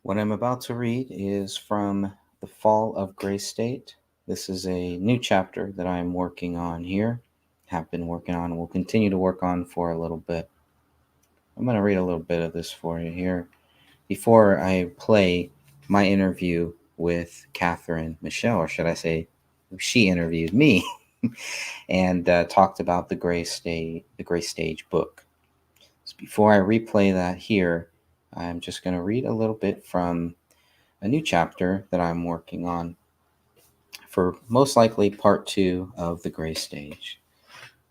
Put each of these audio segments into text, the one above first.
What I'm about to read is from The Fall of Gray State. This is a new chapter that I'm working on here, have been working on, and will continue to work on for a little bit. I'm going to read a little bit of this for you here before I play my interview with Catherine Michelle, or should I say, she interviewed me and talked about the Gray Stage book. So before I replay that here, I'm just going to read a little bit from a new chapter that I'm working on for most likely part two of The Gray Stage.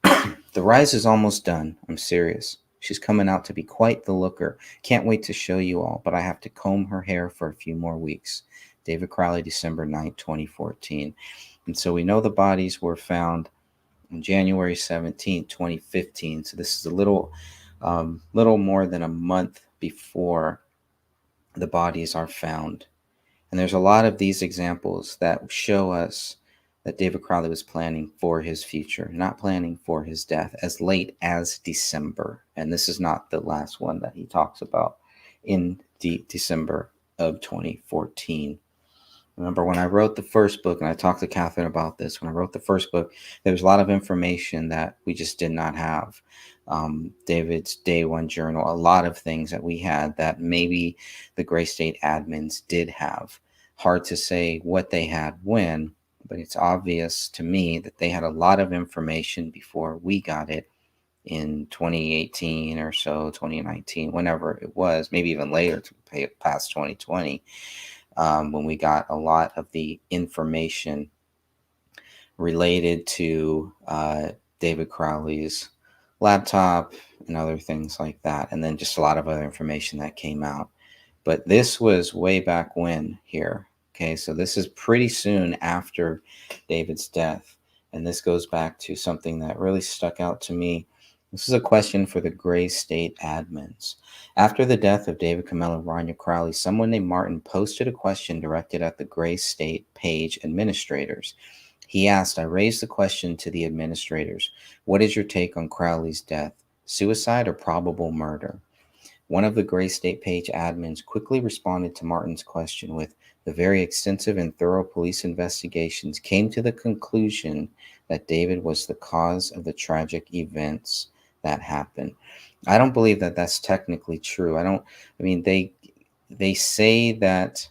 The rise is almost done. I'm serious. She's coming out to be quite the looker. Can't wait to show you all, but I have to comb her hair for a few more weeks. David Crowley, December 9th, 2014. And so we know the bodies were found on January 17th, 2015. So this is little more than a month before the bodies are found. And there's a lot of these examples that show us that David Crowley was planning for his future, not planning for his death as late as December. And this is not the last one that he talks about in December of 2014. Remember, when I wrote the first book, and I talked to Catherine about this, when I wrote the first book, there was a lot of information that we just did not have. David's day one journal, a lot of things that we had that maybe the Gray State admins did have. Hard to say what they had when, but it's obvious to me that they had a lot of information before we got it in 2018 or so, 2019, whenever it was, maybe even later to past 2020. When we got a lot of the information related to David Crowley's laptop and other things like that, and then just a lot of other information that came out. But this was way back when here. Okay, so this is pretty soon after David's death, and this goes back to something that really stuck out to me. This is a question for the Gray State admins. After the death of David Kamel and Rania Crowley, someone named Martin posted a question directed at the Gray State page administrators. He asked, I raised the question to the administrators. What is your take on Crowley's death? Suicide or probable murder? One of the Gray State page admins quickly responded to Martin's question with, the very extensive and thorough police investigations came to the conclusion that David was the cause of the tragic events that happened. I don't believe that that's technically true. They say that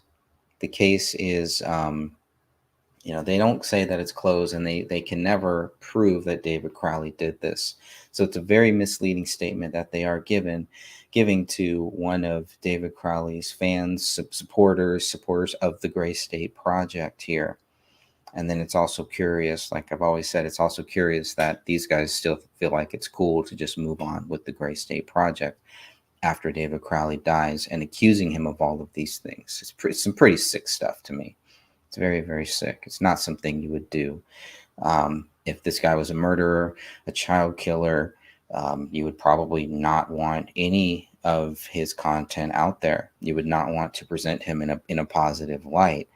the case is, they don't say that it's closed, and they can never prove that David Crowley did this. So it's a very misleading statement that they are giving to one of David Crowley's fans, supporters of the Gray State Project here. And then it's also curious, like I've always said, it's also curious that these guys still feel like it's cool to just move on with the Gray State Project after David Crowley dies and accusing him of all of these things. It's some pretty sick stuff to me. It's very, very sick. It's not something you would do. If this guy was a murderer, a child killer, you would probably not want any of his content out there. You would not want to present him in a positive light.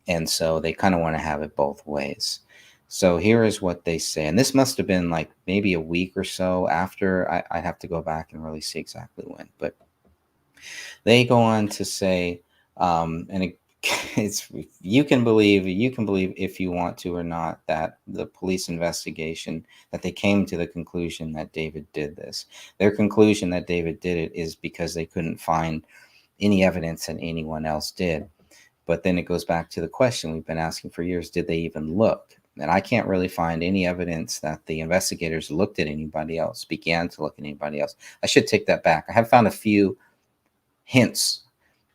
And so they kind of want to have it both ways. So here is what they say. And this must have been like maybe a week or so after. I have to go back and really see exactly when. But they go on to say, it's you can believe if you want to or not that the police investigation, that they came to the conclusion that David did this. Their conclusion that David did it is because they couldn't find any evidence that anyone else did. But then it goes back to the question we've been asking for years: did they even look? And I can't really find any evidence that the investigators looked at anybody else, began to look at anybody else. I should take that back. I have found a few hints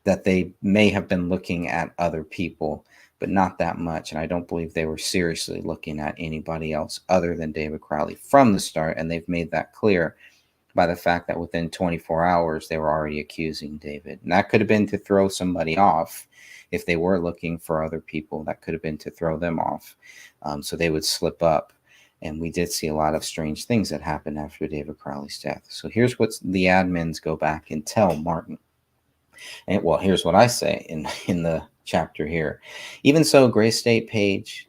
that they may have been looking at other people, but not that much. And I don't believe they were seriously looking at anybody else other than David Crowley from the start. And they've made that clear by the fact that within 24 hours, they were already accusing David. And that could have been to throw somebody off. If they were looking for other people, that could have been to throw them off. So they would slip up. And we did see a lot of strange things that happened after David Crowley's death. So here's what the admins go back and tell Martin. And well, here's what I say in the chapter here. Even so, Gray State Facebook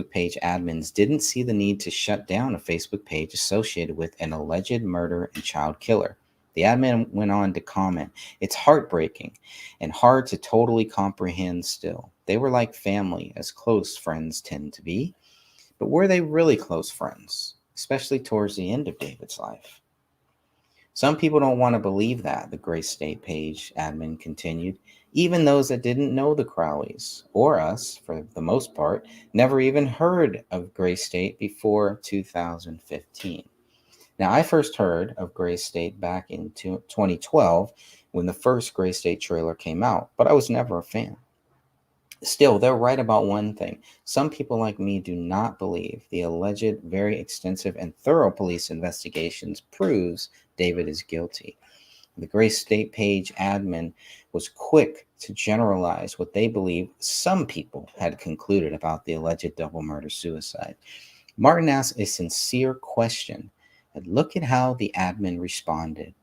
page admins didn't see the need to shut down a Facebook page associated with an alleged murder and child killer. The admin went on to comment, "It's heartbreaking and hard to totally comprehend still. They were like family, as close friends tend to be. But were they really close friends, especially towards the end of David's life?" Some people don't want to believe that, the Grace State page admin continued. Even those that didn't know the Crowleys, or us for the most part, never even heard of Grace State before 2015. Now, I first heard of Grace State back in 2012 when the first Grace State trailer came out, but I was never a fan. Still, they're right about one thing. Some people like me do not believe the alleged, very extensive and thorough police investigations proves David is guilty. The Grace State page admin was quick to generalize what they believe some people had concluded about the alleged double murder suicide. Martin asked a sincere question, and look at how the admin responded.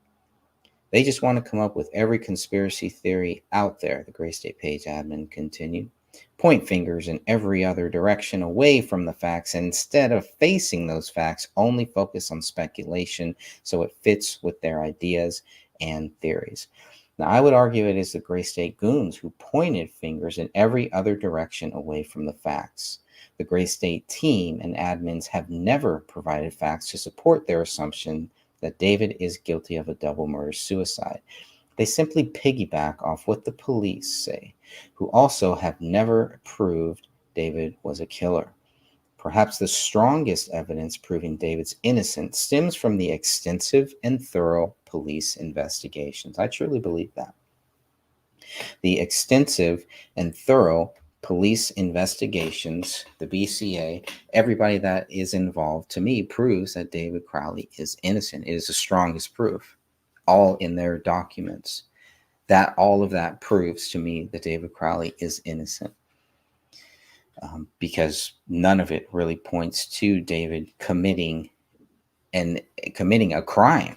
They just want to come up with every conspiracy theory out there, the Grace State page admin continued. Point fingers in every other direction away from the facts, and instead of facing those facts, only focus on speculation so it fits with their ideas and theories. Now, I would argue it is the Grace State goons who pointed fingers in every other direction away from the facts. The Grace State team and admins have never provided facts to support their assumption that David is guilty of a double murder suicide. They simply piggyback off what the police say, who also have never proved David was a killer. Perhaps the strongest evidence proving David's innocence stems from the extensive and thorough police investigations. I truly believe that. The extensive and thorough police investigations, the BCA, everybody that is involved, to me, proves that David Crowley is innocent. It is the strongest proof, all in their documents. That all of that proves to me that David Crowley is innocent. Because none of it really points to David committing a crime.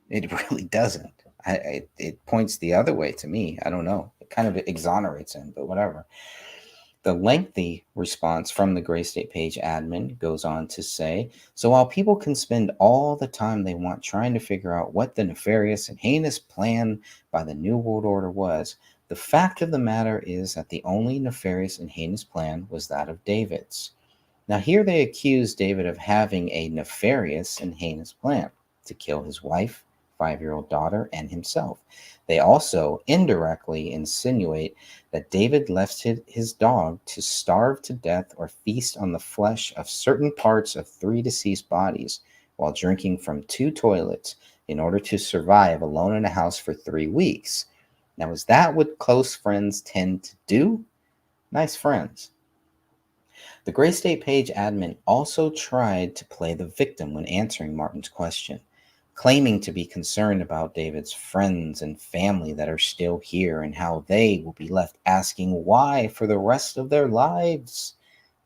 It really doesn't. It points the other way to me. I don't know. It kind of exonerates him, but whatever. The lengthy response from the Grace State page admin goes on to say, so while people can spend all the time they want trying to figure out what the nefarious and heinous plan by the New World Order was, the fact of the matter is that the only nefarious and heinous plan was that of David's. Now here they accuse David of having a nefarious and heinous plan to kill his wife, 5-year-old daughter, and himself. They also indirectly insinuate that David left his dog to starve to death or feast on the flesh of certain parts of 3 deceased bodies while drinking from 2 toilets in order to survive alone in a house for 3 weeks. Now, is that what close friends tend to do? Nice friends. The Grace State page admin also tried to play the victim when answering Martin's question, claiming to be concerned about David's friends and family that are still here and how they will be left asking why for the rest of their lives.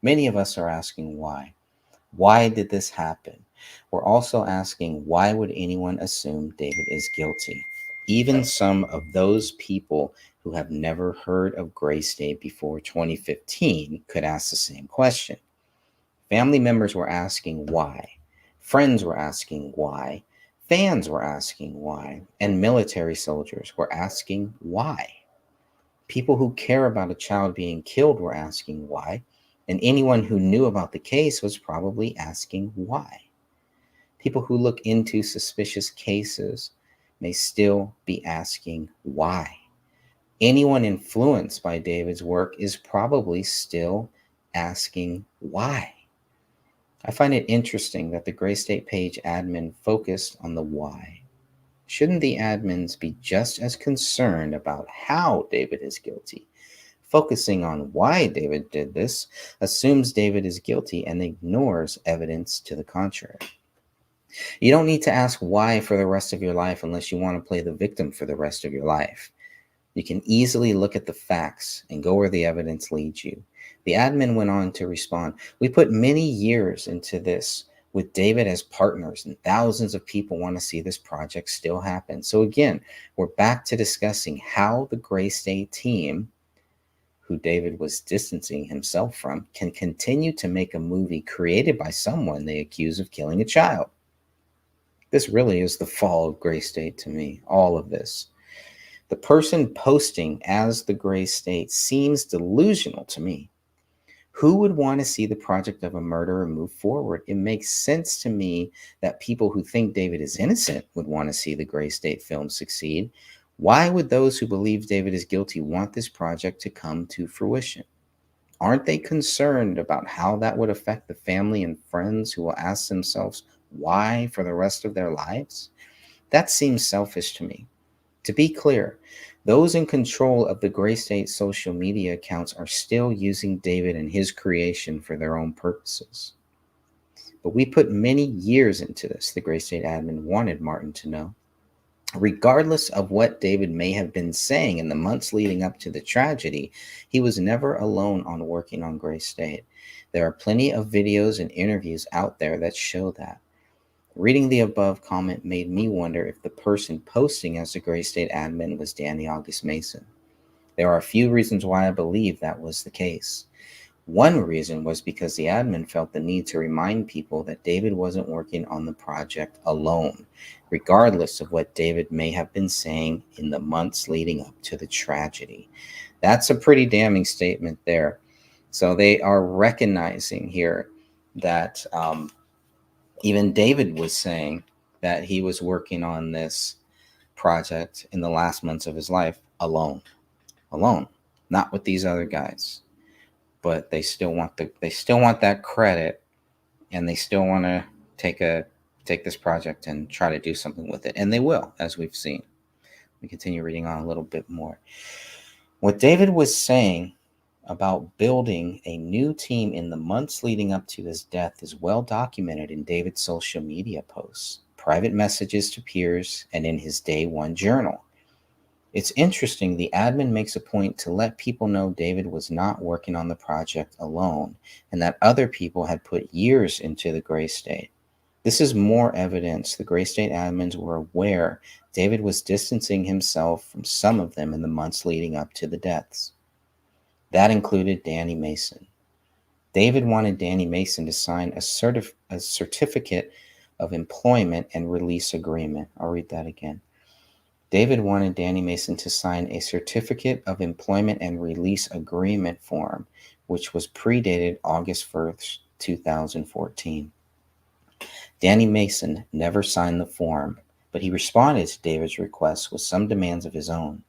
Many of us are asking why. Why did this happen? We're also asking, why would anyone assume David is guilty? Even some of those people who have never heard of Grace State before 2015 could ask the same question. Family members were asking why. Friends were asking why. Fans were asking why. And military soldiers were asking why. People who care about a child being killed were asking why. And anyone who knew about the case was probably asking why. People who look into suspicious cases may still be asking why. Anyone influenced by David's work is probably still asking why. I find it interesting that the Grace State page admin focused on the why. Shouldn't the admins be just as concerned about how David is guilty? Focusing on why David did this assumes David is guilty and ignores evidence to the contrary. You don't need to ask why for the rest of your life unless you want to play the victim for the rest of your life. You can easily look at the facts and go where the evidence leads you. The admin went on to respond, we put many years into this with David as partners, and thousands of people want to see this project still happen. So again, we're back to discussing how the Grace State team, who David was distancing himself from, can continue to make a movie created by someone they accuse of killing a child. This really is the fall of Gray State to me, all of this. The person posting as the Gray State seems delusional to me. Who would want to see the project of a murderer move forward? It makes sense to me that people who think David is innocent would want to see the Gray State film succeed. Why would those who believe David is guilty want this project to come to fruition? Aren't they concerned about how that would affect the family and friends who will ask themselves why for the rest of their lives? That seems selfish to me. To be clear, those in control of the Gray State social media accounts are still using David and his creation for their own purposes. But we put many years into this, the Gray State admin wanted Martin to know. Regardless of what David may have been saying in the months leading up to the tragedy, he was never alone on working on Gray State. There are plenty of videos and interviews out there that show that. Reading the above comment made me wonder if the person posting as the Gray State admin was Danny August Mason. There are a few reasons why I believe that was the case. One reason was because the admin felt the need to remind people that David wasn't working on the project alone, regardless of what David may have been saying in the months leading up to the tragedy. That's a pretty damning statement there. So they are recognizing here that even David was saying that he was working on this project in the last months of his life alone, not with these other guys. But they still want that credit, and they still want to take this project and try to do something with it, and they will, as we've seen. We continue reading on a little bit more. What David was saying about building a new team in the months leading up to his death is well documented in David's social media posts, private messages to peers, and in his day one journal. It's interesting, the admin makes a point to let people know David was not working on the project alone, and that other people had put years into the Gray State. This is more evidence the Gray State admins were aware David was distancing himself from some of them in the months leading up to the deaths. That included Danny Mason. David wanted Danny Mason to sign a certificate of employment and release agreement. I'll read that again. David wanted Danny Mason to sign a certificate of employment and release agreement form, which was predated August 1st, 2014. Danny Mason never signed the form, but he responded to David's request with some demands of his own.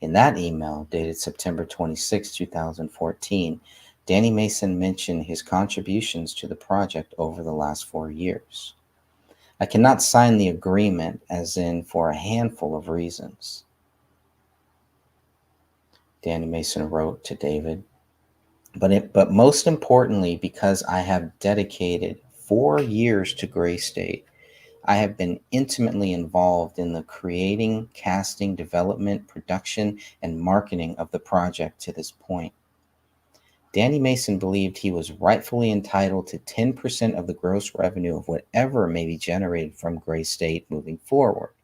In that email, dated September 26, 2014, Danny Mason mentioned his contributions to the project over the last 4 years. I cannot sign the agreement, as in for a handful of reasons, Danny Mason wrote to David, but most importantly, because I have dedicated 4 years to Gray State. I have been intimately involved in the creating, casting, development, production, and marketing of the project to this point. Danny Mason believed he was rightfully entitled to 10% of the gross revenue of whatever may be generated from Gray State moving forward.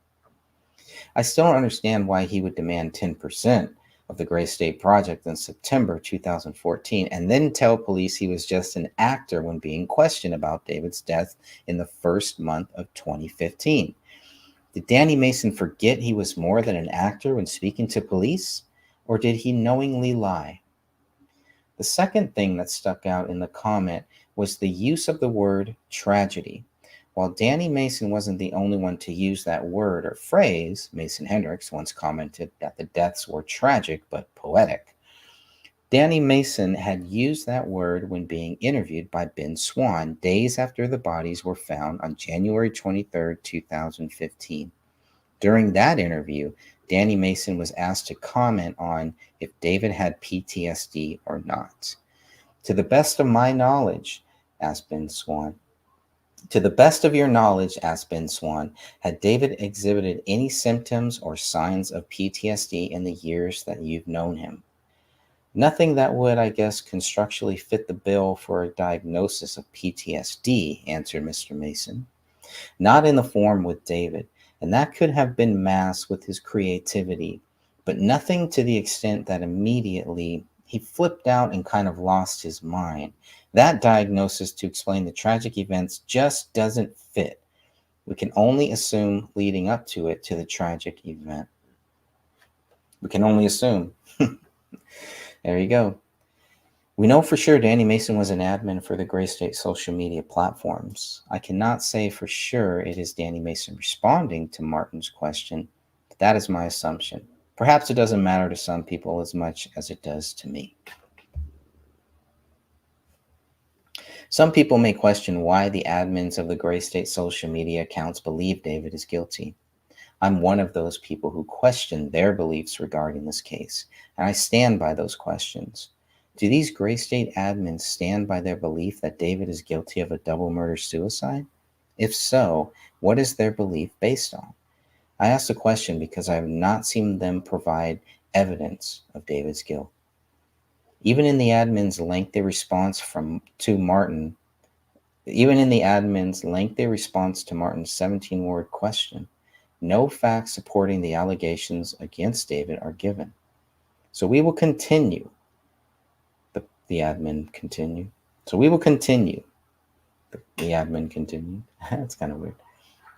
I still don't understand why he would demand 10% of the Gray State project in September 2014 and then tell police he was just an actor when being questioned about David's death in the first month of 2015. Did Danny Mason forget he was more than an actor when speaking to police, or did he knowingly lie? The second thing that stuck out in the comment was the use of the word tragedy. While Danny Mason wasn't the only one to use that word or phrase, Mason Hendricks once commented that the deaths were tragic but poetic. Danny Mason had used that word when being interviewed by Ben Swann days after the bodies were found on January 23, 2015. During that interview, Danny Mason was asked to comment on if David had PTSD or not. To the best of my knowledge, asked Ben Swann. To the best of your knowledge, asked Ben Swann, had David exhibited any symptoms or signs of PTSD in the years that you've known him? Nothing that would, I guess, constructually fit the bill for a diagnosis of PTSD, answered Mr. Mason. Not in the form with David, and that could have been masked with his creativity, but nothing to the extent that immediately he flipped out and kind of lost his mind. That diagnosis to explain the tragic events just doesn't fit. We can only assume leading up to it, to the tragic event. We can only assume. There you go. We know for sure Danny Mason was an admin for the Gray State social media platforms. I cannot say for sure it is Danny Mason responding to Martin's question, but that is my assumption. Perhaps it doesn't matter to some people as much as it does to me. Some people may question why the admins of the Gray State social media accounts believe David is guilty. I'm one of those people who question their beliefs regarding this case, and I stand by those questions. Do these Gray State admins stand by their belief that David is guilty of a double murder-suicide? If so, what is their belief based on? I ask the question because I have not seen them provide evidence of David's guilt. Even in the admin's lengthy response to Martin's 17-word question, no facts supporting the allegations against David are given. So we will continue. The admin continued. So we will continue. The admin continued. That's kind of weird.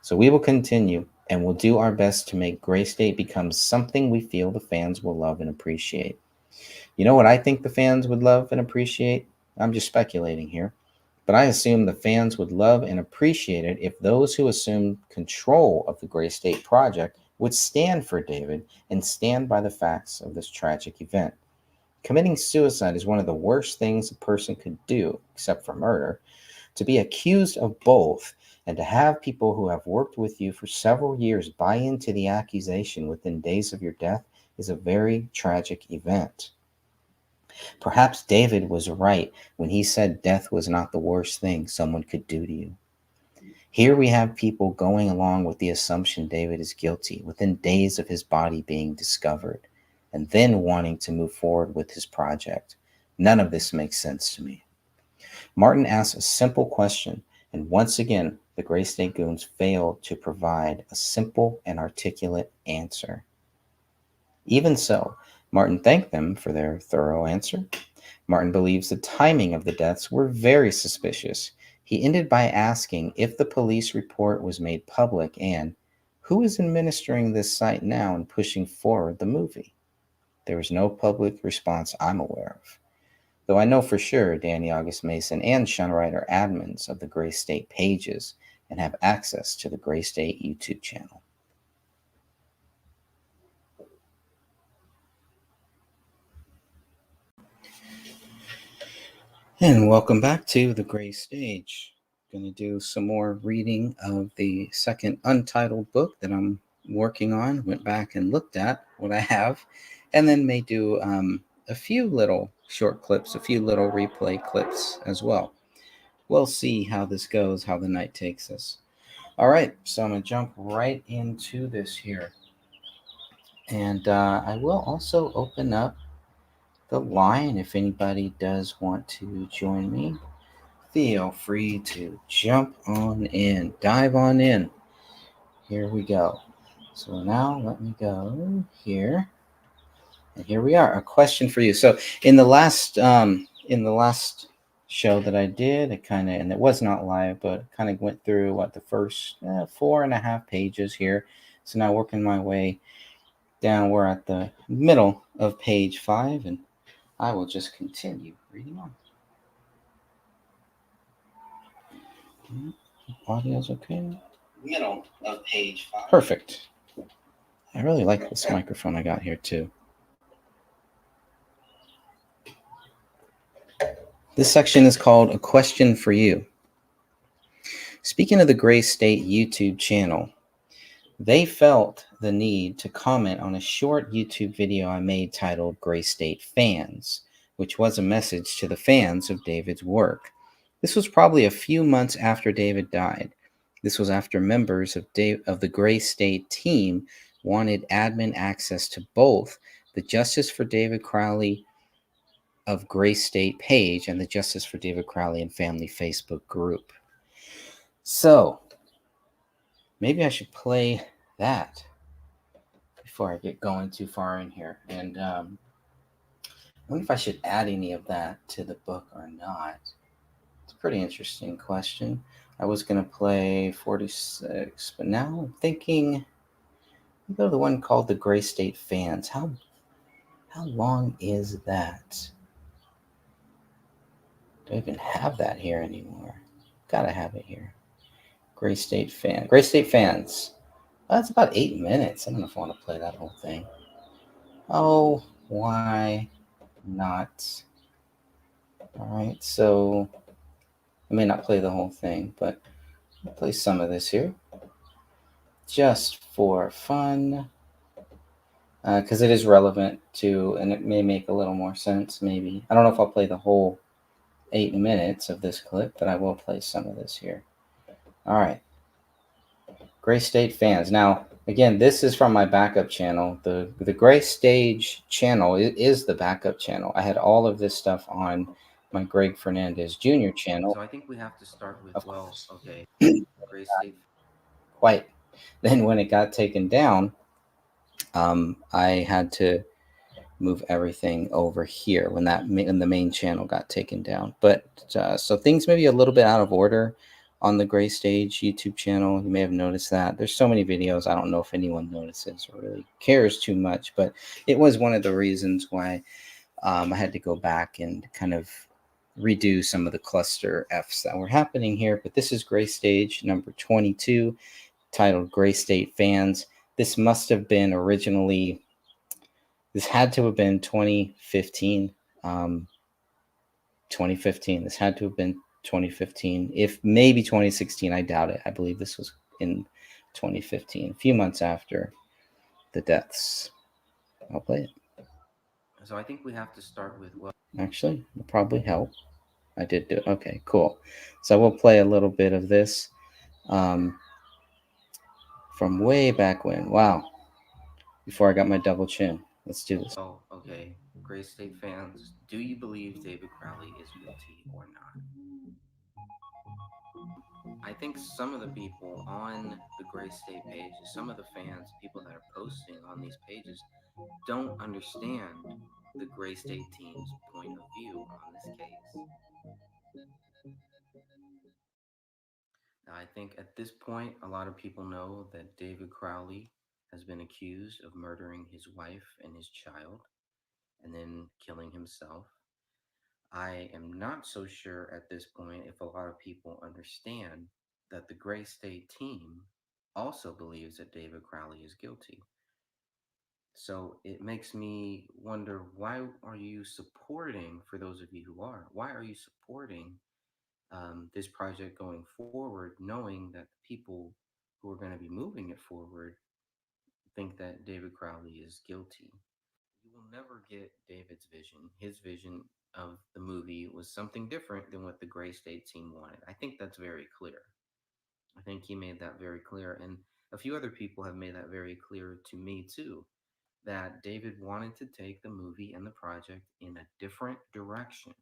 So we will continue and we'll do our best to make Gray State become something we feel the fans will love and appreciate. You know what I think the fans would love and appreciate? I'm just speculating here. But I assume the fans would love and appreciate it if those who assumed control of the Gray State project would stand for David and stand by the facts of this tragic event. Committing suicide is one of the worst things a person could do, except for murder. To be accused of both and to have people who have worked with you for several years buy into the accusation within days of your death is a very tragic event. Perhaps David was right when he said death was not the worst thing someone could do to you. Here we have people going along with the assumption David is guilty within days of his body being discovered, and then wanting to move forward with his project. None of this makes sense to me. Martin asks a simple question, and once again, the Gray State Goons failed to provide a simple and articulate answer. Even so, Martin thanked them for their thorough answer. Martin believes the timing of the deaths were very suspicious. He ended by asking if the police report was made public and who is administering this site now and pushing forward the movie. There was no public response I'm aware of, though I know for sure Danny August Mason and Sean Wright are admins of the Gray State pages and have access to the Gray State YouTube channel. And welcome back to the Gray Stage. Going to do some more reading of the second untitled book that I'm working on. Went back and looked at what I have, and then may do a few little short clips, a few little replay clips as well. We'll see how this goes, how the night takes us. All right, so I'm going to jump right into this here. And I will also open up the line if anybody does want to join me. Feel free to jump on in, dive on in. Here we go. So now let me go here. And here we are. A question for you. So in the last show that I did, and it was not live, but kind of went through the first 4.5 pages here. So now working my way down, we're at the middle of page 5, and I will just continue reading on. Audio's okay? Middle of page 5. Perfect. I really like this microphone I got here too. This section is called A Question for You. Speaking of the Gray State YouTube channel, they felt the need to comment on a short YouTube video I made titled Gray State Fans, which was a message to the fans of David's work. This was probably a few months after David died. This was after members of the Gray State team wanted admin access to both the Justice for David Crowley of Gray State page and the Justice for David Crowley and Family Facebook group. So, maybe I should play that before I get going too far in here. And I wonder if I should add any of that to the book or not. It's a pretty interesting question. I was gonna play 46, but now I'm thinking I'll go to the one called the Gray State Fans. How long is that? Do I even have that here anymore? Gotta have it here. Gray State Fan. Gray State Fans. That's about 8 minutes. I don't know if I want to play that whole thing. Oh, why not? All right, so I may not play the whole thing, but I'll play some of this here just for fun because it is relevant to, and it may make a little more sense maybe. I don't know if I'll play the whole 8 minutes of this clip, but I will play some of this here. All right. Gray State Fans. Now, again, this is from my backup channel. The Gray Stage channel is the backup channel. I had all of this stuff on my Greg Fernandez Jr. channel. So I think we have to start with, Of well, course, okay, Gray State. quite. Then when it got taken down, I had to move everything over here when the main channel got taken down. But so things may be a little bit out of order on the Gray Stage YouTube channel. You may have noticed that there's so many videos. I don't know if anyone notices or really cares too much, but it was one of the reasons why I had to go back and kind of redo some of the cluster Fs that were happening here. But this is Gray Stage number 22, titled Gray State Fans. This must have been originally, this had to have been 2015. 2015. This had to have been 2015. If maybe 2016, I doubt it. I believe this was in 2015, a few months after the deaths. I'll play it. So I think we have to start with, well, Actually, it'll probably help. I did do it. Okay, cool. So we'll play a little bit of this um, from way back when. Wow. Before I got my double chin. Let's do this. oh, okay, Gray State fans, do you believe David Crowley is guilty or not? I think some of the people on the Gray State pages, some of the fans, people that are posting on these pages, don't understand the Gray State team's point of view on this case. Now, I think at this point, a lot of people know that David Crowley has been accused of murdering his wife and his child and then killing himself. I am not so sure at this point if a lot of people understand that the Gray State team also believes that David Crowley is guilty. So it makes me wonder, why are you supporting, for those of you who are, why are you supporting this project going forward, knowing that the people who are going to be moving it forward think that David Crowley is guilty? You will never get David's vision. His vision of the movie was something different than what the Gray State team wanted. I think that's very clear. I think he made that very clear. And a few other people have made that very clear to me too, that David wanted to take the movie and the project in a different direction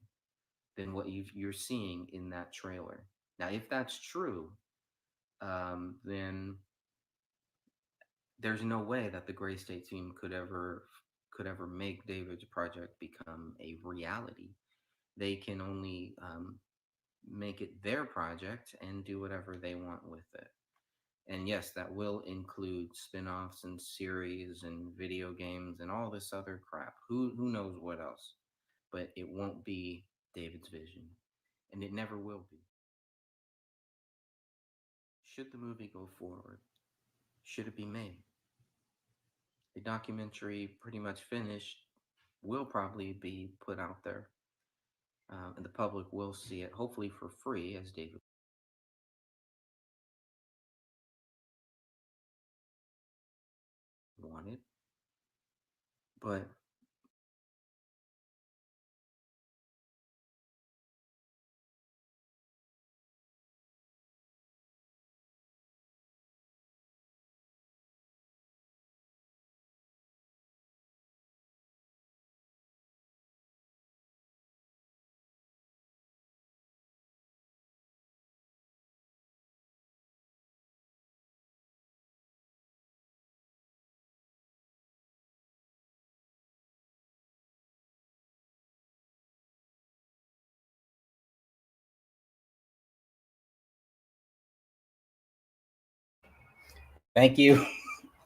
than what you're seeing in that trailer. Now, if that's true, then there's no way that the Gray State team could ever make David's project become a reality. They can only make it their project and do whatever they want with it. And yes, that will include spin-offs and series and video games and all this other crap. Who knows what else? But it won't be David's vision, and it never will be. Should the movie go forward? Should it be made? The documentary, pretty much finished, will probably be put out there, and the public will see it, hopefully for free, as David wanted. But Thank you.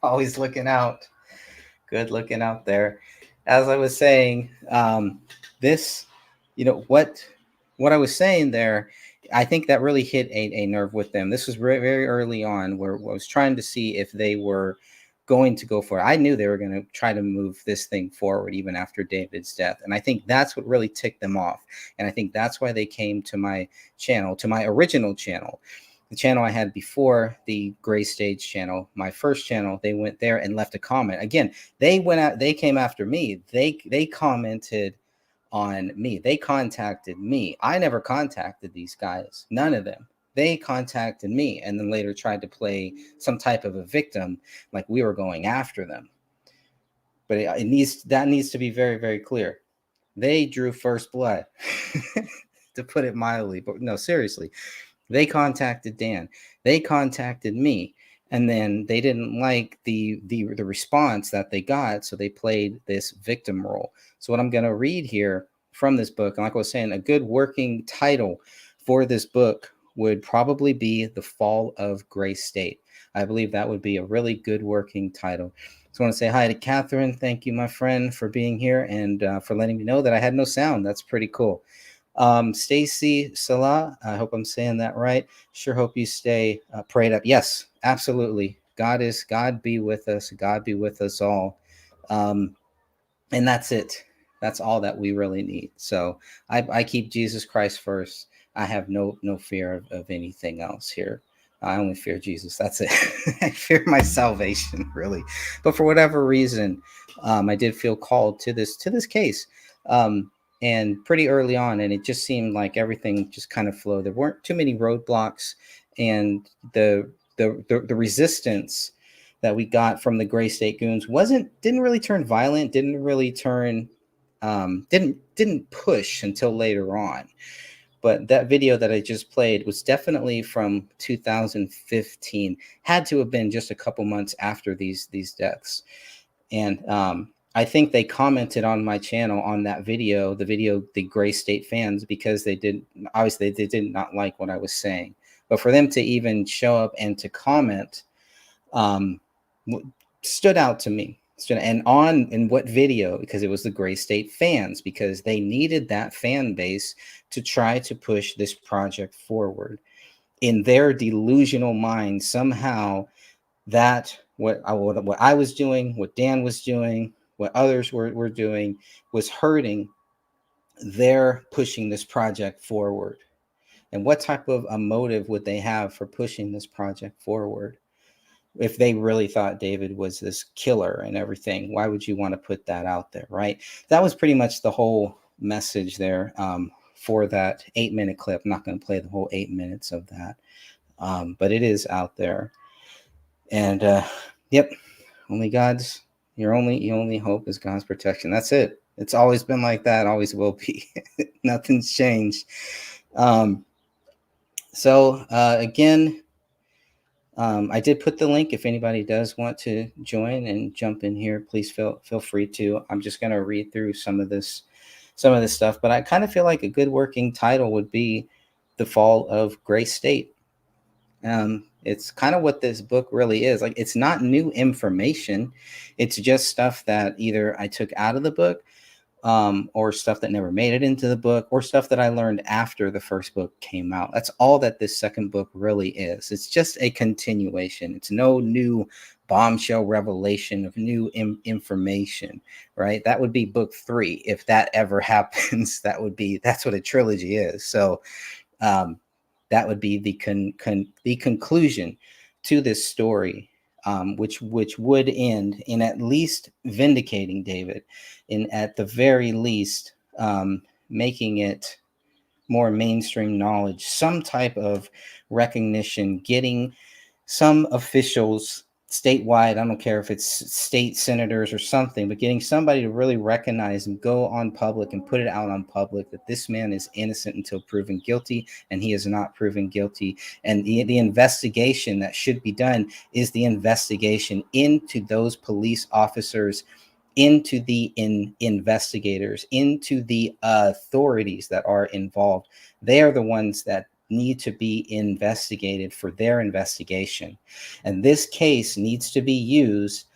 Always looking out. Good looking out there. As I was saying, this, what I was saying there, I think that really hit a nerve with them. This was very, very early on where I was trying to see if they were going to go for it. I knew they were going to try to move this thing forward even after David's death. And I think that's what really ticked them off. And I think that's why they came to my channel, to my original channel, the channel I had before the Gray Stage channel, my first channel. They went there and left a comment. Again, they went out, they came after me. They commented on me. They contacted me. I never contacted these guys. None of them. They contacted me and then later tried to play some type of a victim, like we were going after them. But that needs to be very, very clear. They drew first blood, to put it mildly. But no, seriously, they contacted Dan. They contacted me, and then they didn't like the response that they got, so they played this victim role. So what I'm going to read here from this book, and like I was saying, a good working title for this book would probably be The Fall of Gray State. I believe that would be a really good working title. So I want to say hi to Catherine. Thank you, my friend, for being here and for letting me know that I had no sound. That's pretty cool. Stacy Salah, I hope I'm saying that right. Sure hope you stay prayed up. Yes, absolutely. God be with us. God be with us all. And that's it. That's all that we really need. So I keep Jesus Christ first. I have no fear of anything else here. I only fear Jesus. That's it. I fear my salvation, really. But for whatever reason, I did feel called to this case. And pretty early on, and it just seemed like everything just kind of flowed. There weren't too many roadblocks, and the resistance that we got from the Gray State Goons didn't really turn violent, didn't really turn didn't push until later on. But that video that I just played was definitely from 2015. Had to have been just a couple months after these deaths. And I think they commented on my channel on that video, the Gray State fans, because they did not like what I was saying. But for them to even show up and to comment stood out to me. And in what video? Because it was the Gray State fans, because they needed that fan base to try to push this project forward. In their delusional mind, somehow that what I was doing, what Dan was doing, what others were doing was hurting their pushing this project forward. And what type of a motive would they have for pushing this project forward? If they really thought David was this killer and everything, why would you want to put that out there, right? That was pretty much the whole message there for that 8-minute clip. I'm not going to play the whole 8 minutes of that, but it is out there. And yep, your only hope is God's protection. That's it. It's always been like that, always will be. Nothing's changed. So again, I did put the link. If anybody does want to join and jump in here, please feel free to. I'm just going to read through some of this stuff, but I kind of feel like a good working title would be The Fall of Gray State. It's kind of what this book really is. Like, it's not new information. It's just stuff that either I took out of the book, or stuff that never made it into the book, or stuff that I learned after the first book came out. That's all that this second book really is. It's just a continuation. It's no new bombshell revelation of new information, right? That would be book 3. If that ever happens, that's what a trilogy is. So that would be the conclusion to this story, which would end in at least vindicating David, in at the very least making it more mainstream knowledge, some type of recognition, getting some officials statewide, I don't care if it's state senators or something, but getting somebody to really recognize and go on public and put it out on public that this man is innocent until proven guilty, and he is not proven guilty. And the investigation that should be done is the investigation into those police officers, into the investigators, into the authorities that are involved. They are the ones that need to be investigated for their investigation. And this case needs to be used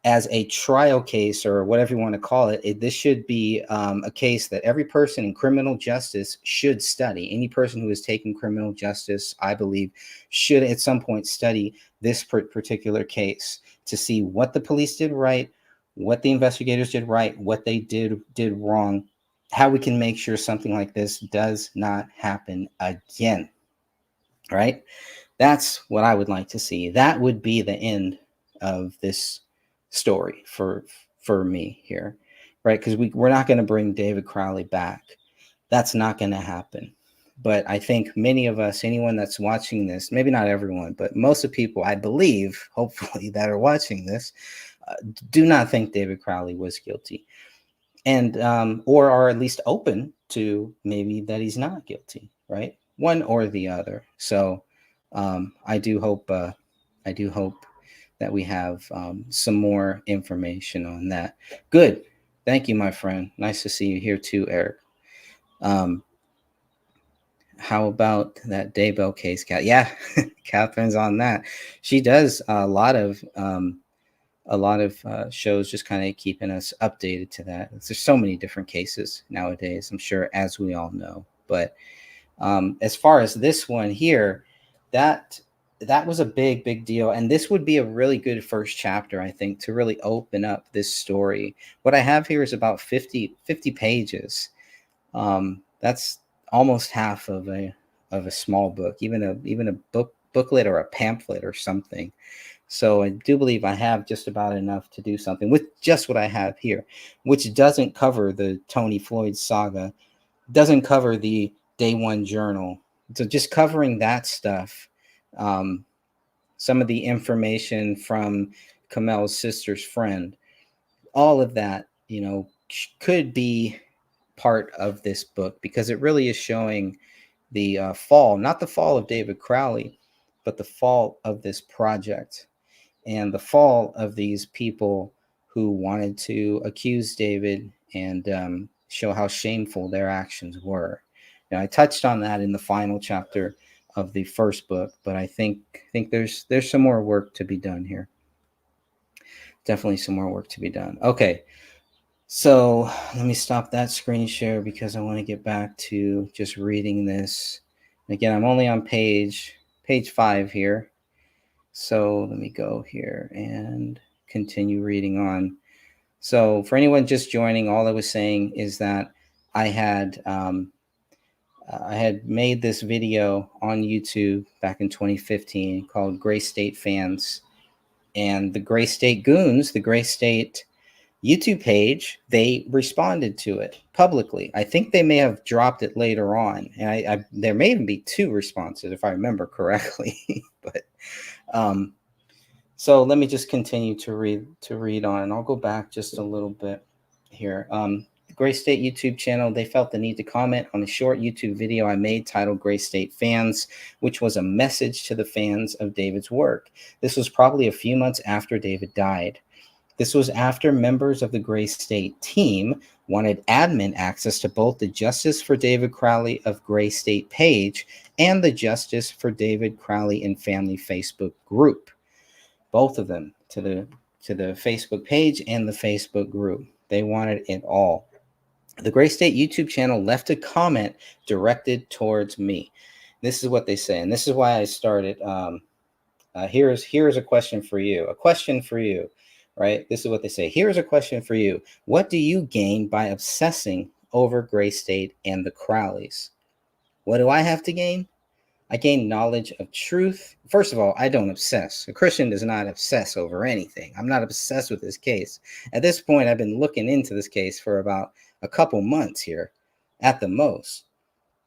as a trial case, or whatever you want to call it. This should be a case that every person in criminal justice should study. Any person who is taking criminal justice, I believe, should at some point study this particular case to see what the police did right, what the investigators did right, what they did wrong, how we can make sure something like this does not happen again. Right? That's what I would like to see. That would be the end of this story for me here, right? Because we're not going to bring David Crowley back. That's not going to happen. But I think many of us, anyone that's watching this, maybe not everyone, but most of the people, I believe, hopefully, that are watching this, do not think David Crowley was guilty, and or are at least open to maybe that he's not guilty, right? One or the other. So I do hope that we have some more information on that. Good. Thank you, my friend. Nice to see you here too, Eric. How about that Daybell case, Cat? Yeah, Catherine's on that. She does a lot of shows, just kind of keeping us updated to that. There's so many different cases nowadays, I'm sure, as we all know. But as far as this one here, that was a big deal, and this would be a really good first chapter, I think, to really open up this story. What I have here is about 50 pages. That's almost half of a small book, even a booklet or a pamphlet or something. So I do believe I have just about enough to do something with just what I have here, which doesn't cover the Tony Floyd saga, doesn't cover the Day One Journal. So just covering that stuff, some of the information from Kamel's sister's friend, all of that, could be part of this book, because it really is showing the fall, not the fall of David Crowley, but the fall of this project and the fall of these people who wanted to accuse David and show how shameful their actions were. Now, I touched on that in the final chapter of the first book, but I think there's some more work to be done here. Definitely some more work to be done. Okay. So let me stop that screen share because I want to get back to just reading this. Again, I'm only on page 5 here. So let me go here and continue reading on. So for anyone just joining, all I was saying is that I had made this video on YouTube back in 2015 called Gray State Fans, and the Gray State Goons, the Gray State YouTube page, they responded to it publicly. I think they may have dropped it later on, and there may even be 2 responses if I remember correctly. But so let me just continue to read on, and I'll go back just a little bit here. The Gray State YouTube channel, they felt the need to comment on a short YouTube video I made titled Gray State Fans, which was a message to the fans of David's work. This was probably a few months after David died. This was after members of the Gray State team wanted admin access to both the Justice for David Crowley of Gray State page and the Justice for David Crowley and Family Facebook group. Both of them, to the Facebook page and the Facebook group. They wanted it all. The Gray State YouTube channel left a comment directed towards me. This is what they say, and this is why I started. Here's a question for you. A question for you. Right? This is what they say. Here's a question for you. What do you gain by obsessing over Gray State and the Crowleys? What do I have to gain? I gain knowledge of truth. First of all, I don't obsess. A Christian does not obsess over anything. I'm not obsessed with this case. At this point, I've been looking into this case for about a couple months here at the most.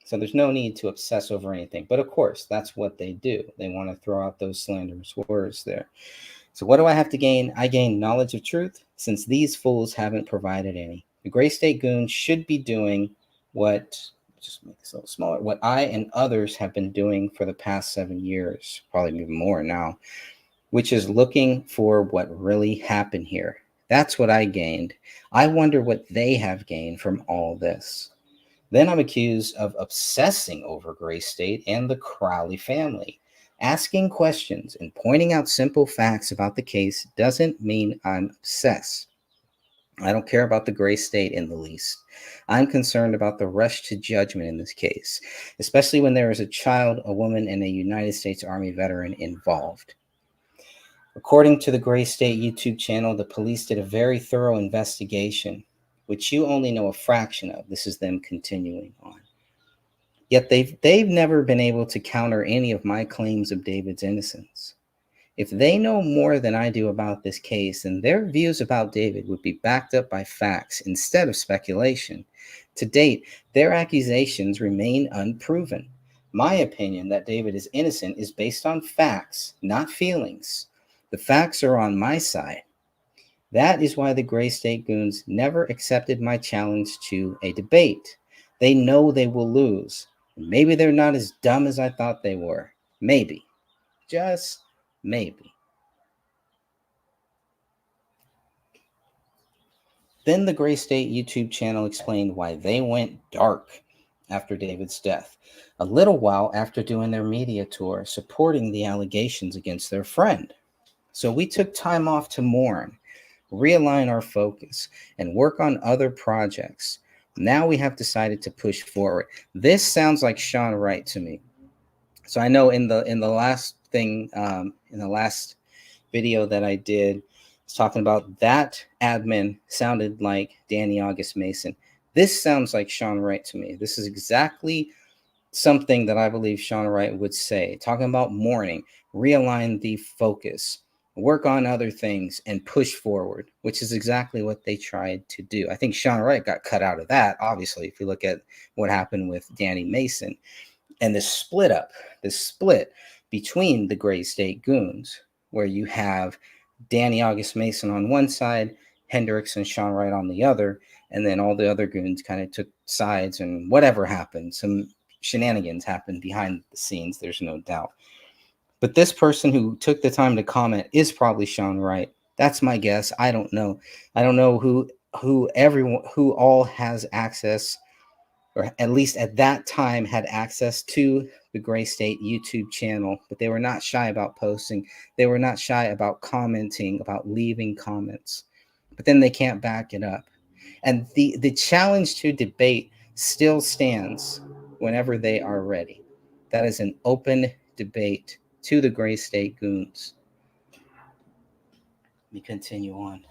So there's no need to obsess over anything. But of course, that's what they do. They want to throw out those slanderous words there. So what do I have to gain? I gain knowledge of truth, since these fools haven't provided any. The Gray State Goons should be doing what I and others have been doing for the past 7 years, probably even more now, which is looking for what really happened here. That's what I gained. I wonder what they have gained from all this. Then I'm accused of obsessing over Gray State and the Crowley family. Asking questions and pointing out simple facts about the case doesn't mean I'm obsessed. I don't care about the Gray State in the least. I'm concerned about the rush to judgment in this case, especially when there is a child, a woman, and a United States Army veteran involved. According to the Gray State YouTube channel, the police did a very thorough investigation, which you only know a fraction of. This is them continuing on. Yet they've never been able to counter any of my claims of David's innocence. If they know more than I do about this case, then their views about David would be backed up by facts instead of speculation. To date, their accusations remain unproven. My opinion that David is innocent is based on facts, not feelings. The facts are on my side. That is why the Gray State Goons never accepted my challenge to a debate. They know they will lose. Maybe they're not as dumb as I thought they were. Maybe. Just maybe. Then the Gray State YouTube channel explained why they went dark after David's death, a little while after doing their media tour supporting the allegations against their friend. So we took time off to mourn, realign our focus, and work on other projects. Now we have decided to push forward. This sounds like Sean Wright to me. So I know in the last thing, in the last video that I did, talking about that admin sounded like Danny August Mason. This sounds like Sean Wright to me. This is exactly something that I believe Sean Wright would say. Talking about mourning, realign the focus, work on other things, and push forward, which is exactly what they tried to do. I think Sean Wright got cut out of that, obviously, if you look at what happened with Danny Mason and the split between the Gray State Goons, where you have Danny August Mason on one side, Hendricks and Sean Wright on the other, and then all the other goons kind of took sides, and whatever happened, some shenanigans happened behind the scenes, there's no doubt. But this person who took the time to comment is probably Sean Wright. That's my guess. I don't know. I don't know who all has access, or at least at that time had access to the Gray State YouTube channel, but they were not shy about posting. They were not shy about commenting, about leaving comments, but then they can't back it up. And the challenge to debate still stands whenever they are ready. That is an open debate to the Gray State Goons. Let me continue on.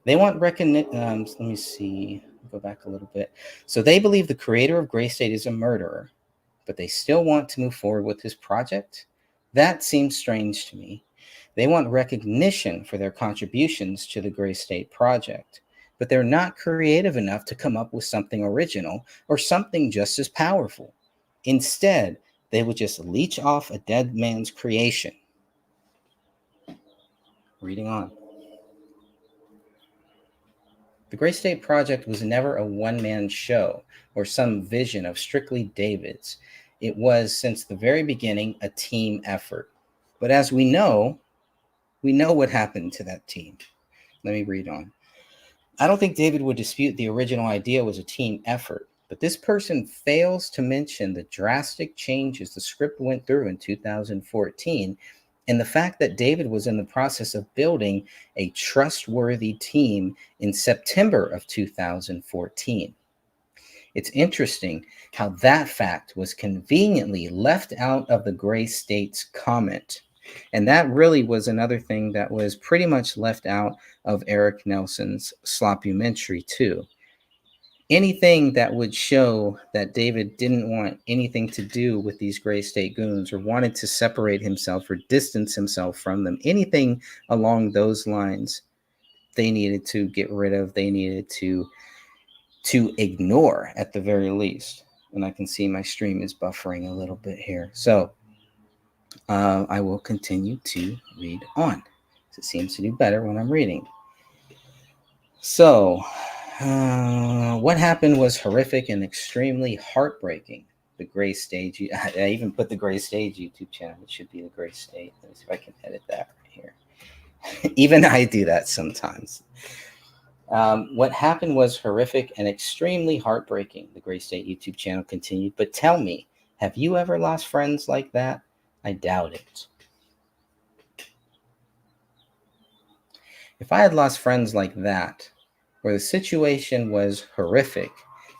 They want recognition. Let me see. Go back a little bit. So they believe the creator of Gray State is a murderer, but they still want to move forward with his project? That seems strange to me. They want recognition for their contributions to the Gray State project, but they're not creative enough to come up with something original or something just as powerful. Instead, they would just leech off a dead man's creation. Reading on. The Gray State Project was never a one-man show or some vision of strictly David's. It was, since the very beginning, a team effort. But as we know what happened to that team. Let me read on. I don't think David would dispute the original idea was a team effort, but this person fails to mention the drastic changes the script went through in 2014 and the fact that David was in the process of building a trustworthy team in September of 2014. It's interesting how that fact was conveniently left out of the Gray State's comment. And that really was another thing that was pretty much left out of Eric Nelson's Sloppumentary too. Anything that would show that David didn't want anything to do with these Gray State Goons or wanted to separate himself or distance himself from them, anything along those lines, they needed to get rid of. They needed to ignore at the very least. And I can see my stream is buffering a little bit here. So I will continue to read on. It seems to do better when I'm reading. So what happened was horrific and extremely heartbreaking. The Gray State, I even put the Gray State YouTube channel. It should be the Gray State. Let me see if I can edit that right here. Even I do that sometimes. What happened was horrific and extremely heartbreaking, the Gray State YouTube channel continued. But tell me, have you ever lost friends like that? I doubt it. If I had lost friends like that, where the situation was horrific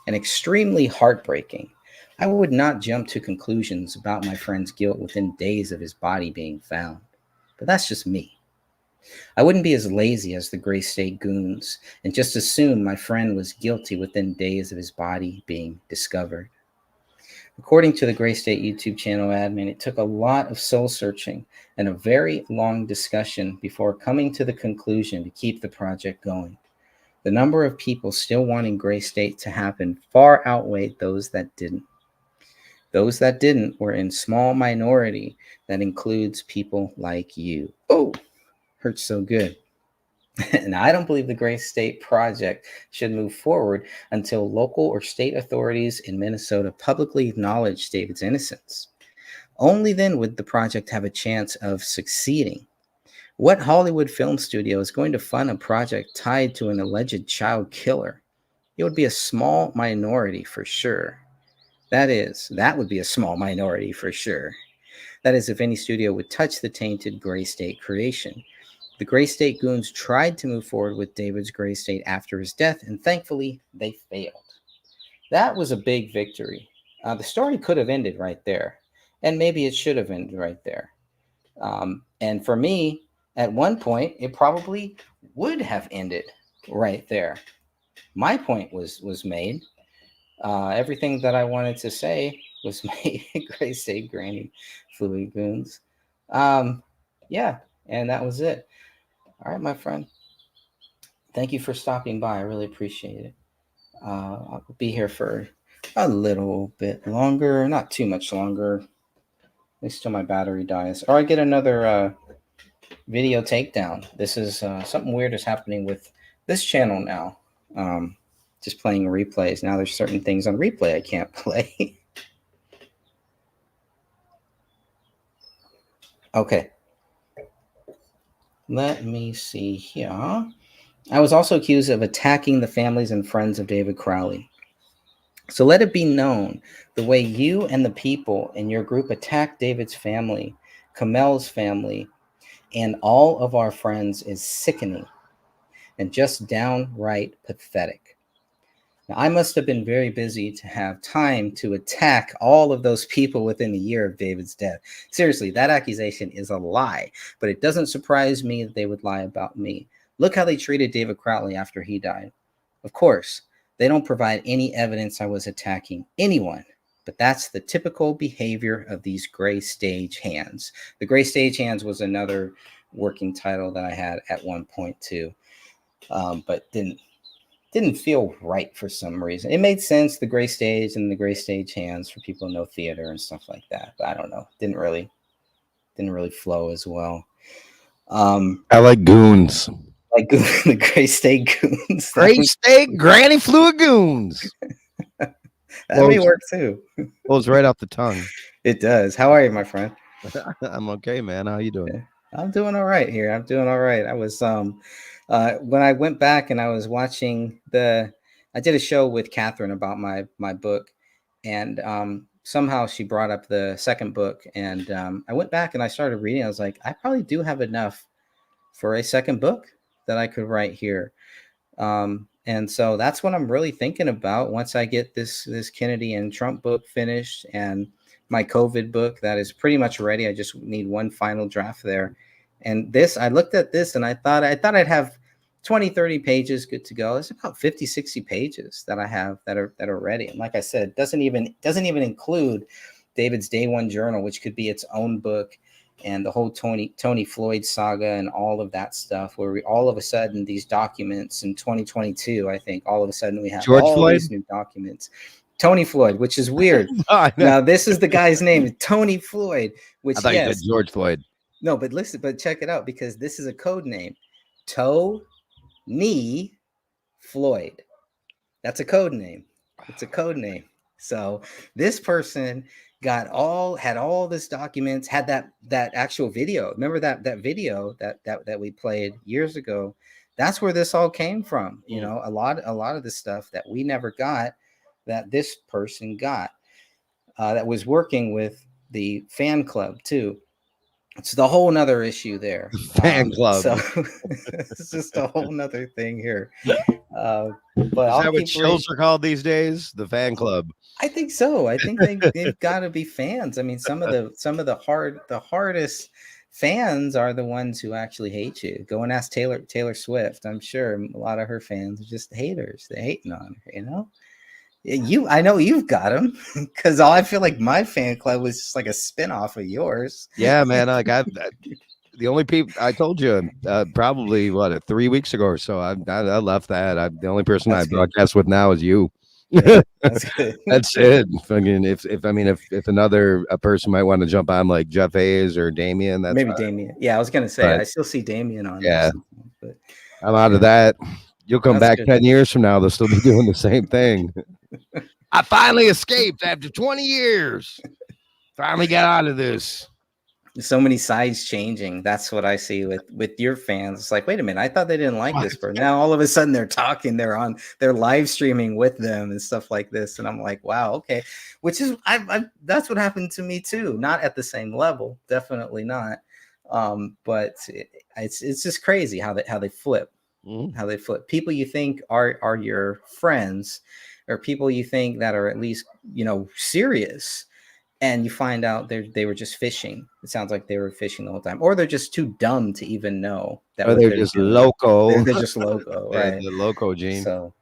and extremely heartbreaking, I would not jump to conclusions about my friend's guilt within days of his body being found. But that's just me. I wouldn't be as lazy as the Gray State goons and just assume my friend was guilty within days of his body being discovered. According to the Gray State YouTube channel admin, it took a lot of soul searching and a very long discussion before coming to the conclusion to keep the project going. The number of people still wanting Gray State to happen far outweighed those that didn't. Those that didn't were in small minority that includes people like you. Oh, hurts so good. And I don't believe the Gray State project should move forward until local or state authorities in Minnesota publicly acknowledge David's innocence. Only then would the project have a chance of succeeding. What Hollywood film studio is going to fund a project tied to an alleged child killer? It would be a small minority for sure. That would be a small minority for sure. That is, if any studio would touch the tainted Gray State creation. The Gray State goons tried to move forward with David's Gray State after his death, and thankfully, they failed. That was a big victory. The story could have ended right there, and maybe it should have ended right there. And for me, at one point, it probably would have ended right there. My point was made. Everything that I wanted to say was made. Gray State Granny Fluid Goons. Yeah, and that was it. All right, my friend. Thank you for stopping by. I really appreciate it. I'll be here for a little bit longer, not too much longer, at least till my battery dies. Or I get another video takedown. This is something weird is happening with this channel now. Just playing replays. Now there's certain things on replay I can't play. Okay. Let me see here. I was also accused of attacking the families and friends of David Crowley. So let it be known, the way you and the people in your group attacked David's family, Kamel's family, and all of our friends is sickening and just downright pathetic. Now, I must have been very busy to have time to attack all of those people within a year of David's death. Seriously, that accusation is a lie, but it doesn't surprise me that they would lie about me. Look how they treated David Crowley after he died. Of course, they don't provide any evidence I was attacking anyone, but that's the typical behavior of these Gray Stage Hands. The Gray Stage Hands was another working title that I had at one point too, but didn't feel right for some reason. It made sense, the Gray Stage and the Gray Stage Hands, for people who know theater and stuff like that, but I don't know, didn't really flow as well. I like goons. Like the Gray State Goons. Gray State Granny Fluid Goons. That may work too. Flows right off the tongue. It does. How are you, my friend? I'm okay, man. How you doing? Yeah, I'm doing all right here. I'm doing all right. I was when I went back and I was watching I did a show with Catherine about my book, and somehow she brought up the second book, and I went back and I started reading. I was like, I probably do have enough for a second book that I could write here. And so that's what I'm really thinking about once I get this Kennedy and Trump book finished, and my COVID book that is pretty much ready. I just need one final draft there. And this, I looked at this and I thought I'd have 20, 30 pages good to go. It's about 50, 60 pages that I have that are ready. And like I said, doesn't even include David's Day One Journal, which could be its own book, and the whole Tony Floyd saga and all of that stuff, where we all of a sudden these documents in 2022, I think all of a sudden we have George all Floyd? these new documents. Tony Floyd, which is weird. Now this is the guy's name, Tony Floyd, which I thought you said George Floyd. No, but listen, but check it out, because this is a code name. Tony Floyd. That's a code name. It's a code name. So this person had all this documents, had that actual video. Remember that video that we played years ago That's where this all came from. You Mm. know, a lot of the stuff that we never got, that this person got, that was working with the fan club too. It's the whole nother issue there. Fan club. So it's just a whole nother thing here. But Is I'll that what keep reading. shows are called these days? The fan club. I think so. I think they've got to be fans. I mean, some of the hardest fans are the ones who actually hate you. Go and ask Taylor Swift. I'm sure a lot of her fans are just haters. They're hating on her. You know. I know you've got them because I feel like my fan club was just like a spinoff of yours. Yeah, man. Like the only people I told you probably 3 weeks ago or so. I left that. The only person That's I good. broadcast with now is you. Yeah, that's good. That's it. Fucking if another person might want to jump on like Jeff Hayes or Damien, that's Maybe fine. Damien. Yeah, I was gonna say But- I still see Damien on Yeah. there sometimes, but I'm out of that. You'll come That's back good. 10 years from now, they'll still be doing the same thing. I finally escaped after 20 years. Finally got out of this. so many sides changing. That's what I see with your fans. It's like, wait a minute, I thought they didn't like this person. Now all of a sudden they're talking, they're live streaming with them and stuff like this. And I'm like, wow, okay. Which is I that's what happened to me too. Not at the same level, definitely not. But it's just crazy how they flip. How they flip. People you think are your friends, or people you think that are at least, you know, serious, and you find out they were just fishing. It sounds like they were fishing the whole time, or they're just too dumb to even know that. Or what they're just doing. loco. They're just loco, Yeah, right? the loco gene. So,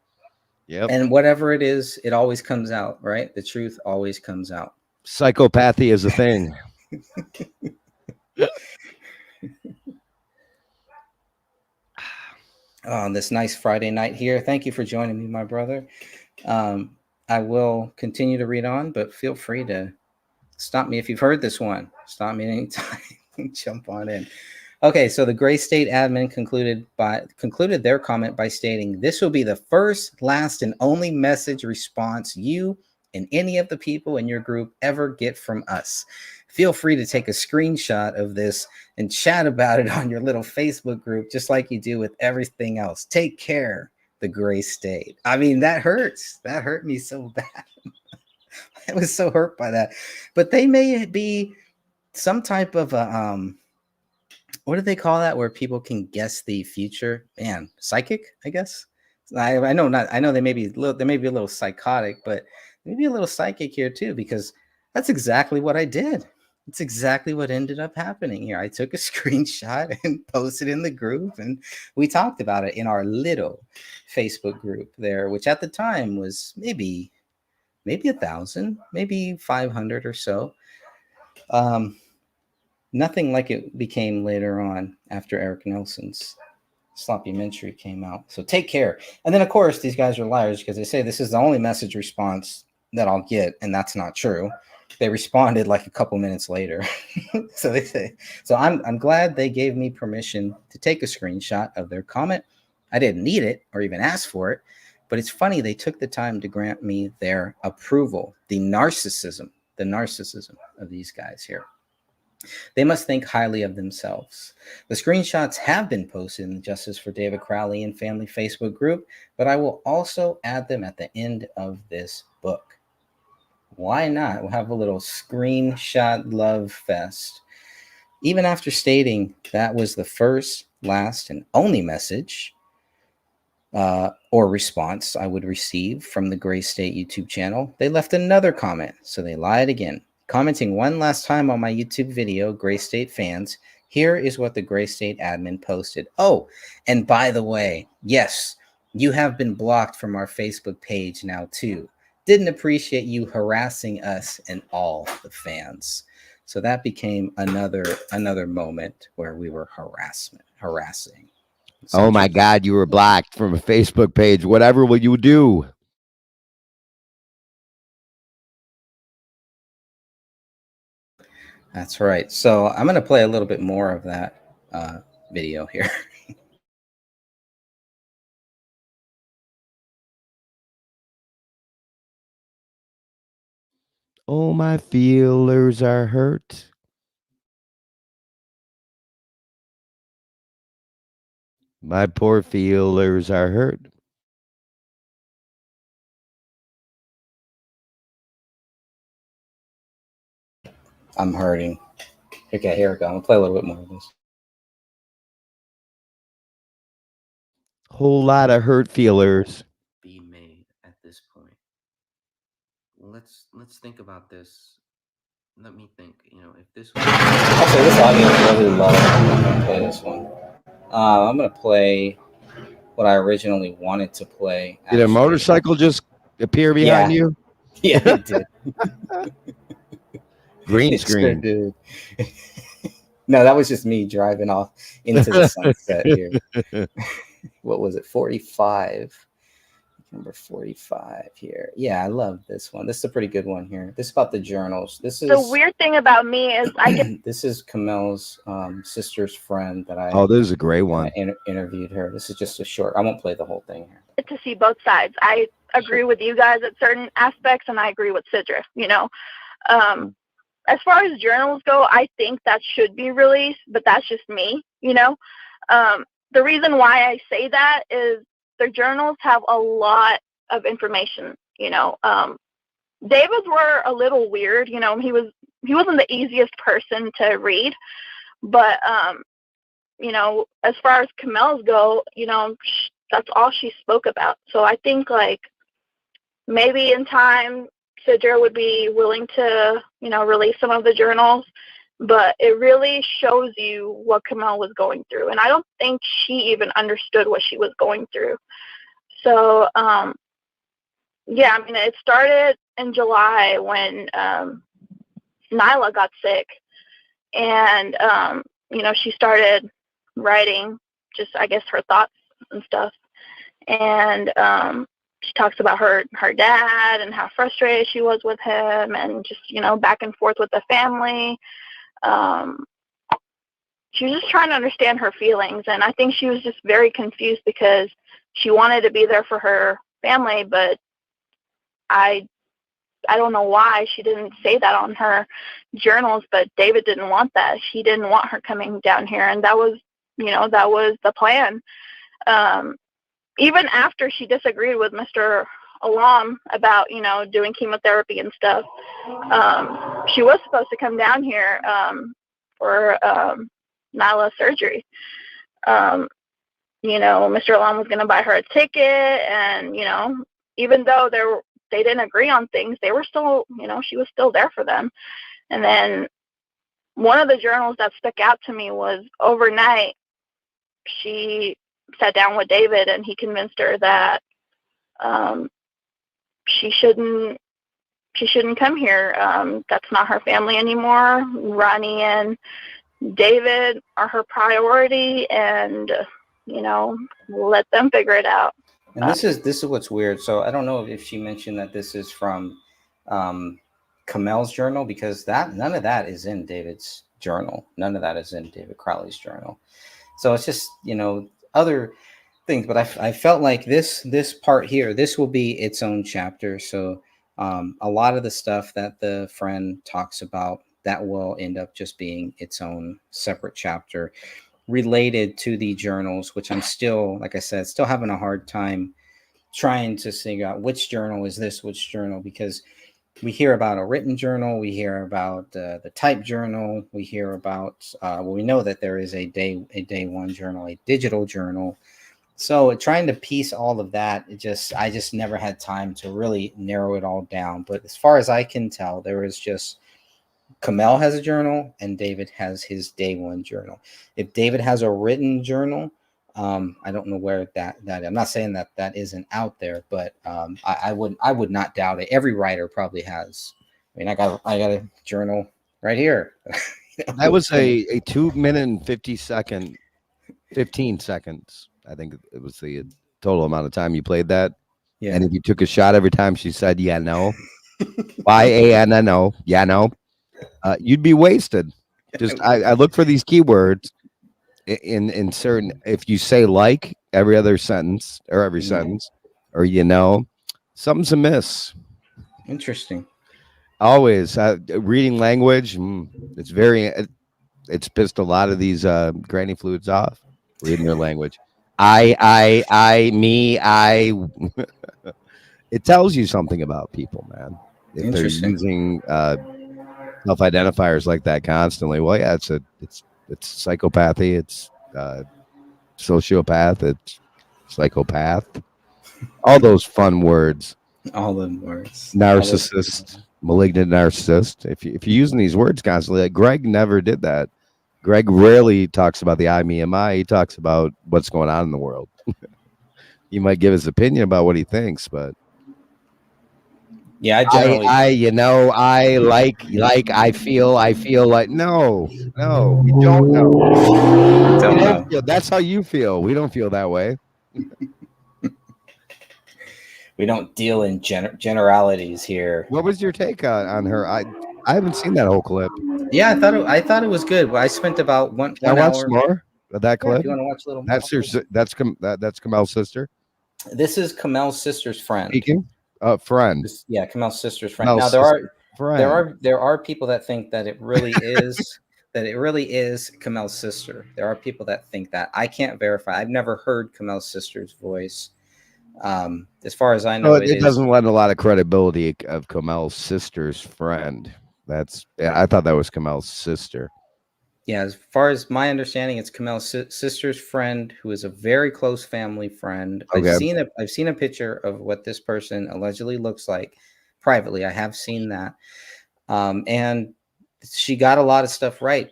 Yep. and whatever it is, it always comes out, right? The truth always comes out. Psychopathy is a thing. On this nice Friday night here. Thank you for joining me, my brother. I will continue to read on, but feel free to stop me if you've heard this one. Stop me anytime. Jump on in. Okay, so the Gray State admin concluded their comment by stating, "This will be the first, last, and only message response you and any of the people in your group ever get from us. Feel free to take a screenshot of this and chat about it on your little Facebook group, just like you do with everything else. Take care, the Gray State." I mean, that hurts. That hurt me so bad. I was so hurt by that. But they may be some type of a what do they call that, where people can guess the future? Man, psychic, I guess. I know not. I know they may be a little psychotic, but maybe a little psychic here too, because that's exactly what I did. It's exactly what ended up happening here. I took a screenshot and posted in the group, and we talked about it in our little Facebook group there, which at the time was maybe 1,000, maybe 500 or so. Nothing like it became later on after Eric Nelson's Sloppymentary came out. So take care. And then, of course, these guys are liars because they say this is the only message response that I'll get, and that's not true. They responded like a couple minutes later. So they say. So I'm glad they gave me permission to take a screenshot of their comment. I didn't need it or even ask for it, but it's funny they took the time to grant me their approval. The narcissism of these guys here. They must think highly of themselves. The screenshots have been posted in the Justice for David Crowley and Family Facebook group, but I will also add them at the end of this book. Why not? We'll have a little screenshot love fest. Even after stating that was the first, last, and only message or response I would receive from the Gray State YouTube channel, they left another comment, so they lied again. Commenting one last time on my YouTube video, Gray State fans, here is what the Gray State admin posted. Oh, and by the way, yes, you have been blocked from our Facebook page now too. Didn't appreciate you harassing us and all the fans. So that became another moment where we were harassing. Oh my God, you were blocked from a Facebook page. Whatever will you do? That's right. So I'm going to play a little bit more of that video here. Oh, my feelers are hurt. My poor feelers are hurt. I'm hurting. Okay, here we go. I'm gonna play a little bit more of this. Whole lot of hurt feelers. Be made at this point. Let's think about this. Let me think. If this was Also, this audience really low. I'm gonna play this one. I'm gonna play what I originally wanted to play. Did a actually. motorcycle just appear behind you? Yeah, it did. Green It sure screen. did. No, that was just me driving off into the sunset here. What was it? 45. Number 45 here. Yeah, I love this one. This is a pretty good one here. This is about the journals. This is The weird thing about me is I get this is Kamel's sister's friend that I Oh, this is a great one. interviewed her. This is just a short. I won't play the whole thing here. to see both sides. I agree with you guys at certain aspects, and I agree with Sidra. As far as journals go, I think that should be released, but that's just me. The reason why I say that is the journals have a lot of information. David's were a little weird. He wasn't the easiest person to read, but as far as Kamel's go, that's all she spoke about. So I think maybe in time Sidra would be willing to release some of the journals, but it really shows you what Kamel was going through, and I don't think she even understood what she was going through. So it started in July when Nyla got sick, and she started writing just, I guess, her thoughts and stuff, and she talks about her dad and how frustrated she was with him, and just back and forth with the family. She was just trying to understand her feelings, and I think she was just very confused because she wanted to be there for her family, but I don't know why she didn't say that on her journals, but David didn't want that. He didn't want her coming down here, and that was the plan. Even after she disagreed with Mr. Alam about, doing chemotherapy and stuff, she was supposed to come down here for Nyla's surgery. Mr. Alam was going to buy her a ticket, and, even though they didn't agree on things, they were still, she was still there for them. And then one of the journals that stuck out to me was overnight, she sat down with David and he convinced her that she shouldn't come here. That's not her family anymore. Ronnie and David are her priority, and let them figure it out. And this is what's weird. So I don't know if she mentioned that this is from Kamel's journal, because none of that is in David's journal. None of that is in David Crowley's journal. So it's just other things. But I felt like this part here, this will be its own chapter. So a lot of the stuff that the friend talks about, that will end up just being its own separate chapter related to the journals, which I'm still, like I said, still having a hard time trying to figure out which journal is this, which journal, because we hear about a written journal, we hear about the type journal, we hear about we know that there is a day one journal, a digital journal. So trying to piece all of that, I just never had time to really narrow it all down. But as far as I can tell, there is just Kamel has a journal and David has his day one journal. If David has a written journal, I don't know where that I'm not saying that isn't out there, but I would not doubt it. Every writer probably has. I mean, I got a journal right here. That was a 2 minute and 15 seconds. I think it was the total amount of time you played that. Yeah. And if you took a shot every time she said, yeah, no, YANNO, yeah, no, you'd be wasted. Just I look for these keywords in certain, if you say like every other sentence or every sentence, or something's amiss. Interesting. Always reading language. It's pissed a lot of these granny fluids off, reading their language. me, I. It tells you something about people, man. If they're Interesting. using self-identifiers like that constantly, well, yeah, it's psychopathy, it's sociopath, it's psychopath, all those fun words. All the words. Narcissist, malignant narcissist. If you're using these words constantly, like Greg never did that. Greg rarely talks about the I, me, and my. He talks about what's going on in the world. He might give his opinion about what he thinks, but Yeah, I generally. I I feel like no, we don't know. Don't We know. don't feel, that's how you feel. We don't feel that way. We don't deal in generalities here. What was your take on her? I haven't seen that whole clip. Yeah, I thought it was good. I spent about one I watched hour. more of that Yeah, clip. if you want to watch a little more. That's Kamel's sister This is Kamel's sister's friend. speaking. Friend. Yeah, Kamel's sister's friend. Kamel's Now friend. there are people that think that it really is Kamel's sister. There are people that think that. I can't verify. I've never heard Kamel's sister's voice. As far as I know, No, it doesn't lend a lot of credibility of Kamel's sister's friend. I thought that was Kamel's sister. Yeah, as far as my understanding, it's Kamel's sister's friend, who is a very close family friend. Okay. I've seen a picture of what this person allegedly looks like privately. I have seen that, and she got a lot of stuff right.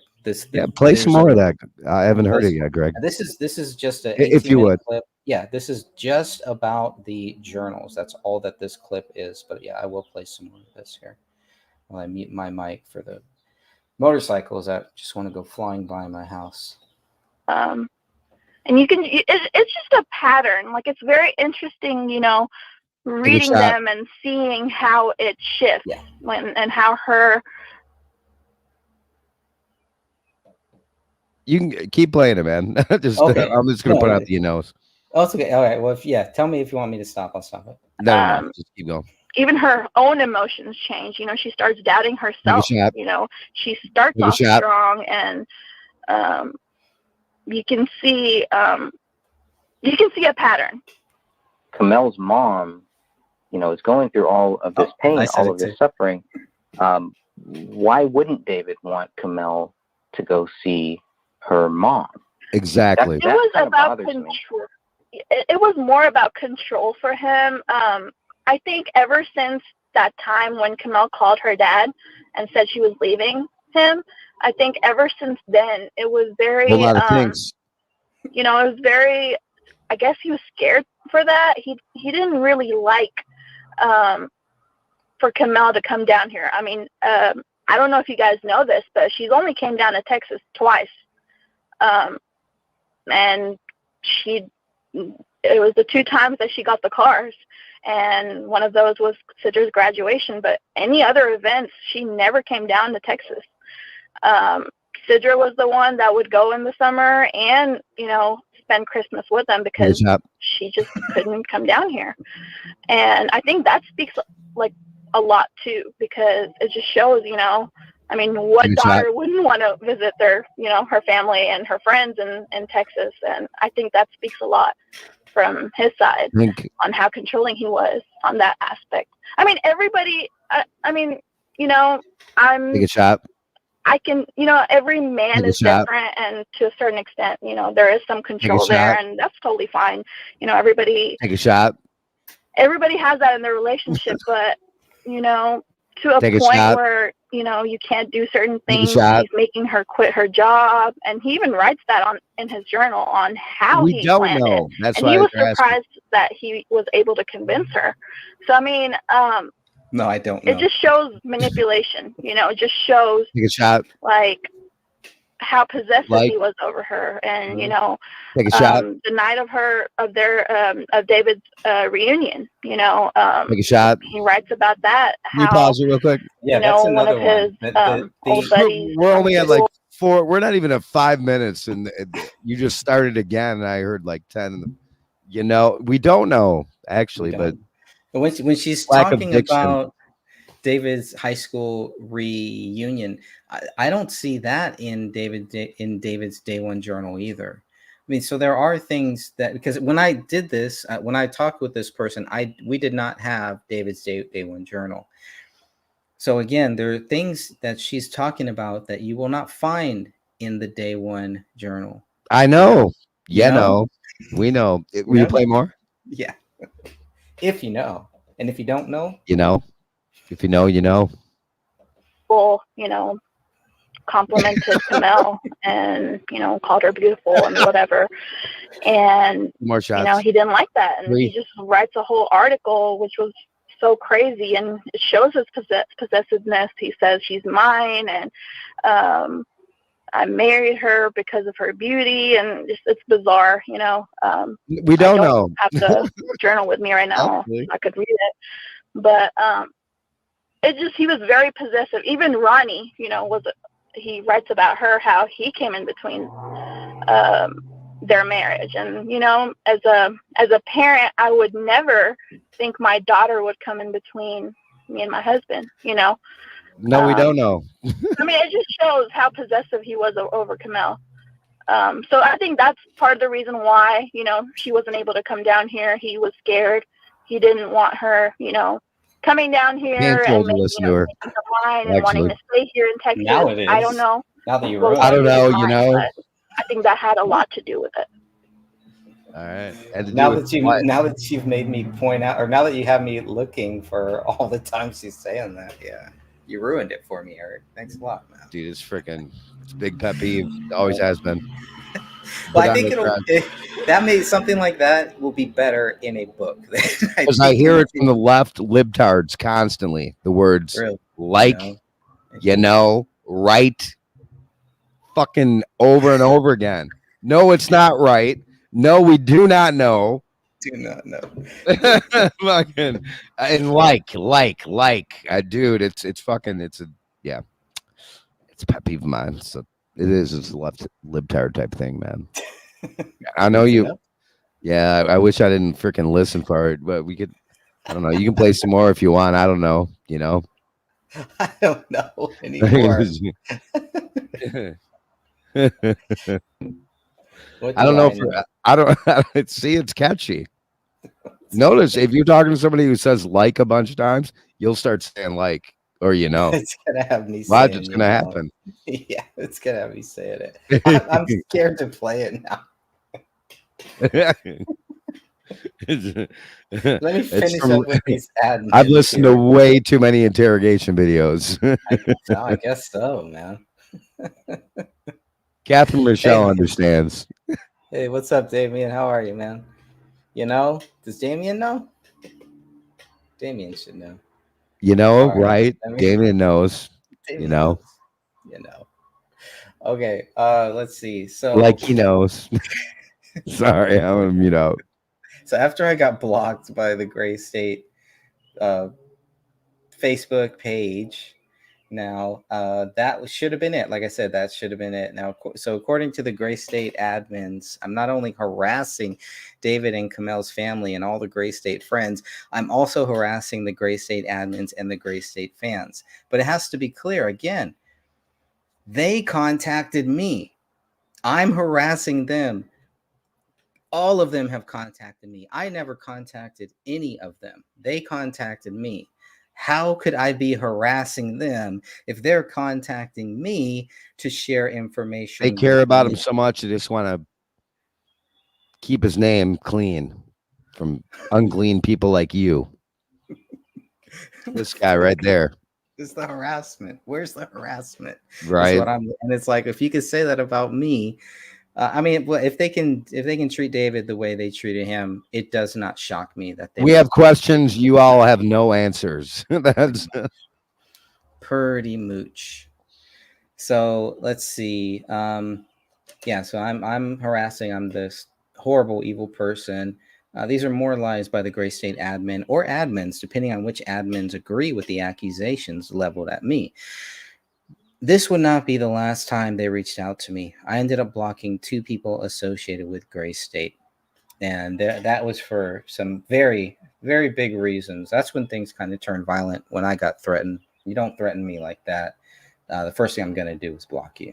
Play some more of that. I haven't heard it yet, Greg. This is just a If you would. clip. Yeah, this is just about the journals. That's all that this clip is. But yeah, I will play some more of this here while I mute my mic for the motorcycles that just want to go flying by my house. And it's just a pattern. Like, it's very interesting, reading them and seeing how it shifts. Yeah. And how her. You can keep playing it, man. Okay. I'm just going to put out the nose. Oh, it's okay. All right. Well, tell me if you want me to stop. I'll stop it. No, just keep going. Even her own emotions change. She starts doubting herself. She starts off strong, and you can see a pattern. Kamel's mom, is going through all of this pain, all of this suffering. Why wouldn't David want Kamel to go see her mom? Exactly. It was about control. It was more about control for him. I think ever since that time when Kamel called her dad and said she was leaving him, I think ever since then it was very. A lot of things. It was very. I guess he was scared for that. He didn't really like for Kamel to come down here. I mean, I don't know if you guys know this, but she's only came down to Texas twice, and it was the 2 times that she got the cars, and one of those was Sidra's graduation. But any other events, she never came down to Texas. Sidra was the one that would go in the summer and spend Christmas with them because she just couldn't come down here. And I think that speaks like a lot too, because it just shows, what daughter wouldn't want to visit their, her family and her friends in Texas. And I think that speaks a lot from his side on how controlling he was on that aspect. I mean, everybody, take a shot. I can, every man is different, and to a certain extent, there is some control there, and that's totally fine. Everybody take a shot. Everybody has that in their relationship, but to a point where you can't do certain things. He's making her quit her job, and he even writes that in his journal on how he planned it. That's and he was surprised that he was able to convince her. So I mean, no, I don't know. It just shows manipulation. It just shows take a shot. Like how possessive he was over her, and take a shot. The night of David's reunion, take a shot. He writes about that. Can you pause it real quick? Yeah, that's another one of his old buddies. We're only at like 4. We're not even at 5 minutes, and you just started again. And I heard like 10. We don't know actually, but when she's talking about David's high school reunion, I don't see that in David's day one journal either. mean, so there are things that, because when I did this, when I talked with this person, we did not have David's day one journal. So again, there are things that she's talking about that you will not find in the day one journal. I know. You Yeah, know? no. We know. Will you play more? Yeah. If you know. And if you don't know, You know. If you know, you know. Well, complimented Camille and, called her beautiful and whatever. And, More shots. he didn't like that. And he just writes a whole article, which was so crazy. And it shows his possessiveness. He says she's mine. And I married her because of her beauty. And it's bizarre, We don't know. I have the journal with me right now. I could read it. But he was very possessive. Even Ronnie, he writes about her, how he came in between their marriage. And, as a parent, I would never think my daughter would come in between me and my husband, No, we don't know. I mean, it just shows how possessive he was over Camille. So I think that's part of the reason why, she wasn't able to come down here. He was scared. He didn't want her, coming down here and listen to her. and wanting to stay here in Texas. Now it is. I don't know. Now that you Well, wrote I don't know, but I think that had a lot to do with it. All right. now that you've made me point out, or now that you have me looking for all the times she's saying that, yeah, you ruined it for me, Eric. Thanks a lot, man. Dude, it's big pet peeve. Always has been. Well, I think that made something like that will be better in a book. Because I hear it from the left libtards constantly. The words right, fucking over and over again. No, it's not right. No, we do not know. Do not know. Fucking and dude, it's a pet peeve of mine. So it's a left libtard type thing, man. I know you. Yeah, I wish I didn't freaking listen for it, but we could. I don't know. You can play some more if you want. I don't know. I don't know anymore. I don't know. I don't see. It's catchy. Notice if you're talking to somebody who says like a bunch of times, you'll start saying like, or it's gonna have me. Watch, it's gonna happen. Yeah, it's gonna have me saying it. I'm scared to play it now. Let me finish up with these admins. I've listened to way too many interrogation videos. I guess so, man. Catherine Michelle understands. Hey, what's up, Damien? How are you, man? Does Damien know? Damien should know. Right? Damien knows. Damien knows. Okay, let's see. So like he knows. Sorry, I'm out. So after I got blocked by the Gray State Facebook page, now that should have been it. Like I said, that should have been it. Now, so according to the Gray State admins, I'm not only harassing David and Camille's family and all the Gray State friends, I'm also harassing the Gray State admins and the Gray State fans. But it has to be clear again. They contacted me. I'm harassing them. All of them have contacted me. I never contacted any of them. They contacted me. How could I be harassing them if they're contacting me to share information? They care about him so much, they just want to keep his name clean from unclean people like you. This guy right there. It's the harassment. Where's the harassment? Right. And it's like, if you could say that about me, if they can treat David the way they treated him, it does not shock me that we have questions. You all have no answers. That's pretty mooch. So let's see. So I'm harassing. I'm this horrible, evil person. These are more lies by the Gray State admin or admins, depending on which admins agree with the accusations leveled at me. This would not be the last time they reached out to me. I ended up blocking 2 people associated with Gray State. And that was for some very, very big reasons. That's when things kind of turned violent, when I got threatened. You don't threaten me like that. The first thing I'm going to do is block you.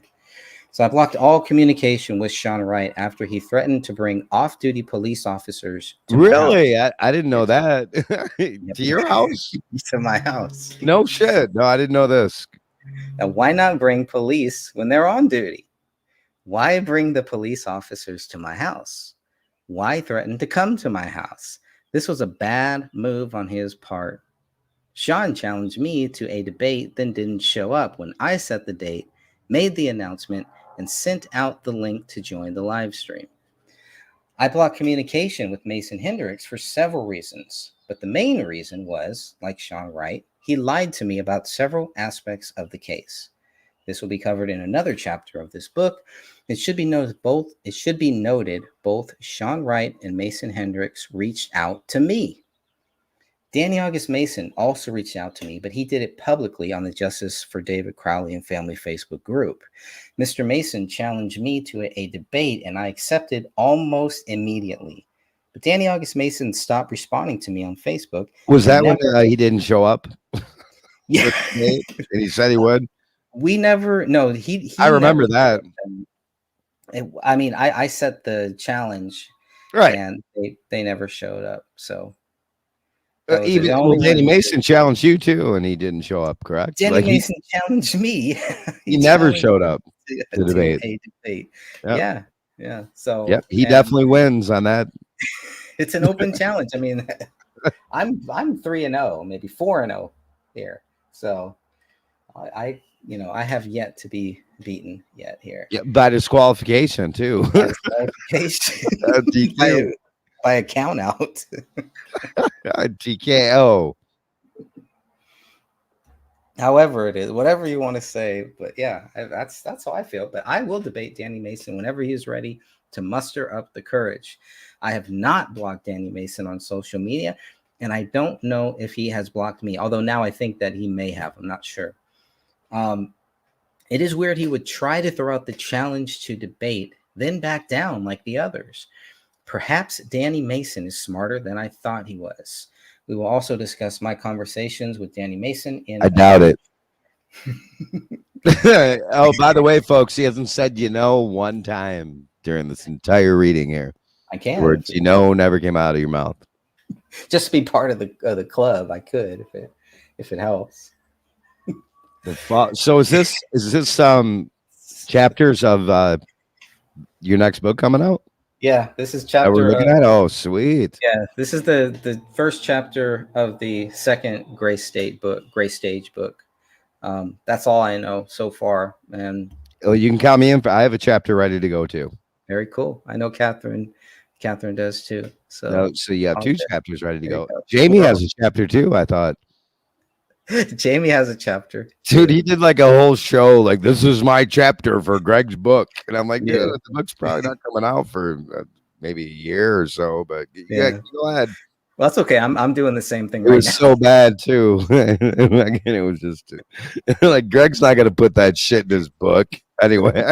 So I blocked all communication with Sean Wright after he threatened to bring off-duty police officers to my house. Really? I didn't know that. To your house? To my house. No shit. No, I didn't know this. Now, why not bring police when they're on duty? Why bring the police officers to my house? Why threaten to come to my house? This was a bad move on his part. Sean challenged me to a debate, then didn't show up when I set the date, made the announcement, and sent out the link to join the live stream. I blocked communication with Mason Hendricks for several reasons, but the main reason was, like Sean Wright, he lied to me about several aspects of the case. This will be covered in another chapter of this book. It should be noted both Sean Wright and Mason Hendricks reached out to me. Danny August Mason also reached out to me, but he did it publicly on the Justice for David Crowley and Family Facebook group. Mr. Mason challenged me to a debate, and I accepted almost immediately. But Danny August Mason stopped responding to me on Facebook. Was that when he didn't show up? Yeah. And he said he would? We never, no, he I remember that. I set the challenge, Right. and they never showed up, so. Danny Mason challenged you too, and he didn't show up, correct? Danny Mason challenged me. he never showed up to debate. Yep. Yeah. So yeah, he definitely wins on that. It's an open challenge. I mean, I'm 3-0, maybe 4-0 here. So I have yet to be beaten yet here. Yeah, by disqualification too. By a count out. TKO. However it is, whatever you want to say, but yeah, that's how I feel. But I will debate Danny Mason whenever he is ready to muster up the courage. I have not blocked Danny Mason on social media, and I don't know if he has blocked me, although now I think that he may have. I'm not sure. It is weird he would try to throw out the challenge to debate, then back down like the others. Perhaps Danny Mason is smarter than I thought he was. We will also discuss my conversations with Danny Mason. I doubt it. Oh, by the way, folks, he hasn't said one time during this entire reading here. I can. Words never came out of your mouth. Just to be part of the club, I could if it helps. So is this chapters of your next book coming out? Yeah, this is chapter. We're looking at. Oh, sweet. Yeah, this is the first chapter of the second Gray Stage book. That's all I know so far, and you can count me in. I have a chapter ready to go too. Very cool. I know Catherine does too. So you have two chapters ready to go. Jamie has a chapter too, I thought. Jamie has a chapter. Dude, he did like a whole show, like, this is my chapter for Greg's book. And I'm like, dude, the book's probably not coming out for maybe a year or so, but yeah, go ahead. Well, that's okay. I'm doing the same thing. It was so bad too. It was just like, Greg's not going to put that shit in his book anyway.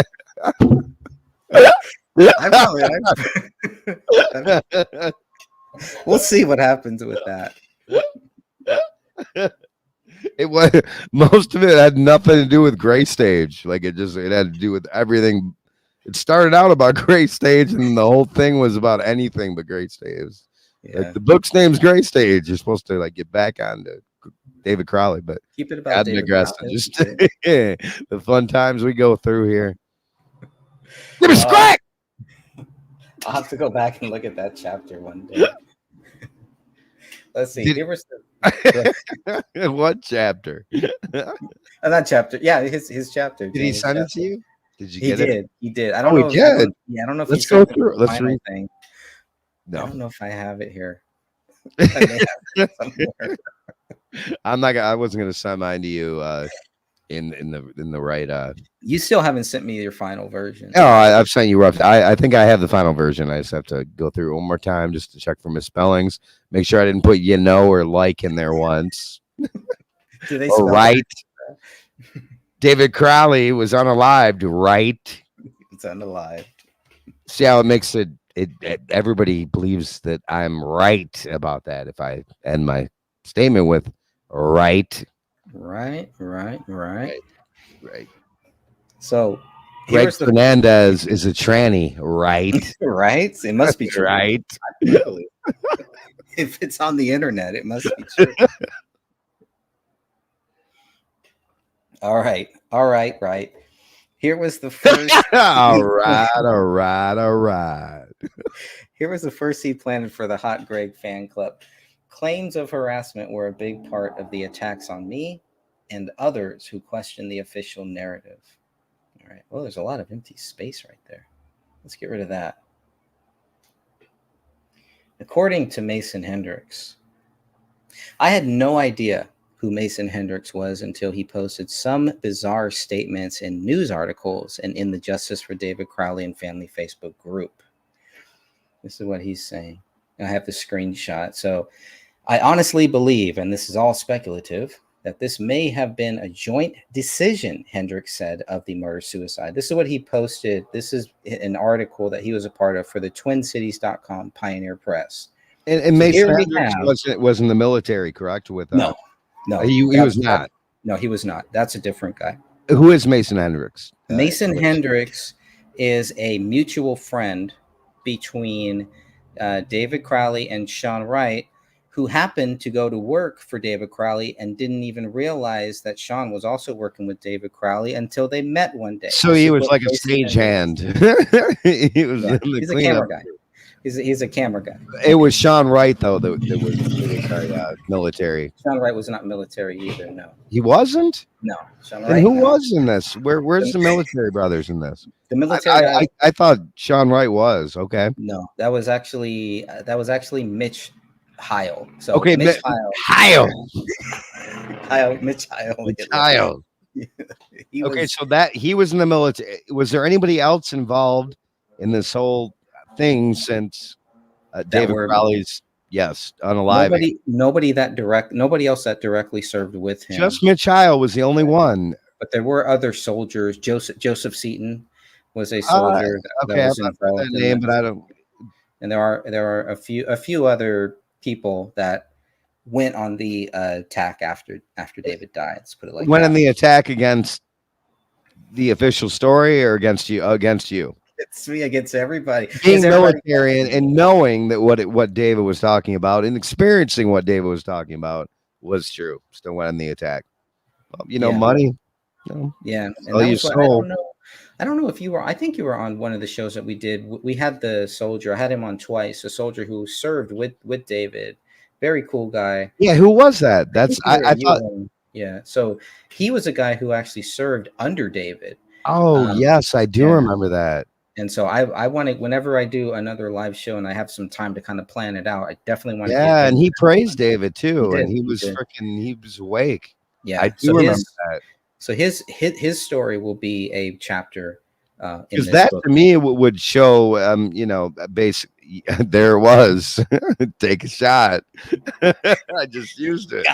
We'll see what happens with that. It was, most of it had nothing to do with Gray Stage. Like it had to do with everything. It started out about Gray Stage, and the whole thing was about anything but Gray Stage. Yeah. Like the book's name's Gray Stage. You're supposed to like get back on to David Crowley, but keep it about David Crowley. Just the fun times we go through here. Give me crack. I'll have to go back and look at that chapter one day. Let's see. What chapter? That chapter. Yeah, his chapter. Did he send it to you? Did you get it? He did. I don't know. I don't know if Let's go through it. Let's read. Thing. No. I don't know if I have it here. I wasn't gonna send mine to you in the right You still haven't sent me your final version. No, I've sent you rough. I think I have the final version. I just have to go through it one more time just to check for misspellings. Make sure I didn't put or like in there once. Do they or right? David Crowley was unalived, right? It's unalived. See how it makes it everybody believes that I'm right about that if I end my statement with right. Right. Right. So Greg Here's the Fernandez is a tranny, right? right. It must be true, Right. Absolutely. If it's on the internet, it must be true. All right. Right. Here was the first. All right. Here was the first seed planted for the Hot Greg fan club. Claims of harassment were a big part of the attacks on me and others who questioned the official narrative. All right. Well, there's a lot of empty space right there. Let's get rid of that. According to Mason Hendricks, I had no idea who Mason Hendricks was until he posted some bizarre statements in news articles and in the Justice for David Crowley and Family Facebook group. This is what he's saying. I have the screenshot. So I honestly believe, and this is all speculative, that this may have been a joint decision, Hendricks said, of the murder-suicide. This is what he posted. This is an article that he was a part of for the TwinCities.com Pioneer Press. And So Mason here we Hendricks have- was in the military, correct? With No, he was not. No, he was not. That's a different guy. Who is Mason Hendricks? Mason Hendricks is a mutual friend between David Crowley and Sean Wright, who happened to go to work for David Crowley and didn't even realize that Sean was also working with David Crowley until they met one day. So he was like a stagehand. He was He's a camera guy. He's a camera guy. It was Sean Wright though that was military. Sean Wright was not military either. No, He wasn't. no. Sean And Wright. who no. was in this? Where's the military brothers in this? The military guy? I thought Sean Wright was okay. No, that was actually Mitch Heil. So Okay, Mitch Heil. Mitch Heil. Heil. He Okay, was- so that he was in the military. Was there anybody else involved in this whole thing since David were- Crowley's unaliving? nobody else that directly served with him. Just Mitch Heil was the only one. But there were other soldiers. Joseph Seaton was a soldier that Okay, was I've heard involved that in name, that. but I don't. And there are a few other people that went on the attack after David died. Let's put it like Went that. in the attack against the official story or against you? Against you. It's me against everybody. Being Is everybody- military and knowing that what David was talking about and experiencing what David was talking about was true. Still went in the attack. Well, Yeah. money. Yeah, and Sell that your was what- soul. I don't know if you were. I think you were on one of the shows that we did. We had the soldier. I had him on twice. A soldier who served with David. Very cool guy. Yeah, who was that? That's think I you were- thought. Yeah, so he was a guy who actually served under David. Oh yes, I do yeah. remember that. And so I want to, whenever I do another live show and I have some time to kind of plan it out, I definitely want to. Yeah, and he praised David too, He did, and he he was did. he was awake. Yeah, I do so remember his, that. So his story will be a chapter in Because this that book. to me would show, basically, there it was. Take a shot. I just used it.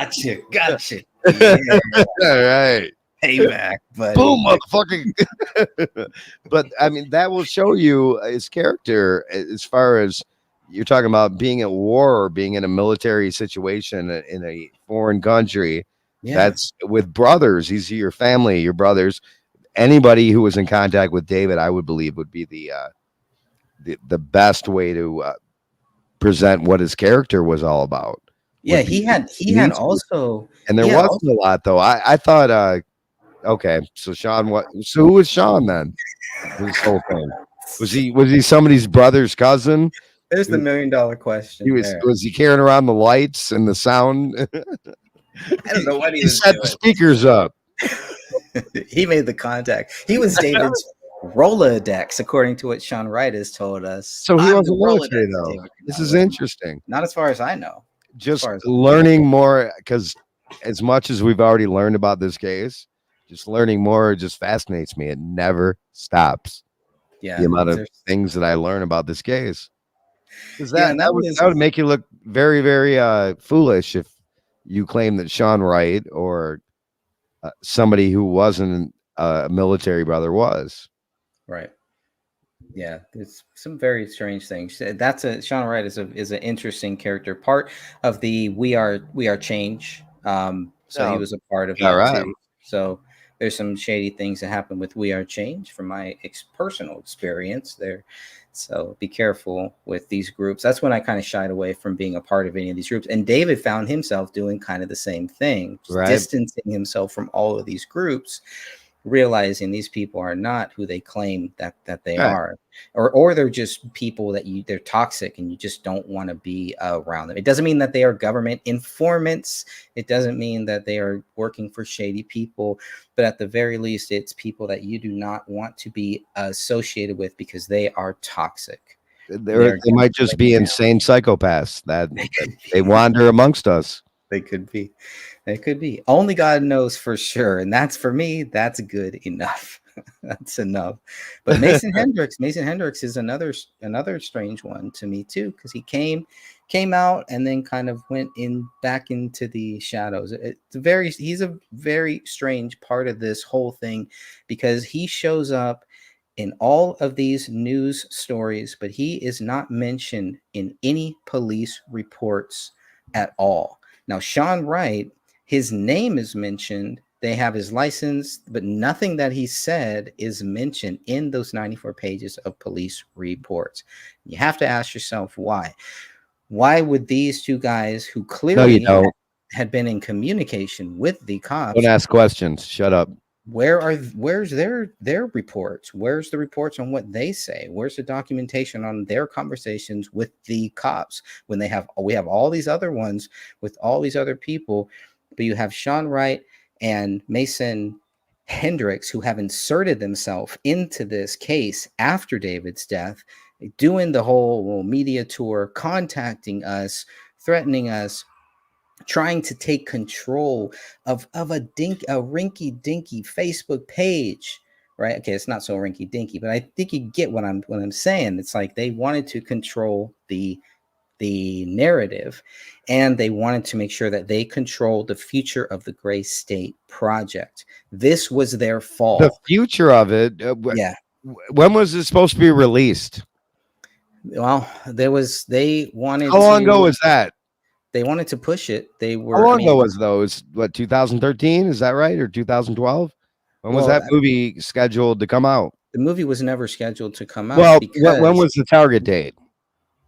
Gotcha. Yeah, All right. payback, but Boom, motherfucking. But I mean, that will show you his character as far as you're talking about being at war or being in a military situation in a foreign country. yeah, That's with brothers. These are your family, your brothers. Anybody who was in contact with David, I would believe, would be the best way to present what his character was all about. yeah. would be He had needs to- also, And there Yeah, wasn't a lot though. I thought, okay, so Sean, so who was Sean then? This whole thing. Was he somebody's brother's cousin? there's the $1 million question. Was he carrying around the lights and the sound? I don't know what he He was set the speakers up. doing. He made the contact. He was David's Rolodex, according to what Sean Wright has told us. So he I'm wasn't the military Rolodex, though. David. This No, is he wasn't. interesting. Not as far as I know. Just far as- learning more, because as much as we've already learned about this case, just learning more just fascinates me. It never stops. Yeah, The amount of there's- things that I learn about this case. Because Yeah, that, and that, would, was- that would make you look very, very foolish if you claim that Sean Wright or somebody who wasn't a military brother was. Right. Yeah, there's some very strange things. Sean Wright is an interesting character, part of the We Are Change. So he Oh, was a part of all that right. too. So there's some shady things that happen with We Are Change from my personal experience there. So be careful with these groups. That's when I kind of shied away from being a part of any of these groups. And David found himself doing kind of the same thing, Right. distancing himself from all of these groups, realizing these people are not who they claim that they Right. are, or they're just people that they're toxic and you just don't want to be around them. It doesn't mean that they are government informants. It doesn't mean that they are working for shady people, but at the very least, it's people that you do not want to be associated with because they are toxic. They might just be insane psychopaths that they wander amongst us. They could be. They could be. Only God knows for sure. And that's, for me, that's good enough. That's enough. But Mason Hendricks is another strange one to me too, because he came out and then kind of went back into the shadows. He's a very strange part of this whole thing, because he shows up in all of these news stories, but he is not mentioned in any police reports at all. Now, Sean Wright, his name is mentioned. They have his license, but nothing that he said is mentioned in those 94 pages of police reports. You have to ask yourself why. Why would these two guys, who clearly had been in communication with the cops, don't ask questions? Shut up. Where's their reports? Where's the reports on what they say? Where's the documentation on their conversations with the cops when we have all these other ones with all these other people, but you have Sean Wright and Mason Hendricks, who have inserted themselves into this case after David's death, doing the whole media tour, contacting us, threatening us, trying to take control of a rinky dinky Facebook page, right? Okay, it's not so rinky dinky, but I think you get what I'm saying. It's like they wanted to control the narrative, and they wanted to make sure that they controlled the future of the Gray State Project. This was their fault. The future of it. Yeah. When was it supposed to be released? Well, they wanted. How long ago was that? They wanted to push it. They were. How long ago was those? What, 2013? Is that right? Or 2012? When was that movie scheduled to come out? The movie was never scheduled to come out. Well, when was the target date?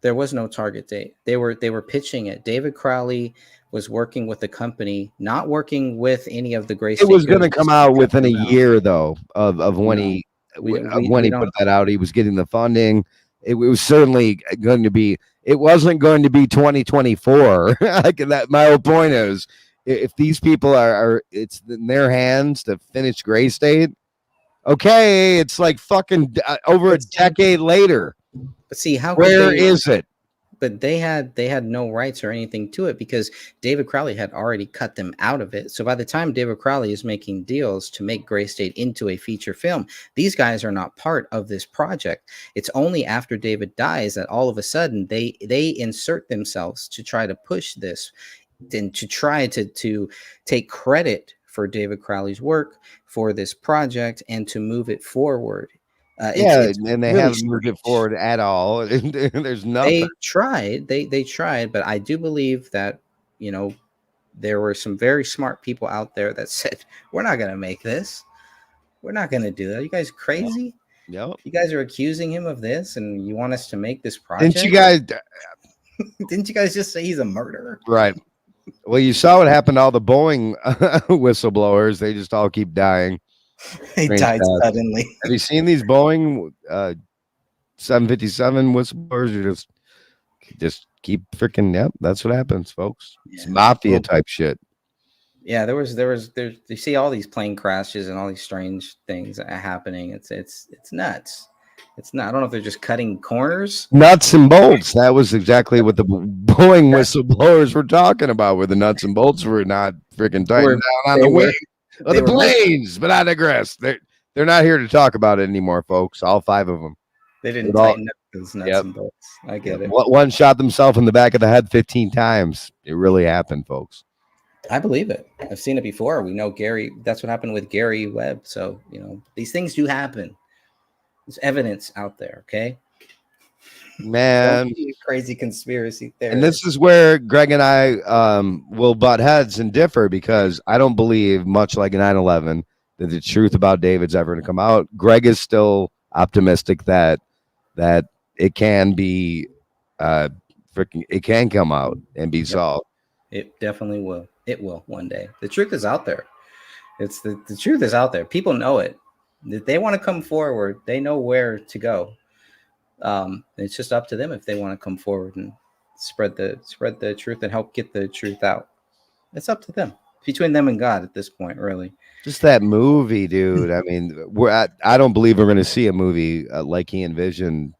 There was no target date. They were pitching it. David Crowley was working with the company, not working with any of the Gray State. It was going to come out within a year, though, of when he put that out. He was getting the funding. It was certainly going to be. It wasn't going to be 2024. My whole point is, if these people are it's in their hands to finish Gray State, okay, it's like fucking over a decade later. But see, where is it? But they had no rights or anything to it, because David Crowley had already cut them out of it. So by the time David Crowley is making deals to make Gray State into a feature film, these guys are not part of this project. It's only after David dies that all of a sudden they insert themselves to try to push this and to try to take credit for David Crowley's work for this project and to move it forward. And they really haven't moved it forward at all. There's nothing. They tried, but I do believe that, there were some very smart people out there that said, we're not going to make this. We're not going to do that. You guys crazy? Yep. You guys are accusing him of this and you want us to make this project? Didn't you guys just say he's a murderer? Right. Well, you saw what happened to all the Boeing whistleblowers. They just all keep dying. They died suddenly. Have you seen these Boeing 757 whistleblowers? You just keep freaking. Yep, that's what happens, folks. It's mafia type shit. Yeah, there's you see all these plane crashes and all these strange things happening. It's nuts. It's not. I don't know if they're just cutting corners. Nuts and bolts. That was exactly what the Boeing whistleblowers were talking about. Where the nuts and bolts were not freaking tightened down on the wing. The planes, but I digress. They're not here to talk about it anymore, folks. All 5 of them. They didn't tighten up those nuts and bolts. I get it. One shot themselves in the back of the head 15 times. It really happened, folks. I believe it. I've seen it before. We know Gary. That's what happened with Gary Webb. So these things do happen. There's evidence out there. Okay. Man, crazy conspiracy theory. And this is where Greg and I will butt heads and differ, because I don't believe, much like 9/11, that the truth about David's ever going to come out. Greg is still optimistic that it can be it can come out and be solved. It definitely will. It will one day. The truth is out there. It's the truth is out there. People know it. If they want to come forward, they know where to go. It's just up to them if they want to come forward and spread the truth and help get the truth out. It's up to them. Between them and God at this point, really. Just that movie, dude. I mean, I don't believe we're going to see a movie like he envisioned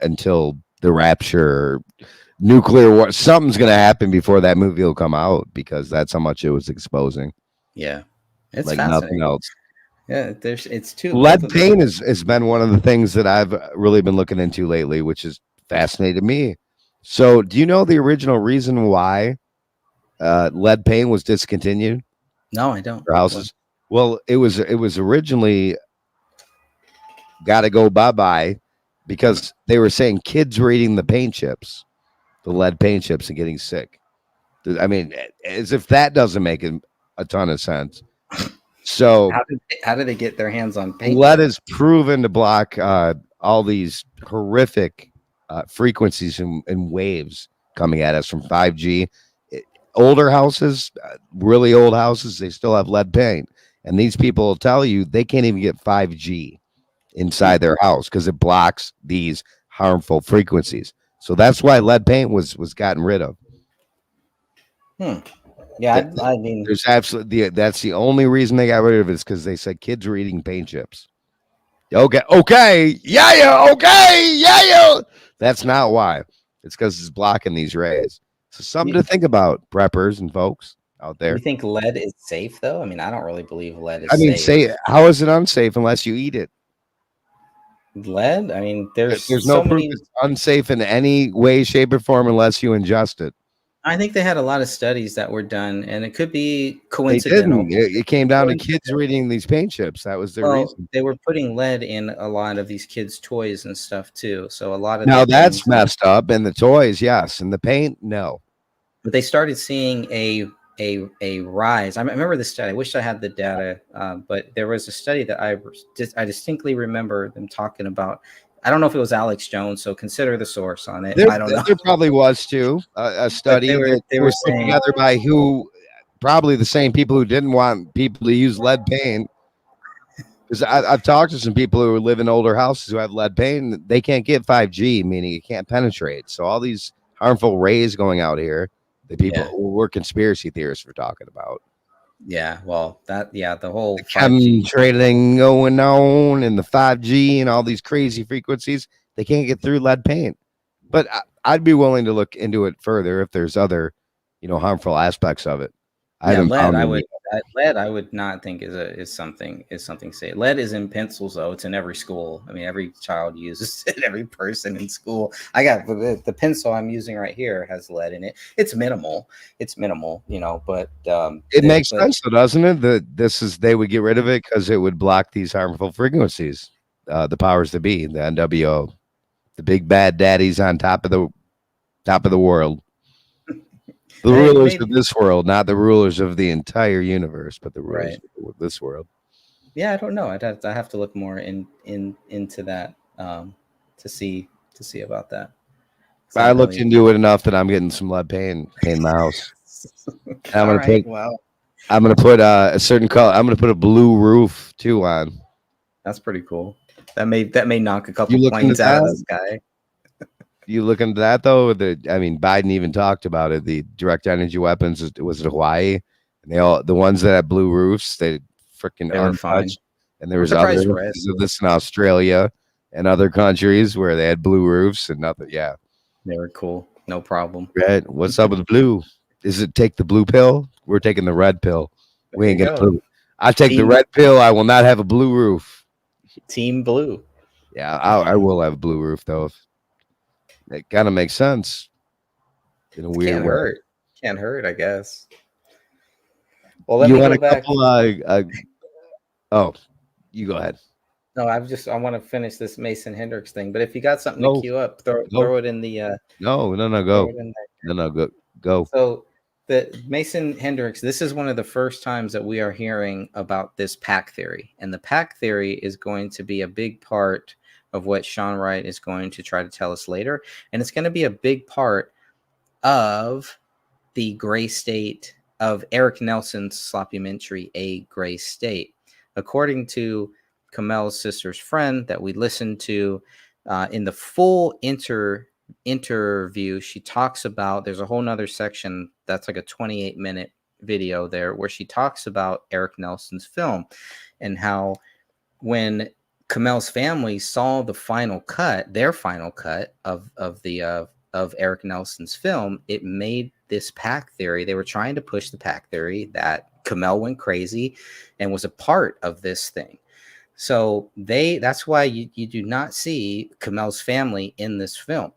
until the rapture, nuclear war. Something's going to happen before that movie will come out, because that's how much it was exposing. Yeah, it's like fascinating. nothing else. Yeah, it's too. Lead paint has been one of the things that I've really been looking into lately, which has fascinated me. So, do you know the original reason why lead paint was discontinued? No, I don't. For houses. Well, it was originally got to go bye-bye because they were saying kids were eating the paint chips, the lead paint chips, and getting sick. I mean, as if that doesn't make a ton of sense. So how did they get their hands on paint? Lead is proven to block all these horrific frequencies and waves coming at us from 5G. Older houses, really old houses, they still have lead paint. And these people will tell you they can't even get 5G inside their house because it blocks these harmful frequencies. So that's why lead paint was gotten rid of. Yeah, I mean, there's absolutely that's the only reason they got rid of it, is because they said kids were eating paint chips. Okay, yeah. That's not why. It's because it's blocking these rays. So something to think about, preppers and folks out there. You think lead is safe, though? I mean, I don't really believe lead is. I mean, safe. How is it unsafe unless you eat it? Lead? I mean, there's no proof it's unsafe in any way, shape, or form unless you ingest it. I think they had a lot of studies that were done, and it could be coincidental. They didn't. It came down to kids reading these paint chips. That was their reason. They were putting lead in a lot of these kids' toys and stuff too. So a lot of that's messed up. And the toys, yes, and the paint, no. But they started seeing a rise. I remember this study. I wish I had the data, but there was a study that I distinctly remember them talking about. I don't know if it was Alex Jones, so consider the source on it. I don't know. There probably was too a study they were put together by probably the same people who didn't want people to use lead paint. Because I've talked to some people who live in older houses who have lead paint. They can't get 5G, meaning it can't penetrate. So all these harmful rays going out here, the people we're conspiracy theorists were talking about. Yeah, well, the whole chemtrails going on and the 5G and all these crazy frequencies, they can't get through lead paint. But I'd be willing to look into it further if there's other, harmful aspects of it. Lead I would not think is something safe. Lead is in pencils, though. It's in every school. I mean, every child uses it. Every person in school. I got the pencil I'm using right here has lead in it. It's minimal, but it makes sense, though, doesn't it? That they would get rid of it because it would block these harmful frequencies. The powers that be, the NWO, the big bad daddies on top of the world. The rulers of this world, not the rulers of the entire universe, but the rulers of this world. Yeah, I don't know. I have to look more into that to see about that. I looked into it enough that I'm getting some lead paint in my house. I'm gonna put a certain color. I'm gonna put a blue roof too on. That's pretty cool. That may knock a couple planes out of the sky. You look into that, though. Biden even talked about it. The direct energy weapons, was it Hawaii? And the ones that had blue roofs, they freaking untouched. And there was others of this in Australia and other countries where they had blue roofs and nothing. Yeah, they were cool. No problem. Red. What's up with the blue? Is it take the blue pill? We're taking the red pill. We ain't gonna blue. I take the red pill. I will not have a blue roof. Team blue. Yeah, I will have a blue roof though. It kind of makes sense in a weird way. Can't hurt, I guess. Well, let me go back. You go ahead. No, I want to finish this Mason Hendricks thing. But if you got something to queue up, throw it in the. No, go. No, go. So that Mason Hendricks, this is one of the first times that we are hearing about this pack theory. And the pack theory is going to be a big part of what Sean Wright is going to try to tell us later. And it's going to be a big part of the gray state of Eric Nelson's sloppumentary, A Gray State. According to Kamel's sister's friend that we listened to in the full interview, she talks about, there's a whole nother section that's like a 28-minute video there where she talks about Eric Nelson's film and how when Kamel's family saw the final cut, their final cut of Eric Nelson's film, it made this pack theory. They were trying to push the pack theory that Kamel went crazy and was a part of this thing. So that's why you do not see Kamel's family in this film.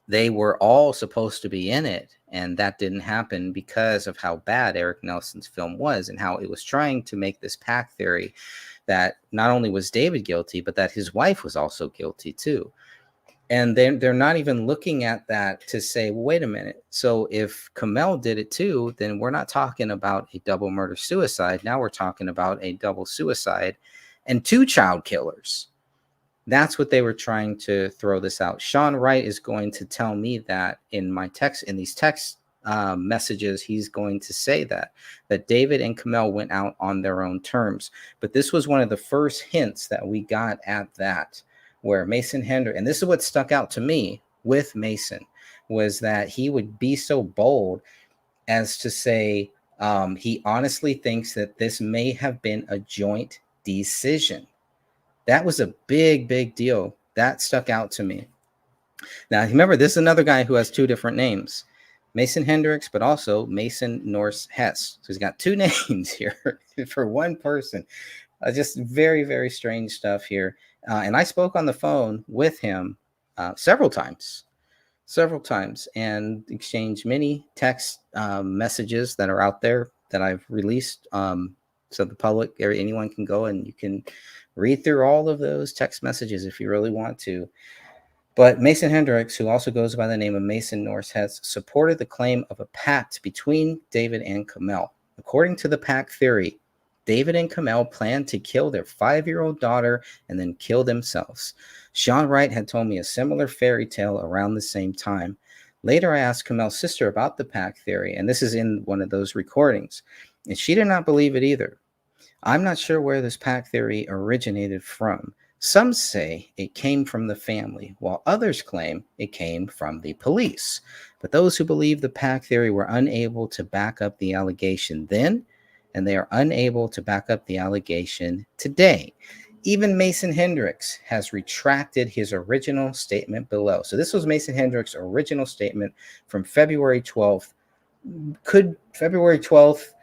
They were all supposed to be in it, and that didn't happen because of how bad Eric Nelson's film was and how it was trying to make this pack theory that not only was David guilty, but that his wife was also guilty too. And they're not even looking at that to say, well, wait a minute. So if Kamel did it too, then we're not talking about a double murder suicide. Now we're talking about a double suicide and 2 child killers. That's what they were trying to throw this out. Sean Wright is going to tell me that in these text messages, he's going to say that David and Kamel went out on their own terms. But this was one of the first hints that we got at that, where Mason Hendricks, and this is what stuck out to me with Mason, was that he would be so bold as to say he honestly thinks that this may have been a joint decision. That was a big, big deal. That stuck out to me. Now, remember, this is another guy who has 2 different names, Mason Hendricks, but also Mason Norse Hess. So he's got 2 names here for one person. Just very, very strange stuff here. And I spoke on the phone with him several times and exchanged many text messages that are out there that I've released. So the public, or anyone can go and you can read through all of those text messages if you really want to. But Mason Hendricks, who also goes by the name of Mason Norse Hess, supported the claim of a pact between David and Kamel. According to the pact theory, David and Kamel planned to kill their 5-year-old daughter and then kill themselves. Sean Wright had told me a similar fairy tale around the same time. Later, I asked Kamel's sister about the pact theory, and this is in one of those recordings, and she did not believe it either. I'm not sure where this pact theory originated from. Some say it came from the family, while others claim it came from the police. But those who believe the pact theory were unable to back up the allegation then, and they are unable to back up the allegation today. Even Mason Hendricks has retracted his original statement below. So this was Mason Hendricks' original statement from February 12th. February 12th,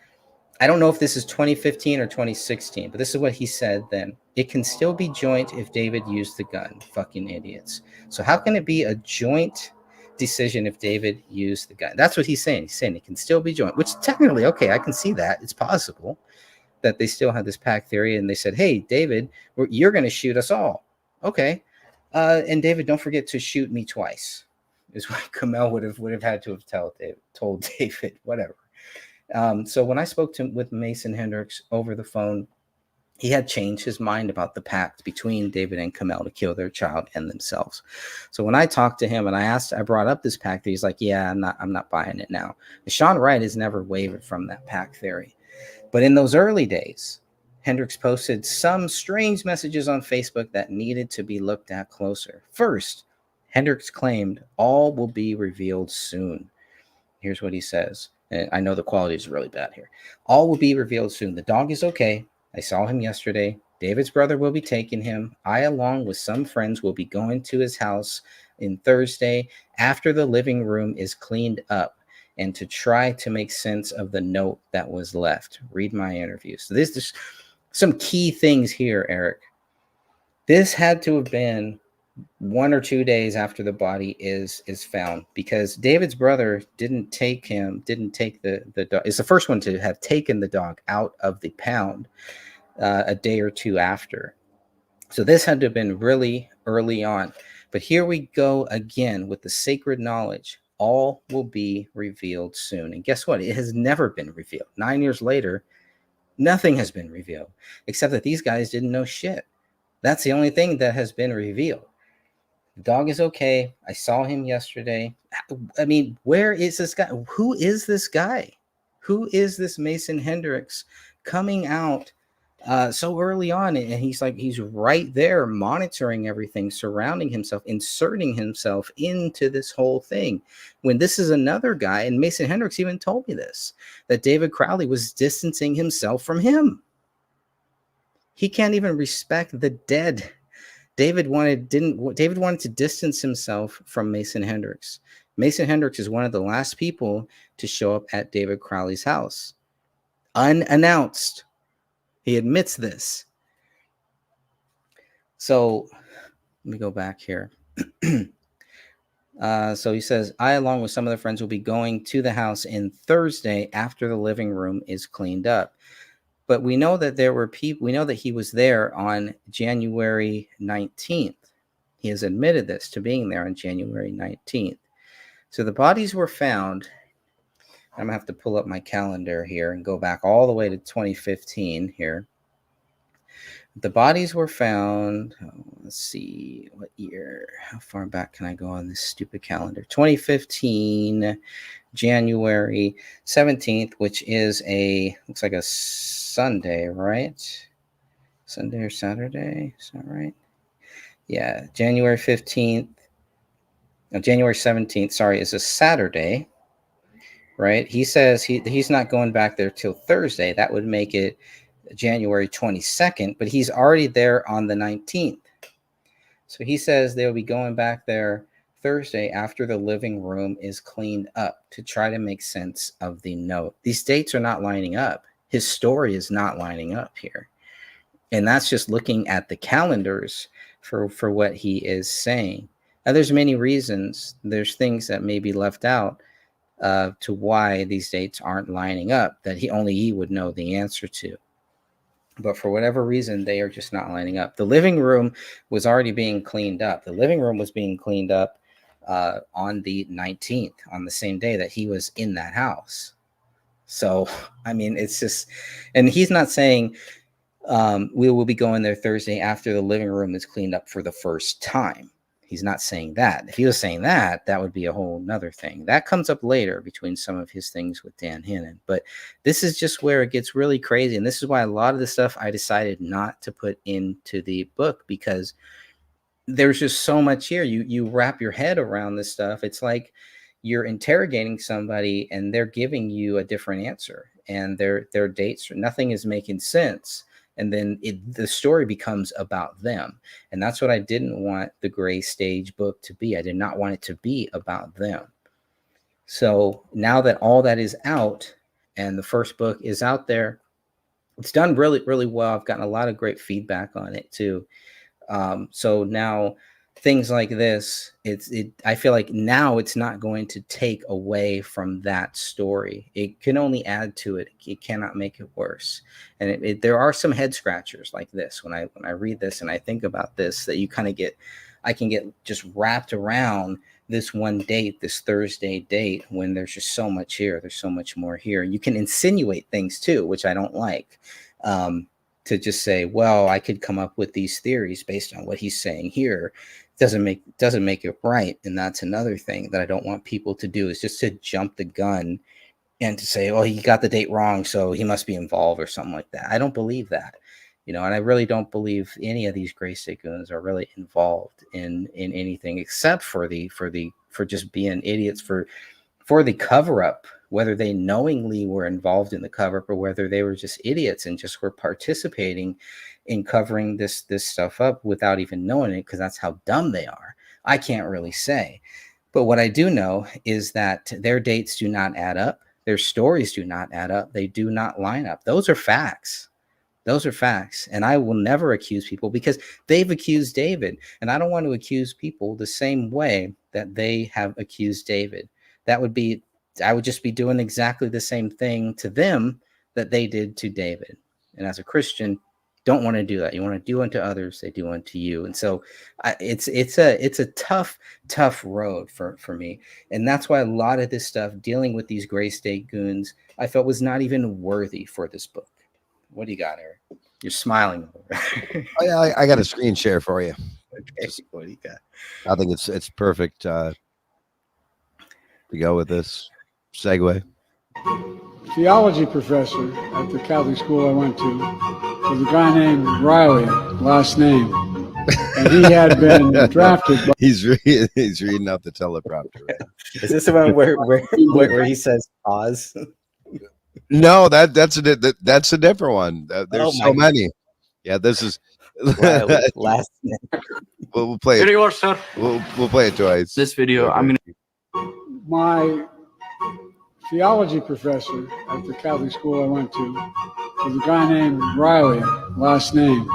I don't know if this is 2015 or 2016, but this is what he said then. It can still be joint if David used the gun. Fucking idiots. So how can it be a joint decision if David used the gun? That's what he's saying. He's saying it can still be joint, which technically, okay, I can see that. It's possible that they still had this pack theory and they said, hey, David, you're going to shoot us all. Okay. And David, don't forget to shoot me twice, is what Kamel would have had to have told David, whatever. So when I spoke with Mason Hendricks over the phone, he had changed his mind about the pact between David and Kamel to kill their child and themselves. So when I talked to him and I brought up this pact, he's like, yeah, I'm not buying it now. Sean Wright has never wavered from that pact theory. But in those early days, Hendricks posted some strange messages on Facebook that needed to be looked at closer. First, Hendricks claimed all will be revealed soon. Here's what he says. And I know the quality is really bad here. All will be revealed soon. The dog is okay. I saw him yesterday. David's brother will be taking him. I, along with some friends, will be going to his house on Thursday after the living room is cleaned up and to try to make sense of the note that was left. Read my interview. So there's some key things here, Eric. This had to have been 1 or 2 days after the body is found, because David's brother didn't take the dog. It's the first one to have taken the dog out of the pound a day or two after. So this had to have been really early on. But here we go again with the sacred knowledge. all will be revealed soon. And guess what? It has never been revealed. 9 years later, nothing has been revealed, except that these guys didn't know shit. That's the only thing that has been revealed. The dog is okay. I saw him yesterday. I mean, where is this guy? Who is this guy? Who is this Mason Hendricks coming out so early on? And he's right there monitoring everything, surrounding himself, inserting himself into this whole thing. When this is another guy, and Mason Hendricks even told me this, that David Crowley was distancing himself from him. He can't even respect the dead. David wanted to distance himself from Mason Hendricks. Mason Hendricks is one of the last people to show up at David Crowley's house, unannounced. He admits this. So let me go back here. So he says, I, along with some of the friends, will be going to the house in Thursday after the living room is cleaned up. But we know that there were people, we know that he was there on January 19th. He has admitted this, to being there on January 19th. So the bodies were found. I'm going to have to pull up my calendar here and go back all the way to 2015 here. The bodies were found, let's see, what year? How far back can I go on this stupid calendar? 2015, January 17th, which is looks like a Sunday, right? Sunday or Saturday, is that right? Yeah, January 15th, no, January 17th, sorry, is a Saturday, right? He says he's not going back there till Thursday. That would make it January 22nd, but he's already there on the 19th. So he says they'll be going back there Thursday after the living room is cleaned up to try to make sense of the note. These dates are not lining up. His story is not lining up here. And that's just looking at the calendars for what he is saying. Now, there's many reasons. There's things that may be left out to why these dates aren't lining up that only he would know the answer to. But for whatever reason, they are just not lining up. The living room was already being cleaned up. The living room was being cleaned up on the 19th, on the same day that he was in that house. So, I mean, it's just, and he's not saying we will be going there Thursday after the living room is cleaned up for the first time. He's not saying that. If he was saying that, that would be a whole nother thing. That comes up later between some of his things with Dan Hannon. But this is just where it gets really crazy. And this is why a lot of the stuff I decided not to put into the book, because there's just so much here. You wrap your head around this stuff. It's like you're interrogating somebody and they're giving you a different answer. And their dates, nothing is making sense. And then the story becomes about them. And that's what I didn't want the Gray Stage book to be. I did not want it to be about them. So now that all that is out and the first book is out there, it's done really, really well. I've gotten a lot of great feedback on it too. So now things like this, I feel like now it's not going to take away from that story. It can only add to it. It cannot make it worse. And there are some head scratchers like this when I read this and I think about this, that I can get just wrapped around this one date, this Thursday date, when there's just so much here. There's so much more here. You can insinuate things too, which I don't like. To just say, well, I could come up with these theories based on what he's saying here. Doesn't make it right. And that's another thing that I don't want people to do, is just to jump the gun and to say, oh, he got the date wrong, so he must be involved or something like that. I don't believe that, and I really don't believe any of these Gray State goons are really involved in anything except for just being idiots for the cover up, whether they knowingly were involved in the cover up or whether they were just idiots and just were participating in covering this stuff up without even knowing it, because that's how dumb they are. I can't really say. But what I do know is that their dates do not add up. Their stories do not add up. They do not line up. Those are facts. Those are facts. And I will never accuse people, because they've accused David. And I don't want to accuse people the same way that they have accused David. I would just be doing exactly the same thing to them that they did to David. And as a Christian, don't want to do that. You want to do unto others, they do unto you. And so it's a tough road for me. And that's why a lot of this stuff dealing with these gray state goons, I felt was not even worthy for this book. What do you got, Eric? You're smiling. I got a screen share for you. Okay, what do you got? I think it's perfect to go with this segue. Theology professor at the Catholic school I went to was a guy named Riley, last name, and he had been drafted by He's reading out the teleprompter. Right? Is this the one where he says pause? No, that's a different one. There's so my many. Yeah, this is Riley, last name. we'll play Here it. you are, sir. We'll play it twice. This video, I'm gonna. my theology professor at the Catholic school I went to was a guy named Riley, last name.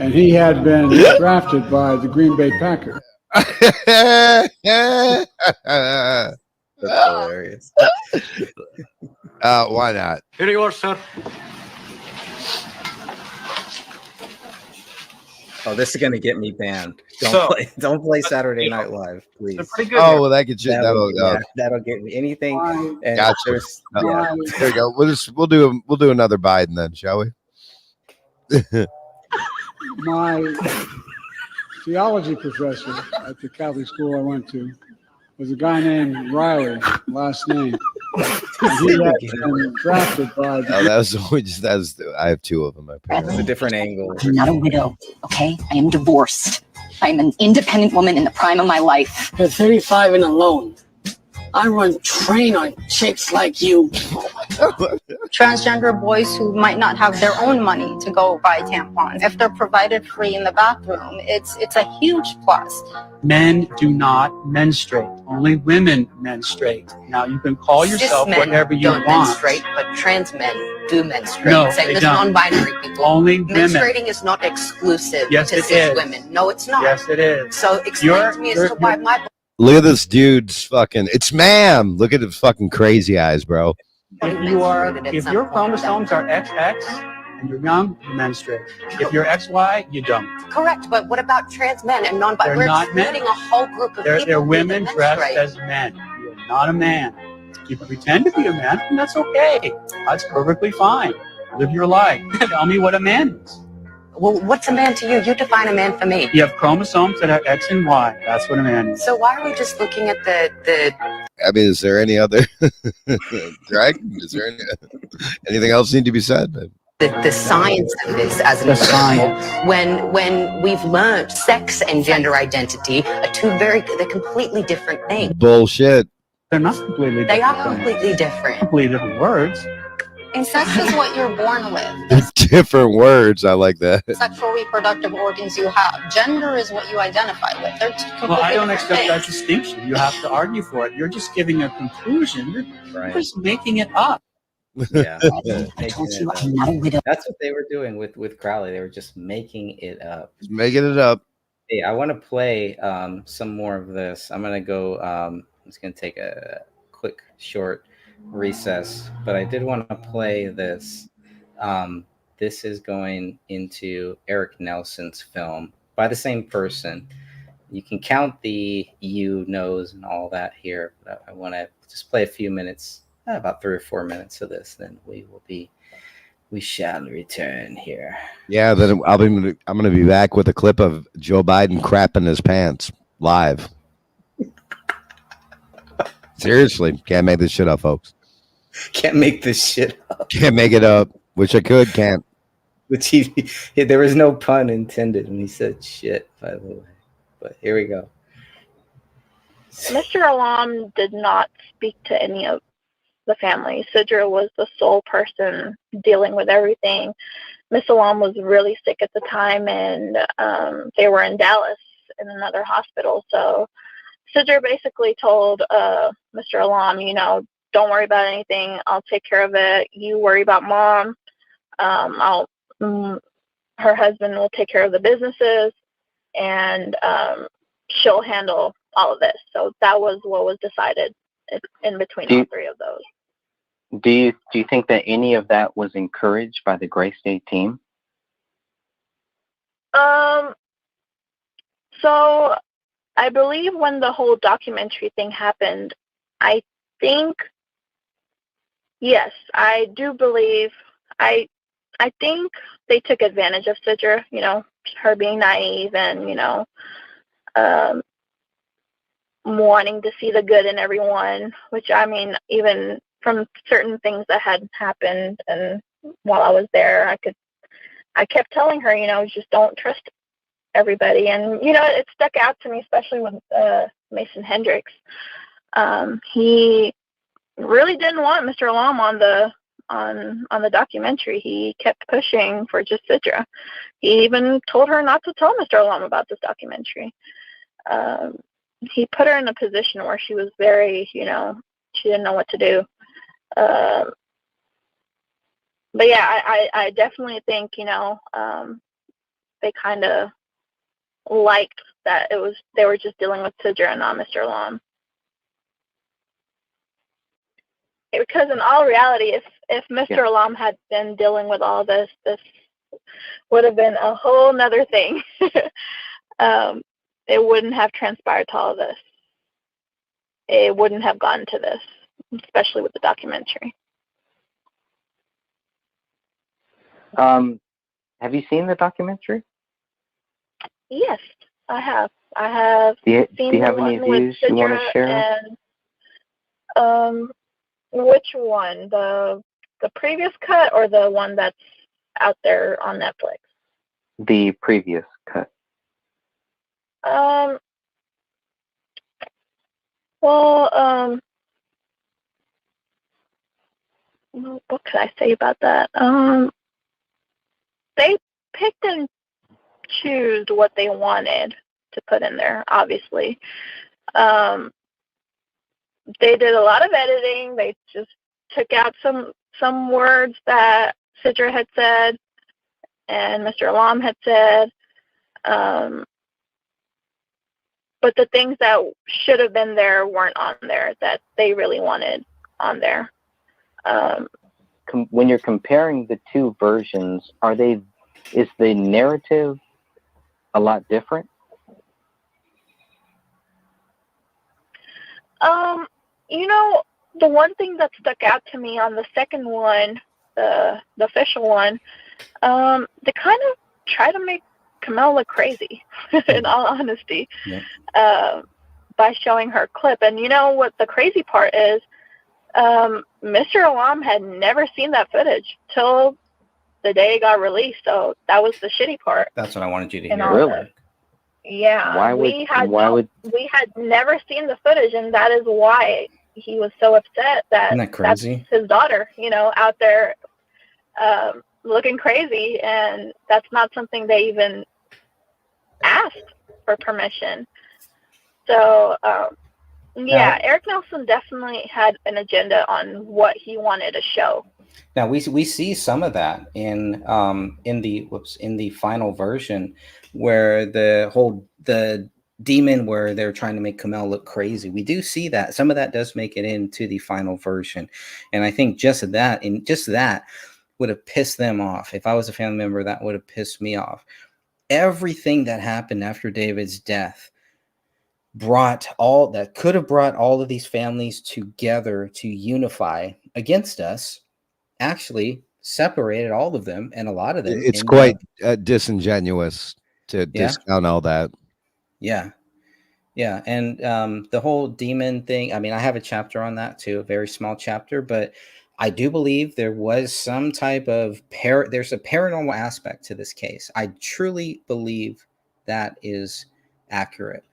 And he had been drafted by the Green Bay Packers. That's hilarious. Why not? Here you are, sir. Oh, this is gonna get me banned. So- Don't play Saturday Night Live, please. They're pretty good. Oh, well, that gets you. That'll get me anything. My, And Gotcha. there's- yeah. my, There you go. We'll do another Biden then, shall we? my theology professor at the Catholic school I went to was a guy named Riley, last name. And he had been drafted by the Oh, I have two of them. It's a Apparently. different angle. I'm not a widow, okay? I am divorced. I'm an independent woman in the prime of my life. At 35 and alone, I run train on chicks like you. Transgender boys who might not have their own money to go buy tampons, if they're provided free in the bathroom, it's a huge plus. Men do not menstruate. Only women menstruate. Now, you can call yourself Cis men whatever you don't want. menstruate, but trans men do menstruate. No, Same they as don't. non-binary people. Only women. Menstruating is not exclusive Yes, to it cis is. women. No, it's not. Yes, it is. So explain You're- to me as you're- to why my Look at this dude's fucking. It's ma'am. Look at his fucking crazy eyes, bro. If you are, menstruated at if some your point. chromosomes are XX and you're young, you menstruate. If you're XY, you don't. Correct, but what about trans men and non-binary? They're We're not men. excluding a whole group of They're people. women who dressed menstruate. as men. You're not a man. You can pretend to be a man, and that's okay. That's perfectly fine. Live your life. Tell me what a man is. Well, what's a man to you? You define a man for me. You have chromosomes that are X and Y. That's what a man is. So why are we just looking at the I mean, is there any other? Greg, is there anything else need to be said? the science of this as an The example? science. When we've learned sex and gender identity are they're completely different things. Bullshit. They're not completely different. They are things. completely different. Completely different words. And sex is what you're born with. Different words. I like that. Sexual reproductive organs you have. Gender is what you identify with. They're two completely Well, I don't different accept that things. distinction. You have to argue for it. You're just giving a conclusion. You're Right. just making it up. Yeah. I told you I'm not a widow. That's what they were doing with Crowley. They were just making it up. Just making it up. Hey, I want to play some more of this. I'm gonna go. I'm just gonna take a quick short recess, but I did want to play this. This is going into Eric Nelson's film by the same person. You can count the you knows and all that here, but I want to just play a few minutes, about 3 or 4 minutes of this. Then we shall return here. Yeah. Then I'm gonna be back with a clip of Joe Biden crapping his pants live. Seriously, can't make this shit up, folks. Can't make this shit up. Can't make it up. Wish I could. Can't. Which there was no pun intended when he said shit, by the way. But here we go. Mr. Alam did not speak to any of the family. Sidra was the sole person dealing with everything. Miss Alam was really sick at the time, and they were in Dallas in another hospital. So Sidra basically told Mr. Alam, don't worry about anything. I'll take care of it. You worry about mom. Her husband will take care of the businesses, and she'll handle all of this. So that was what was decided in between all three of those. Do you think that any of that was encouraged by the Gray State team? So I believe when the whole documentary thing happened, I think, yes, I do believe, I think they took advantage of Sidra, her being naive and, wanting to see the good in everyone, which, I mean, even from certain things that had happened and while I was there, I kept telling her, just don't trust everybody. And, it stuck out to me, especially with Mason Hendricks. He really didn't want Mr. Alam on the documentary. He kept pushing for just Sidra. He even told her not to tell Mr. Alam about this documentary. He put her in a position where she was very, she didn't know what to do. But yeah, I definitely think, they kind of liked that they were just dealing with Sidra and not Mr. Alam. Because in all reality, if Mr. Alam had been dealing with all this would have been a whole nother thing. It wouldn't have transpired to all this. It wouldn't have gotten to this, especially with the documentary. Have you seen the documentary? Yes, I have. I have Do seen you have any views you want to share? And, which one? The previous cut or the one that's out there on Netflix? The previous cut. Well, what could I say about that? They picked and choose what they wanted to put in there, obviously. They did a lot of editing. They just took out some words that Sidra had said and Mr. Alam had said. But the things that should have been there weren't on there that they really wanted on there. When you're comparing the two versions, is the narrative a lot different? The one thing that stuck out to me on the second one, the official one, they kind of try to make Kamel look crazy, in all honesty, by showing her clip. And you know what the crazy part is? Mr. Alam had never seen that footage till the day it got released, so that was the shitty part. That's what I wanted you to hear. Really? Yeah. We had never seen the footage, and that is why he was so upset that Isn't that crazy? that's his daughter, out there looking crazy, and that's not something they even asked for permission. So, Eric Nelson definitely had an agenda on what he wanted to show. Now we see some of that in the final version, where the demon where they're trying to make Kamel look crazy. We do see that. Some of that does make it into the final version, and I think just that would have pissed them off. If I was a family member, that would have pissed me off. Everything that happened after David's death could have brought all of these families together to unify against us, actually separated all of them, and a lot of them. It's quite disingenuous to discount all that. Yeah. And the whole demon thing, I mean, I have a chapter on that too, a very small chapter, but I do believe there was some type of there's a paranormal aspect to this case. I truly believe that is accurate.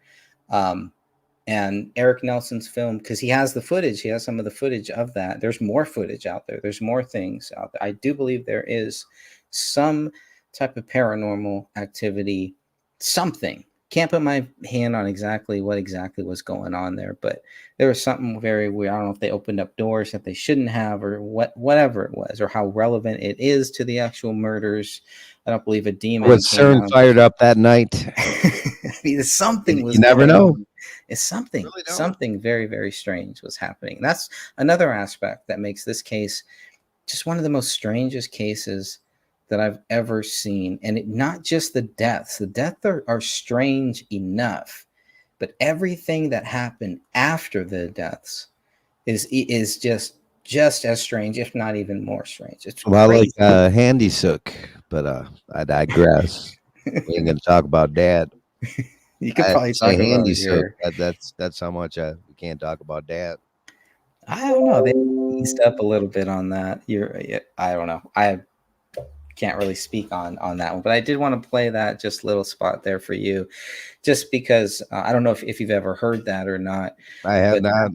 And Eric Nelson's film, because he has the footage, he has some of the footage of that. There's more footage out there. There's more things out there. I do believe there is some type of paranormal activity, something. Can't put my hand on what exactly was going on there, but there was something very weird. I don't know if they opened up doors that they shouldn't have, or whatever it was, or how relevant it is to the actual murders. I don't believe a demon was CERN fired up that night. I mean, something was. You never know. It's something, Really don't. something very, very strange was happening. And that's another aspect that makes this case just one of the most strangest cases that I've ever seen. And not just the deaths. The deaths are strange enough, but everything that happened after the deaths is just as strange, if not even more strange. It's Like crazy. Handy Sook, but I digress. We ain't gonna talk about Dad. You could I probably say talk about Handy Sook. your. That's how much we can't talk about Dad. I don't know. They eased up a little bit on that. I don't know. I can't really speak on that one, but I did want to play that just little spot there for you, just because I don't know if you've ever heard that or not. I have But not.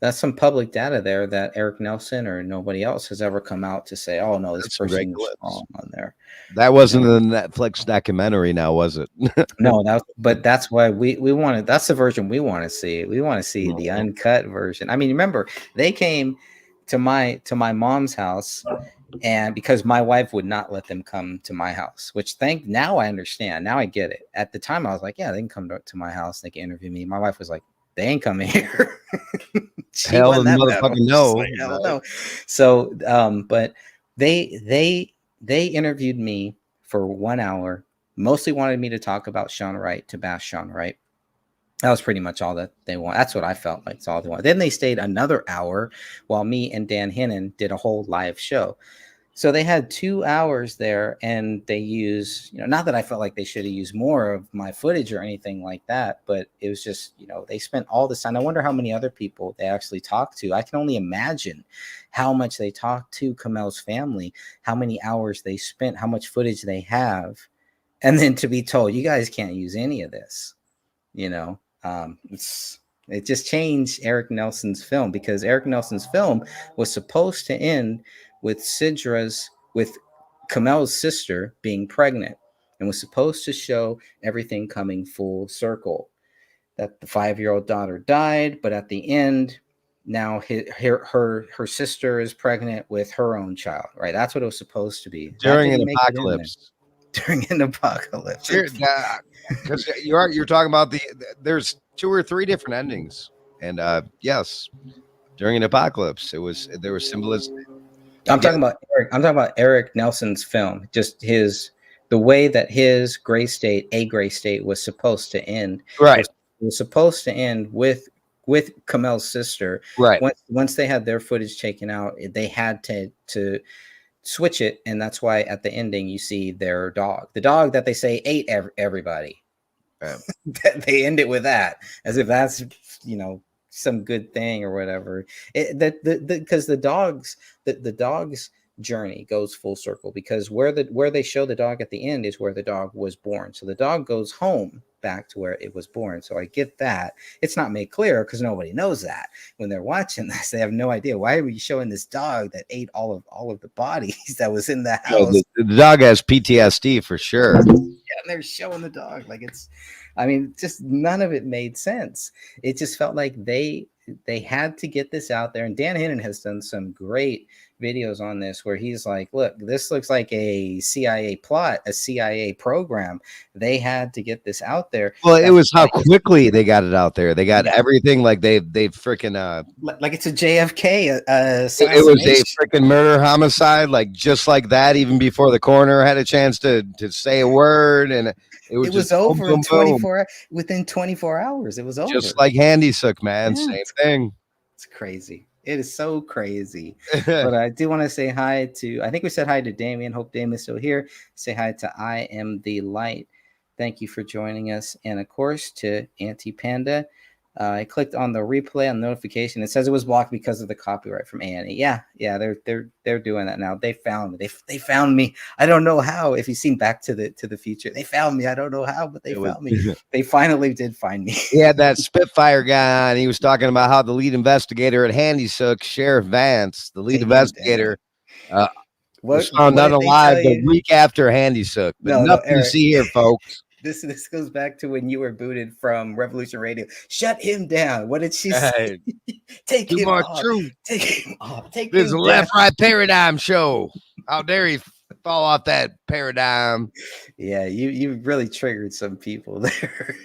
that's some public data there that Eric Nelson or nobody else has ever come out to say, oh no, this That's some great person was clips. wrong on there. That wasn't in the Netflix documentary, now was it? No, but that's why we wanted. That's the version we want to see. We want to see the uncut version. I mean, remember they came to my mom's house, and because my wife would not let them come to my house, which now I understand. Now I get it. At the time, I was like, yeah, they can come to my house. They can interview me. My wife was like, they ain't coming here. Hell in motherfucking no. Like, hell no. So, but they interviewed me for 1 hour. Mostly wanted me to talk about Shaun Wright, to bash Shaun Wright. That was pretty much all that they want. That's what I felt like. It's all they want. Then they stayed another hour while me and Dan Hinnon did a whole live show. So they had 2 hours there, and they used, not that I felt like they should have used more of my footage or anything like that, but it was just, they spent all this time. I wonder how many other people they actually talked to. I can only imagine how much they talked to Kamel's family, how many hours they spent, how much footage they have. And then to be told, you guys can't use any of this, it just changed Eric Nelson's film, because Eric Nelson's film was supposed to end with Kamel's sister being pregnant, and was supposed to show everything coming full circle, that the 5-year-old daughter died, but at the end, now her sister is pregnant with her own child, right? That's what it was supposed to be. During an apocalypse. During an apocalypse. Because you're talking about there's 2 or 3 different endings, and yes, during an apocalypse, there was symbolism. I'm talking about Eric Nelson's film, just the way that his gray state was supposed to end. Right. It was supposed to end with Kamel's sister. Right. Once they had their footage taken out, they had to switch it, and that's why at the ending you see their dog, the dog that they say ate everybody. They end it with that, as if that's some good thing or whatever. Because the dog's journey goes full circle, because where they show the dog at the end is where the dog was born. So the dog goes home back to where it was born. So I get that. It's not made clear because nobody knows that when they're watching this. They have no idea, why are we showing this dog that ate all of the bodies that was in the house? The dog has PTSD for sure. Yeah, and they're showing the dog like just none of it made sense. It just felt like they had to get this out there. And Dan Hinnon has done some great videos on this, where he's like, look, this looks like a CIA plot, a CIA program. They had to get this out there. Well, it was how quickly they got it out there. They got everything, like they freaking like it's a JFK it was a freaking murder homicide, like just like that, even before the coroner had a chance to say a word. And it was over in 24 within 24 hours. It was over. Just like Handy Sook, man. Yeah, same thing. It's crazy. It is so crazy. But I do want to say hi to, I think we said hi to Damien. Hope Damien's still here. Say hi to I Am the Light. Thank you for joining us. And of course to Auntie Panda. I clicked on the replay on notification. It says it was blocked because of the copyright from Annie. Yeah, they're doing that now. They found me. They found me. I don't know how. If you've seen Back to the Future, they found me. I don't know how, but they found me. They finally did find me. He had that Spitfire guy on. He was talking about how the lead investigator at Handy Sook, Sheriff Vance, the lead investigator, was found unalive the week after Handy Sook. But nothing to see here, folks. This goes back to when you were booted from Revolution Radio. Shut him down. What did she say? Take him off. Take him off. This is a left-right paradigm show. How dare he fall off that paradigm. Yeah, you really triggered some people there.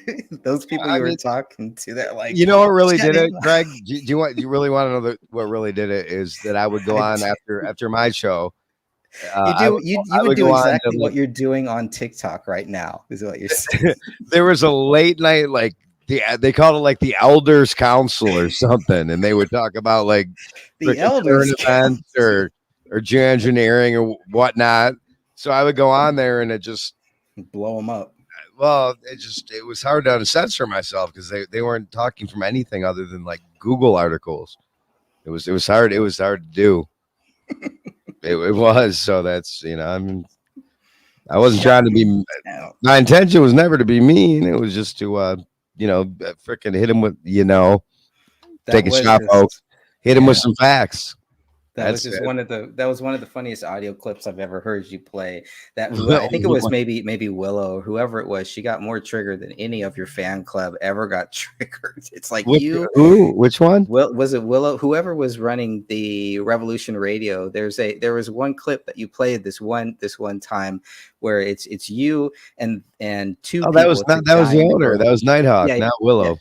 Those people I you were mean, talking to, they're like, you know what really "Shut did it, him up." Greg? Do you really want to know what really did it? Is that I would go I on do. after my show. You I do you I would would do go on to exactly what like you're doing on TikTok right now, is what you're saying. there was a late night like they called it like the elders council or something, and they would talk about like The frickin' elders current events or geoengineering or whatnot. So I would go on there and it just blow them up. well, it was hard to censor myself because they weren't talking from anything other than like Google articles. It was hard to do. It was, so that's I wasn't trying to be. My intention was never to be mean. It was just to freaking hit him with take a shot, folks. Hit him with some facts. That was just one of the funniest audio clips I've ever heard you play. I think it was maybe Willow or whoever it was. She got more triggered than any of your fan club ever got triggered. It's like which one? Was it Willow? Whoever was running the Revolution Radio. There was one clip that you played this one time where it's you and two. Oh, that was the owner. That was Nighthawk, not Willow. Yeah.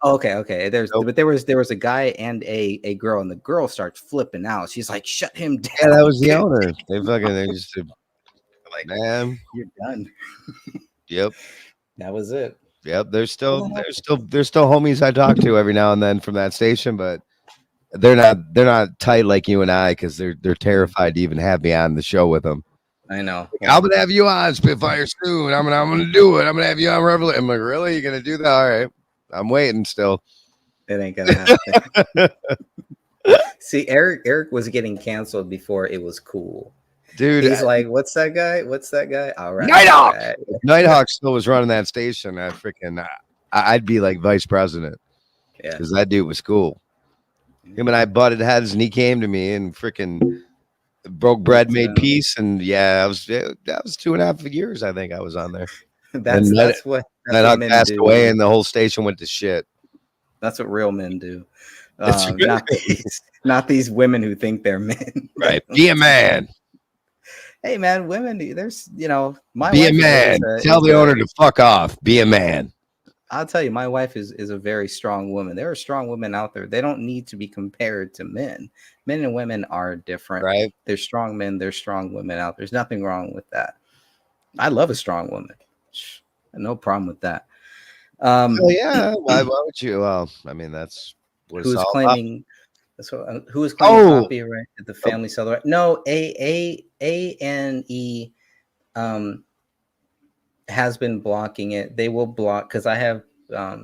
Okay. But there was a guy and a girl, and the girl starts flipping out. She's like, "Shut him down!" Yeah, that was the owner. They just like, man, you're done. Yep, that was it. Yep, there's still homies I talk to every now and then from that station, but they're not tight like you and I because they're terrified to even have me on the show with them. I know. I'm gonna have you on Spitfire soon. I'm gonna do it. I'm gonna have you on Revolution. I'm like, really? You're gonna do that? All right. I'm waiting still. It ain't gonna happen. See, Eric was getting canceled before it was cool. Dude, he's like, what's that guy? All right. Nighthawk. If Nighthawk still was running that station, I'd be like vice president. Yeah. Because that dude was cool. Him and I butted heads and he came to me and freaking broke bread, made peace. And that was 2.5 years, I think I was on there. That's what Nighthawk men passed do. away and the whole station went to shit. That's what real men do. Not these women who think they're men. Right. Be a man. Hey man, women, there's my be wife a man. Tell the owner to fuck off. Be a man. I'll tell you, my wife is a very strong woman. There are strong women out there. They don't need to be compared to men. Men and women are different. Right. There's strong men, there's strong women out there. There's nothing wrong with that. I love a strong woman. No problem with that. Yeah. Why would you? Well, I mean, that's what who's it's all claiming. That's what, who is claiming copyright? Did the family sell the right? No, ANE has been blocking it. They will block because I have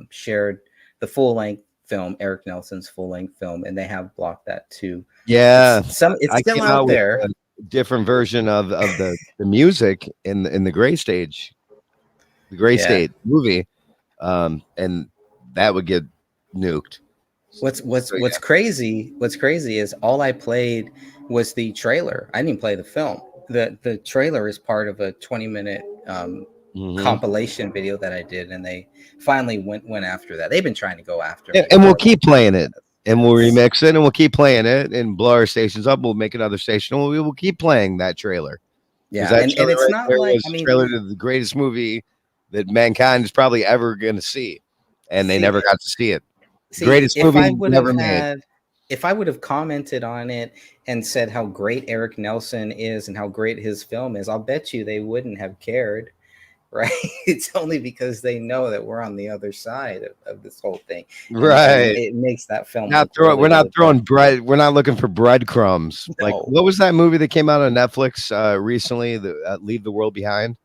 shared the full length film, Eric Nelson's full length film, and they have blocked that too. Yeah, it's still out there. Different version of the music in the Gray Stage. The Gray State movie, and that would get nuked. What's crazy is all I played was the trailer. I didn't play the film. The trailer is part of a 20-minute compilation video that I did, and they finally went after that. They've been trying to go after it. And we'll keep playing it, and we'll remix it, and we'll keep playing it, and blow our stations up. We'll make another station, and we will keep playing that trailer. Yeah, and it's not like trailer to the greatest movie that mankind is probably ever going to see, and they never got to see it. Greatest movie never made. If I would have commented on it and said how great Eric Nelson is and how great his film is, I'll bet you they wouldn't have cared, right? It's only because they know that we're on the other side of this whole thing, right? It makes that film. We're not throwing bread. We're not looking for breadcrumbs. No. Like, what was that movie that came out on Netflix recently? Leave the World Behind.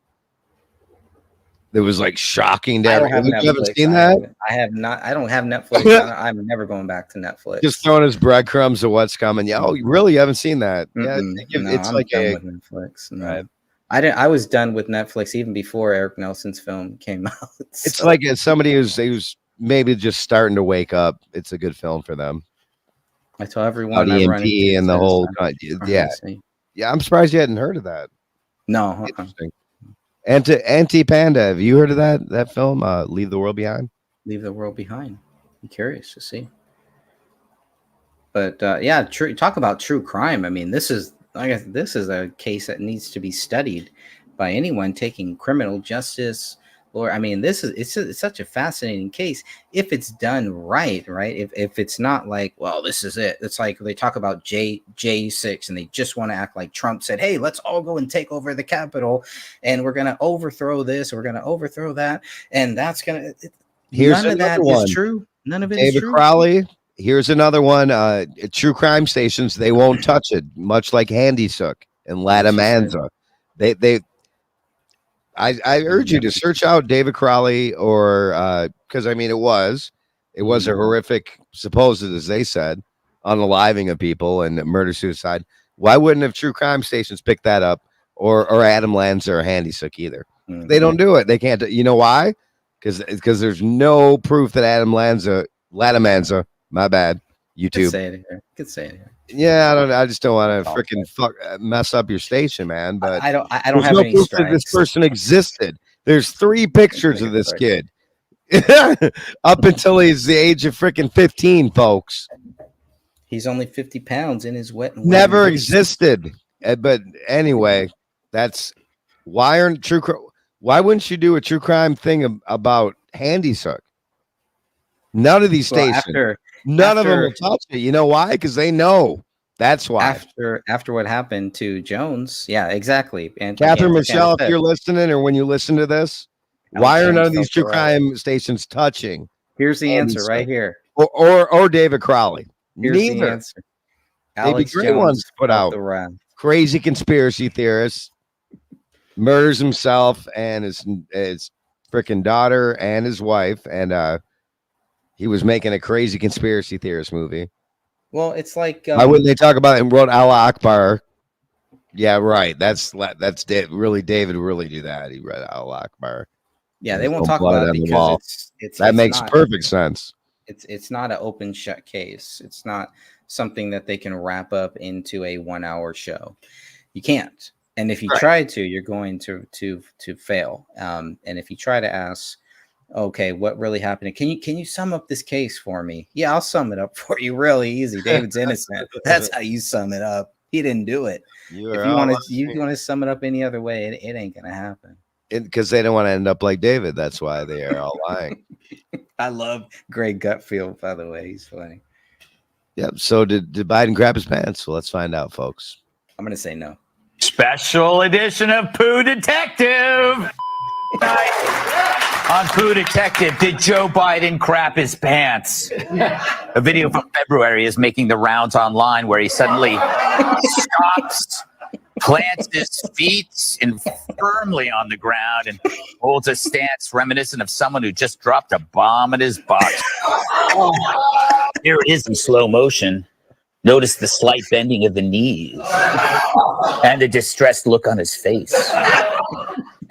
It was like shocking. You haven't seen that? I have not. I don't have Netflix. I'm never going back to Netflix. Just throwing us breadcrumbs of what's coming. Yeah. Oh, really? You haven't seen that? Yeah. It's I'm like done with Netflix. No. Right. I was done with Netflix even before Eric Nelson's film came out. It's like somebody who's maybe just starting to wake up. It's a good film for them. I tell everyone. The EMP and the whole. Yeah. I'm surprised you hadn't heard of that. No. Interesting. Anti-Panda, have you heard of that film? Leave the World Behind. Leave the World Behind. I'm curious to see. But talk about true crime. I mean, this is I guess this is a case that needs to be studied by anyone taking criminal justice. Or I mean, it's such a fascinating case if it's done right. If it's not like, well, this is it. It's like they talk about J6 and they just want to act like Trump said, hey, let's all go and take over the Capitol and we're going to overthrow this, we're going to overthrow that, and that's going to. None of that is true. None of it is true. David Crowley. Here's another one. True crime stations, they won't touch it, much like Handy Sook and Latamanza. I urge you to search out David Crowley, or because I mean it was a horrific, supposed as they said, unaliving of people and murder suicide. Why wouldn't have true crime stations pick that up, or Adam Lanza or Handy Sook either? Mm-hmm. They don't do it. They can't. You know why? Because there's no proof that Latamanza, my bad, YouTube. Could say it here. Yeah, I just don't want to freaking mess up your station, man. But I don't there's have no any proof strikes. that this person existed. There's 3 pictures of this kid up until he's the age of freaking 15, folks. He's only 50 pounds in his wet. Never existed. But anyway, that's why wouldn't you do a true crime thing about Handy Sook? None of these stations. None of them will touch it. You know why? Because they know. That's why. After what happened to Jones, yeah, exactly. And Catherine Michelle, if you're listening, or when you listen to this, why are none of these true crime stations touching? Here's the answer right here. Or David Crowley. Here's Neither. the answer. They'd be great ones to put out. Crazy conspiracy theorist murders himself and his freaking daughter and his wife, and he was making a crazy conspiracy theorist movie. Well, it's like why wouldn't they talk about it and wrote Allah Akbar? Yeah, right. That's really David would really do that. He read Allah Akbar. Yeah, they won't talk about it because that makes perfect sense. It's not an open shut case. It's not something that they can wrap up into a 1-hour show. You can't. And if you try to, you're going to fail. And if you try to ask, okay, what really happened? Can you sum up this case for me? Yeah, I'll sum it up for you really easy. David's innocent. That's how you sum it up. He didn't do it. If you want to sum it up any other way, it ain't gonna happen. Because they don't want to end up like David. That's why they are all lying. I love Greg Gutfield, by the way. He's funny. Yep. So did Biden grab his pants? Well, let's find out, folks. I'm gonna say no. Special edition of Pooh Detective. On Pooh Detective, did Joe Biden crap his pants? A video from February is making the rounds online where he suddenly stops, plants his feet firmly on the ground, and holds a stance reminiscent of someone who just dropped a bomb in his box. Here it is in slow motion. Notice the slight bending of the knees and the distressed look on his face.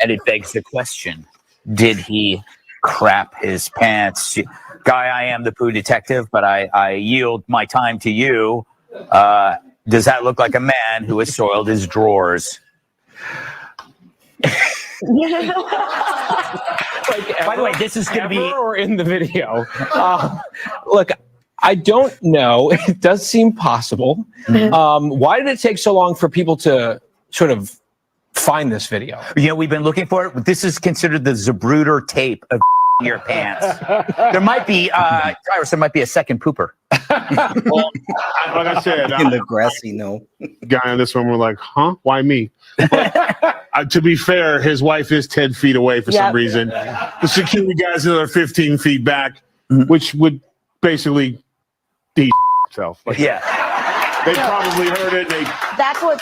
And it begs the question, did he crap his pants? Guy, I am the Pooh Detective, but I yield my time to you. Does that look like a man who has soiled his drawers? By the way, this is going to be... Or in the video. Look, I don't know. It does seem possible. Why did it take so long for people to sort of find this video? You know, we've been looking for it. This is considered the Zapruder tape of your pants. There might be, Cyrus, there might be a second pooper. Well, like I said, in the grassy guy on this one, we're like, huh? Why me? But, to be fair, his wife is 10 feet away for some reason. The security guy's another 15 feet back, which would basically himself. But they probably heard it. That's what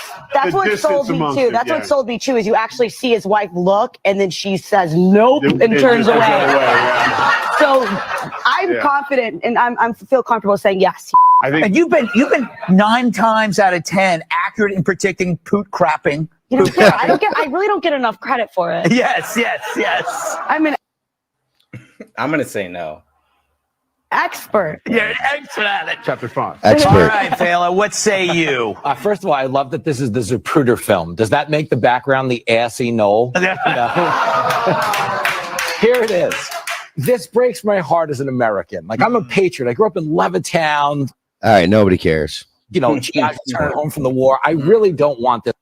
sold me too. That's what sold me too. Is you actually see his wife look, and then she says nope and turns away. So I'm confident, and I feel comfortable saying yes. I think, and you've been 9 times out of 10 accurate in predicting poot crapping. You know, I really don't get enough credit for it. Yes. I'm gonna say no. Expert. You're an expert at it. Chapter 5. Expert. All right, Fela, what say you? First of all, I love that this is the Zapruder film. Does that make the background the assy knoll? Here it is. This breaks my heart as an American. Like, I'm a patriot. I grew up in Levittown. All right, nobody cares. GIs returning home from the war. I really don't want this.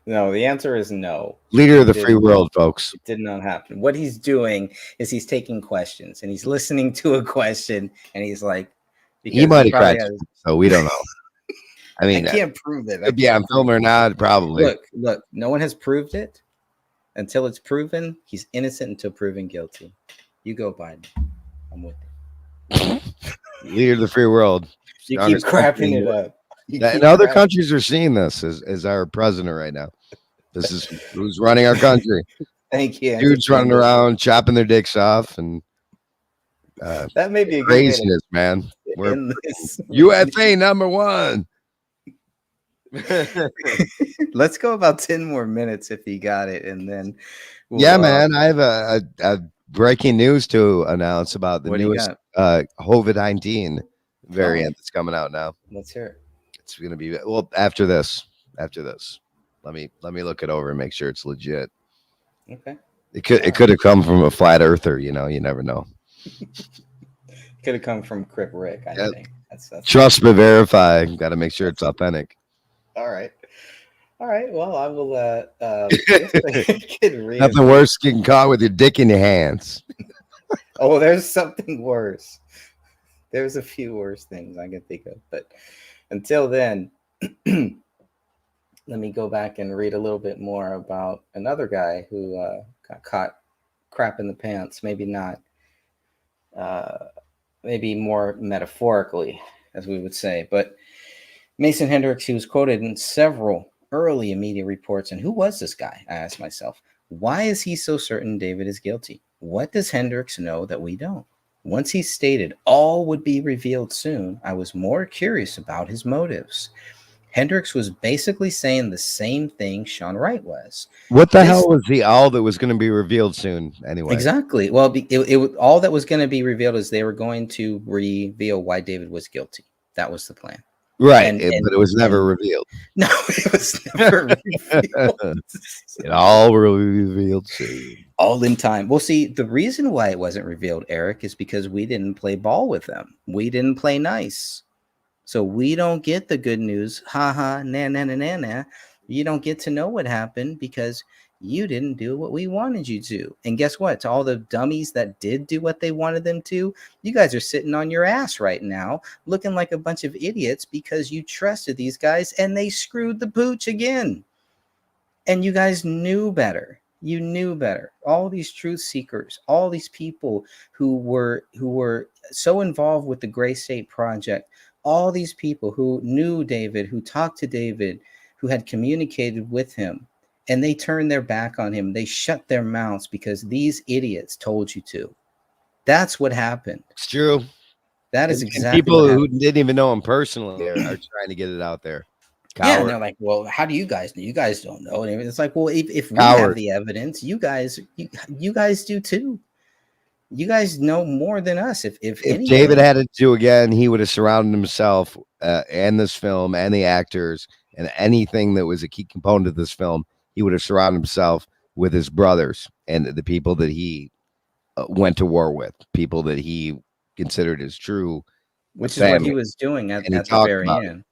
No, the answer is no. Leader of the free world, folks. It did not happen. What he's doing is he's taking questions and he's listening to a question and he's like, He might have probably cracked, so we don't know. I mean, I can't prove it. Could be on film or not, probably. Look, no one has proved it. Until it's proven, he's innocent until proven guilty. You go, Biden. I'm with you. Leader of the free world. You keep crapping it up. And other countries are seeing this as our president right now. This is who's running our country. Thank you. Dudes running around chopping their dicks off and that may be a good way to craziness, man. We're end this. USA #1. Let's go about 10 more minutes if you got it, and then yeah, man. I have a breaking news to announce about the What do you newest COVID-19 variant that's coming out now. Let's hear it. It's gonna be after this. Let me look it over and make sure it's legit. Okay. It could have come from a flat earther, you never know. Could have come from Crip Rick, I think. That's Trust but verify. Got to make sure it's authentic. all right. Well, I will Nothing worse than getting caught with your dick in your hands. Oh, there's something worse. There's a few worse things I can think of, but until then, let me go back and read a little bit more about another guy who got caught crap in the pants. Maybe not. Maybe more metaphorically, as we would say. But Mason Hendricks, he was quoted in several early media reports. And who was this guy? I asked myself. Why is he so certain David is guilty? What does Hendricks know that we don't? Once he stated all would be revealed soon, I was more curious about his motives. Hendricks was basically saying the same thing Sean Wright was. What the hell was the all that was going to be revealed soon anyway? Exactly. Well, it all that was going to be revealed is they were going to reveal why David was guilty. That was the plan. Right, but it was never revealed. No, it was never revealed. It all will be revealed soon. All in time. Well, see, the reason why it wasn't revealed, Eric, is because we didn't play ball with them. We didn't play nice. So we don't get the good news. Ha ha, na na na na na. You don't get to know what happened because you didn't do what we wanted you to. And guess what? To all the dummies that did do what they wanted them to, you guys are sitting on your ass right now, looking like a bunch of idiots because you trusted these guys and they screwed the pooch again. And you guys knew better. You knew better. All these truth seekers, all these people who were so involved with the Gray State Project, all these people who knew David, who talked to David, who had communicated with him, and they turned their back on him. They shut their mouths because these idiots told you to. That's what happened. It's true. That is And exactly people what who happened. didn't even know him personally are trying to get it out there. Yeah, and Coward. they're like, well, how do you guys know? You guys don't know. And it's like, well, if we Coward. have the evidence, you guys do too. You guys know more than us. If David had to do again, he would have surrounded himself and this film and the actors and anything that was a key component of this film. He would have surrounded himself with his brothers and the people that he went to war with, people that he considered as true, which is what he was doing at the very end.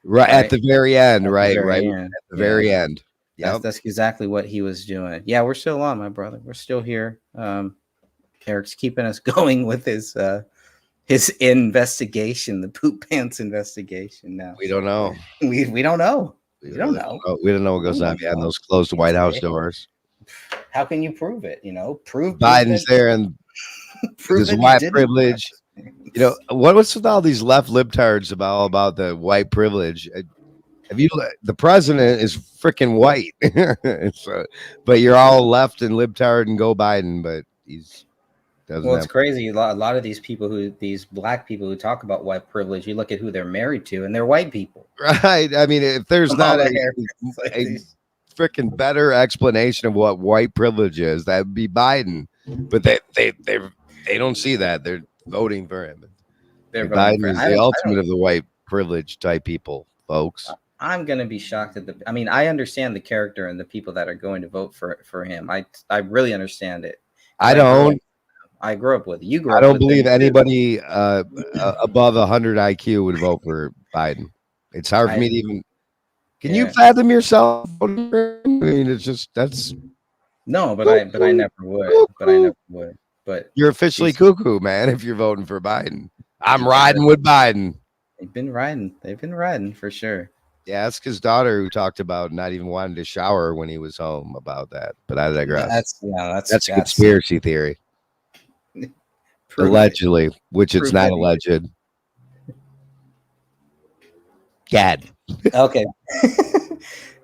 Right at the very end, right, very right end. at the very end. Yep. That's exactly what he was doing. Yeah, we're still on, my brother. We're still here. Eric's keeping us going with his investigation, the poop pants investigation. Now we don't know. We don't know. We don't know. We don't know what goes on behind those closed White House doors. How can you prove it? Prove Biden's there and prove his white privilege. What's with all these left libtards about the white privilege? The president is freaking white, but you're all left and libtard and go Biden, but he's doesn't. Well, it's crazy. A lot of these black people who talk about white privilege, you look at who they're married to, and they're white people. Right. I mean, if there's not a freaking better explanation of what white privilege is, that would be Biden. But they don't see that. They're voting for him. Biden is the ultimate of the white privilege type people, folks. I'm going to be shocked at I understand the character and the people that are going to vote for him. I really understand it. I grew up with it. You grew up with it. I don't believe anybody above 100 IQ would vote for Biden. It's hard for me to even. Can you Yeah. fathom yourself? I mean, it's just that's. No, but I never would. But I never would. But You're officially these- cuckoo, man. If you're voting for Biden, I'm You riding got it. with Biden. They've been riding. They've been riding for sure. Yeah, ask his daughter who talked about not even wanting to shower when he was home about that. But I digress. That's a conspiracy theory. Prove it. Allegedly, which it's Prove not it. alleged. Gad. Okay.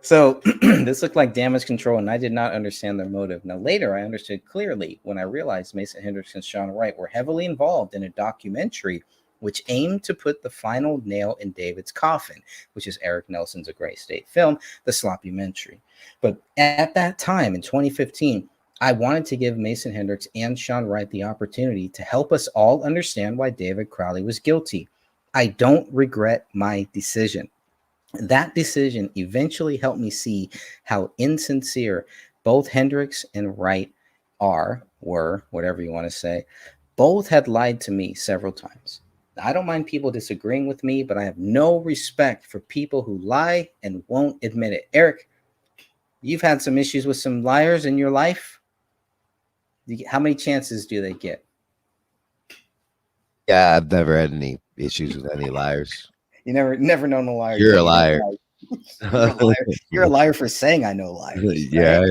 So this looked like damage control, and I did not understand their motive. Now, later, I understood clearly when I realized Mason Hendricks and Sean Wright were heavily involved in a documentary which aimed to put the final nail in David's coffin, which is Eric Nelson's A Gray State film, The Sloppymentary. But at that time, in 2015, I wanted to give Mason Hendricks and Sean Wright the opportunity to help us all understand why David Crowley was guilty. I don't regret my decision. That decision eventually helped me see how insincere both Hendricks and Wright were, whatever you want to say. Both had lied to me several times. I don't mind people disagreeing with me, but I have no respect for people who lie and won't admit it. Eric, you've had some issues with some liars in your life. How many chances do they get? Yeah, I've never had any issues with any liars. You never known a liar. You're a liar. You're a liar for saying I know liars. Yeah. Right?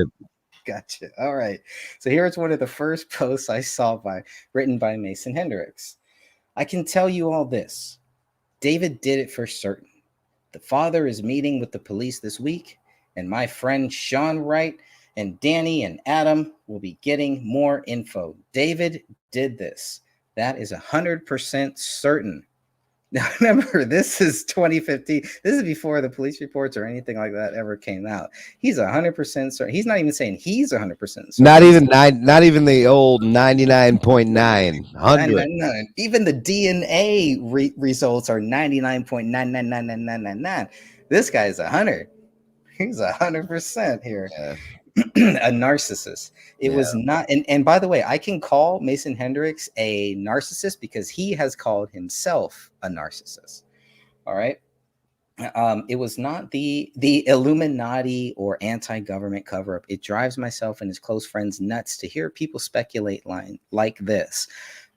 Gotcha. All right. So here's one of the first posts I saw written by Mason Hendricks. I can tell you all this. David did it for certain. The father is meeting with the police this week, and my friend Sean Wright and Danny and Adam will be getting more info. David did this. That is 100% certain. Now, remember, this is 2015. This is before the police reports or anything like that ever came out. He's 100% certain. He's not even saying he's 100% certain. Not even the old 99.9, 100. 99. Even the DNA results are 99.9999999. This guy's 100. He's 100% here. Yeah. A narcissist. It was not, and by the way, I can call Mason Hendricks a narcissist because he has called himself a narcissist. All right. It was not the Illuminati or anti-government cover-up. It drives myself and his close friends nuts to hear people speculate like this.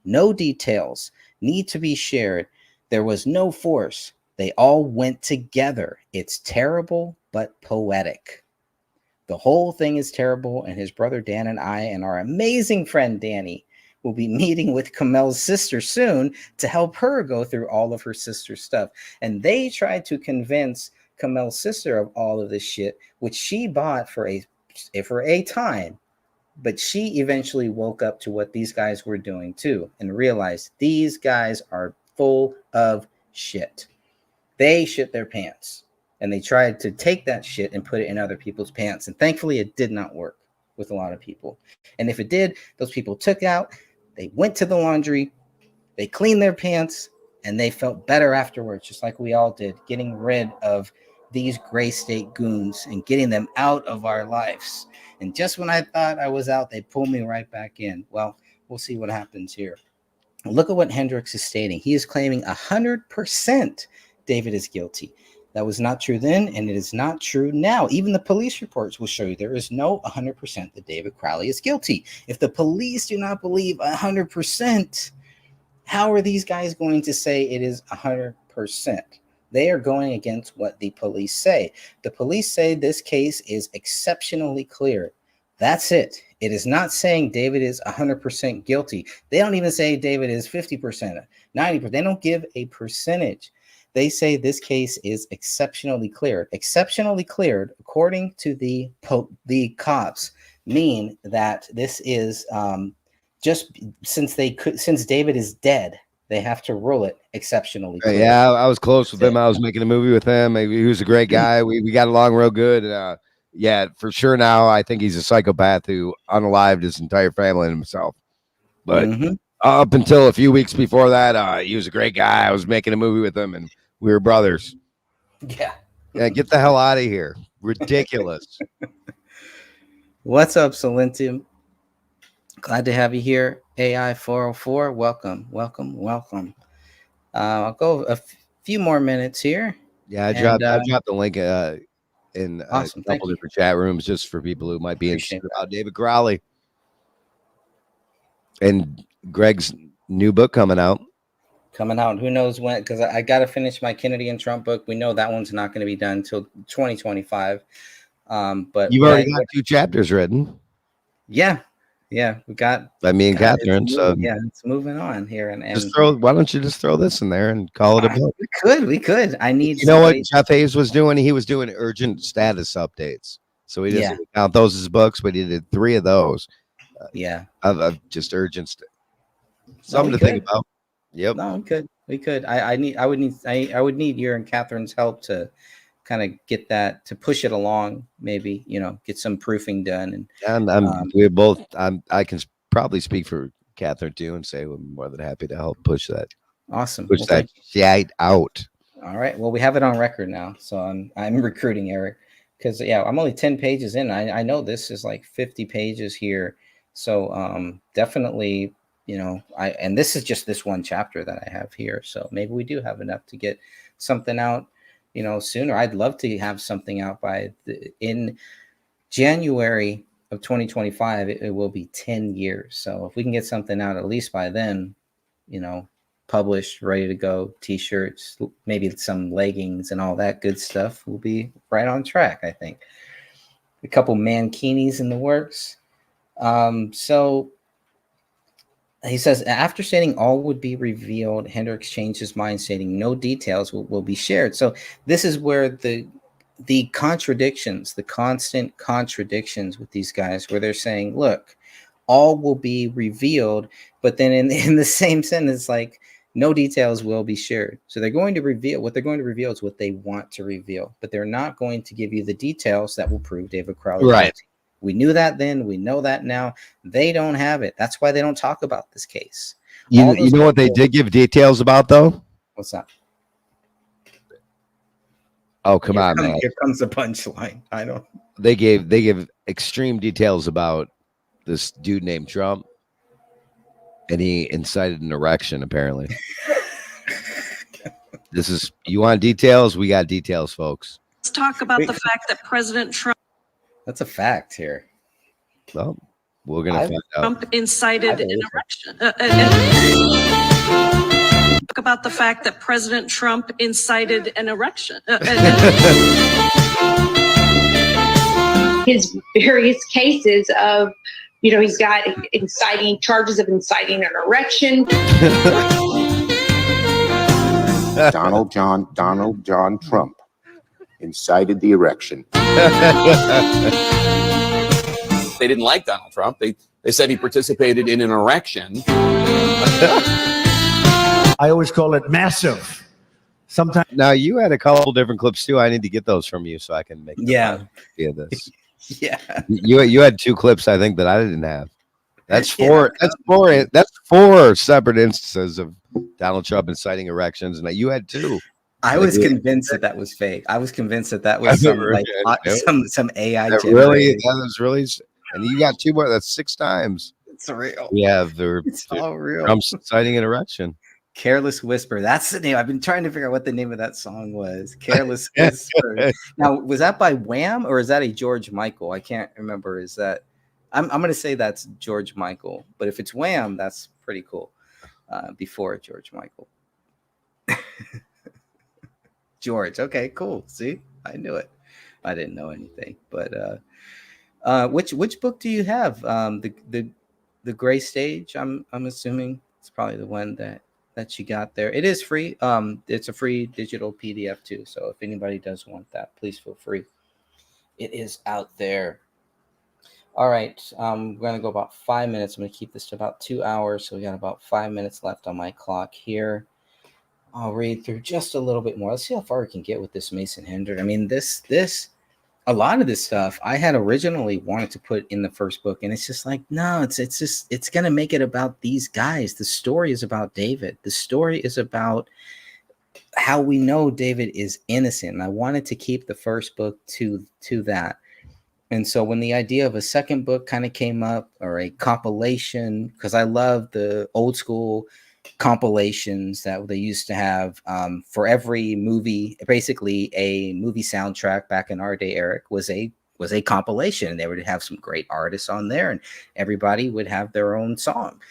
No details need to be shared. There was no force. They all went together. It's terrible, but poetic. The whole thing is terrible, and his brother Dan and I and our amazing friend Danny will be meeting with Kamel's sister soon to help her go through all of her sister's stuff. And they tried to convince Kamel's sister of all of this shit, which she bought for a time. But she eventually woke up to what these guys were doing too and realized these guys are full of shit. They shit their pants. And they tried to take that shit and put it in other people's pants. And thankfully, it did not work with a lot of people. And if it did, those people took out, they went to the laundry, they cleaned their pants, and they felt better afterwards, just like we all did, getting rid of these Gray State goons and getting them out of our lives. And just when I thought I was out, they pulled me right back in. Well, we'll see what happens here. Look at what Hendricks is stating. He is claiming 100% David is guilty. That was not true then, and it is not true now. Even the police reports will show you there is no 100% that David Crowley is guilty. If the police do not believe 100%, how are these guys going to say it is 100%? They are going against what the police say. The police say this case is exceptionally clear. That's it. It is not saying David is 100% guilty. They don't even say David is 50%, 90%. They don't give a percentage. They say this case is exceptionally cleared. Exceptionally cleared, according to the cops, mean that this is just since David is dead, they have to rule it exceptionally clear. Yeah, I was close with him. I was making a movie with him. He was a great guy. We got along real good. Yeah, for sure. Now I think he's a psychopath who unalived his entire family and himself. But up until a few weeks before that, he was a great guy. I was making a movie with him, and we were brothers. Yeah. Get the hell out of here. Ridiculous. What's up, Solentium? Glad to have you here. AI 404. Welcome. I'll go a few more minutes here Yeah, I And, dropped the link in Awesome, a thank couple you. different chat rooms just for people who might be Appreciate interested about David Crowley and Greg's new book coming out. coming out. Who knows when? Because I got to finish my Kennedy and Trump book. We know that one's not going to be done until 2025. But You've what already got 2 chapters written yeah, we got by me and Catherine. it's So moving, yeah, it's moving on here, and why don't you just throw this in there and call it a book? we could. I need. You know what somebody- Jeff Hayes was doing? He was doing urgent status updates. So he doesn't count those as books, but he did 3 of those. Yeah, of just urgent. Something to think about. Yep. No, we could. I would need your and Catherine's help to kind of get that, to push it along. Maybe get some proofing done. And we're both. I can probably speak for Catherine too, and say we're more than happy to help push that. Awesome. Push that shit out. All right. Well, we have it on record now, so I'm recruiting Eric because I'm only 10 pages in. I know this is like 50 pages here, so definitely. And this is just this one chapter that I have here. So maybe we do have enough to get something out, sooner. I'd love to have something out in January of 2025. It will be 10 years. So if we can get something out at least by then, published, ready to go, t-shirts, maybe some leggings and all that good stuff, we'll be right on track. I think a couple mankinis in the works. So he says, after stating all would be revealed, Hendricks changed his mind, stating no details will be shared. So this is where the contradictions, the constant contradictions with these guys, where they're saying, look, all will be revealed, but then in the same sentence, like no details will be shared. So they're going to reveal, what they're going to reveal is what they want to reveal, but they're not going to give you the details that will prove David Crowley right. guilty. We knew that then. We know that now. They don't have it. That's why they don't talk about this case. You know what they did give details about, though? What's that? Oh, come on, man. Here comes the punchline. I don't. They give extreme details about this dude named Trump, and he incited an erection, apparently. You want details? We got details, folks. Let's talk about the fact that President Trump. That's a fact here. Well, we're gonna find out. Trump incited an erection. Talk about the fact that President Trump incited an erection. His various cases of, he's got charges of inciting an erection. Donald John Trump incited the erection. They didn't like Donald Trump. They said he participated in an erection. I always call it massive. Sometimes. Now you had a couple different clips too. I need to get those from you so I can make. This. Yeah. You had 2 clips I think that I didn't have. That's 4. That's 4 separate instances of Donald Trump inciting erections, and you had 2. I was convinced that was fake. I was convinced that was some AI. That was really, and you got 2 more. That's 6 times. It's real. Yeah, it's all real. Trump's inciting an erection. Careless Whisper. That's the name. I've been trying to figure out what the name of that song was. Careless Whisper. Now, was that by Wham or is that a George Michael? I can't remember. Is that? I'm going to say that's George Michael. But if it's Wham, that's pretty cool. Before George Michael. George. Okay, cool. See, I knew it. I didn't know anything. But which book do you have? The Gray Stage. I'm assuming it's probably the one that you got there. It is free. It's a free digital PDF too. So if anybody does want that, please feel free. It is out there. All right. We're going to go about 5 minutes. I'm going to keep this to about 2 hours. So we got about 5 minutes left on my clock here. I'll read through just a little bit more. Let's see how far we can get with this Mason Hendrick. I mean, a lot of this stuff I had originally wanted to put in the first book, and it's just like, no, it's going to make it about these guys. The story is about David. The story is about how we know David is innocent. And I wanted to keep the first book to that. And so when the idea of a second book kind of came up, or a compilation, because I love the old school compilations that they used to have for every movie. Basically, a movie soundtrack back in our day, Eric, was a compilation, and they would have some great artists on there, and everybody would have their own song,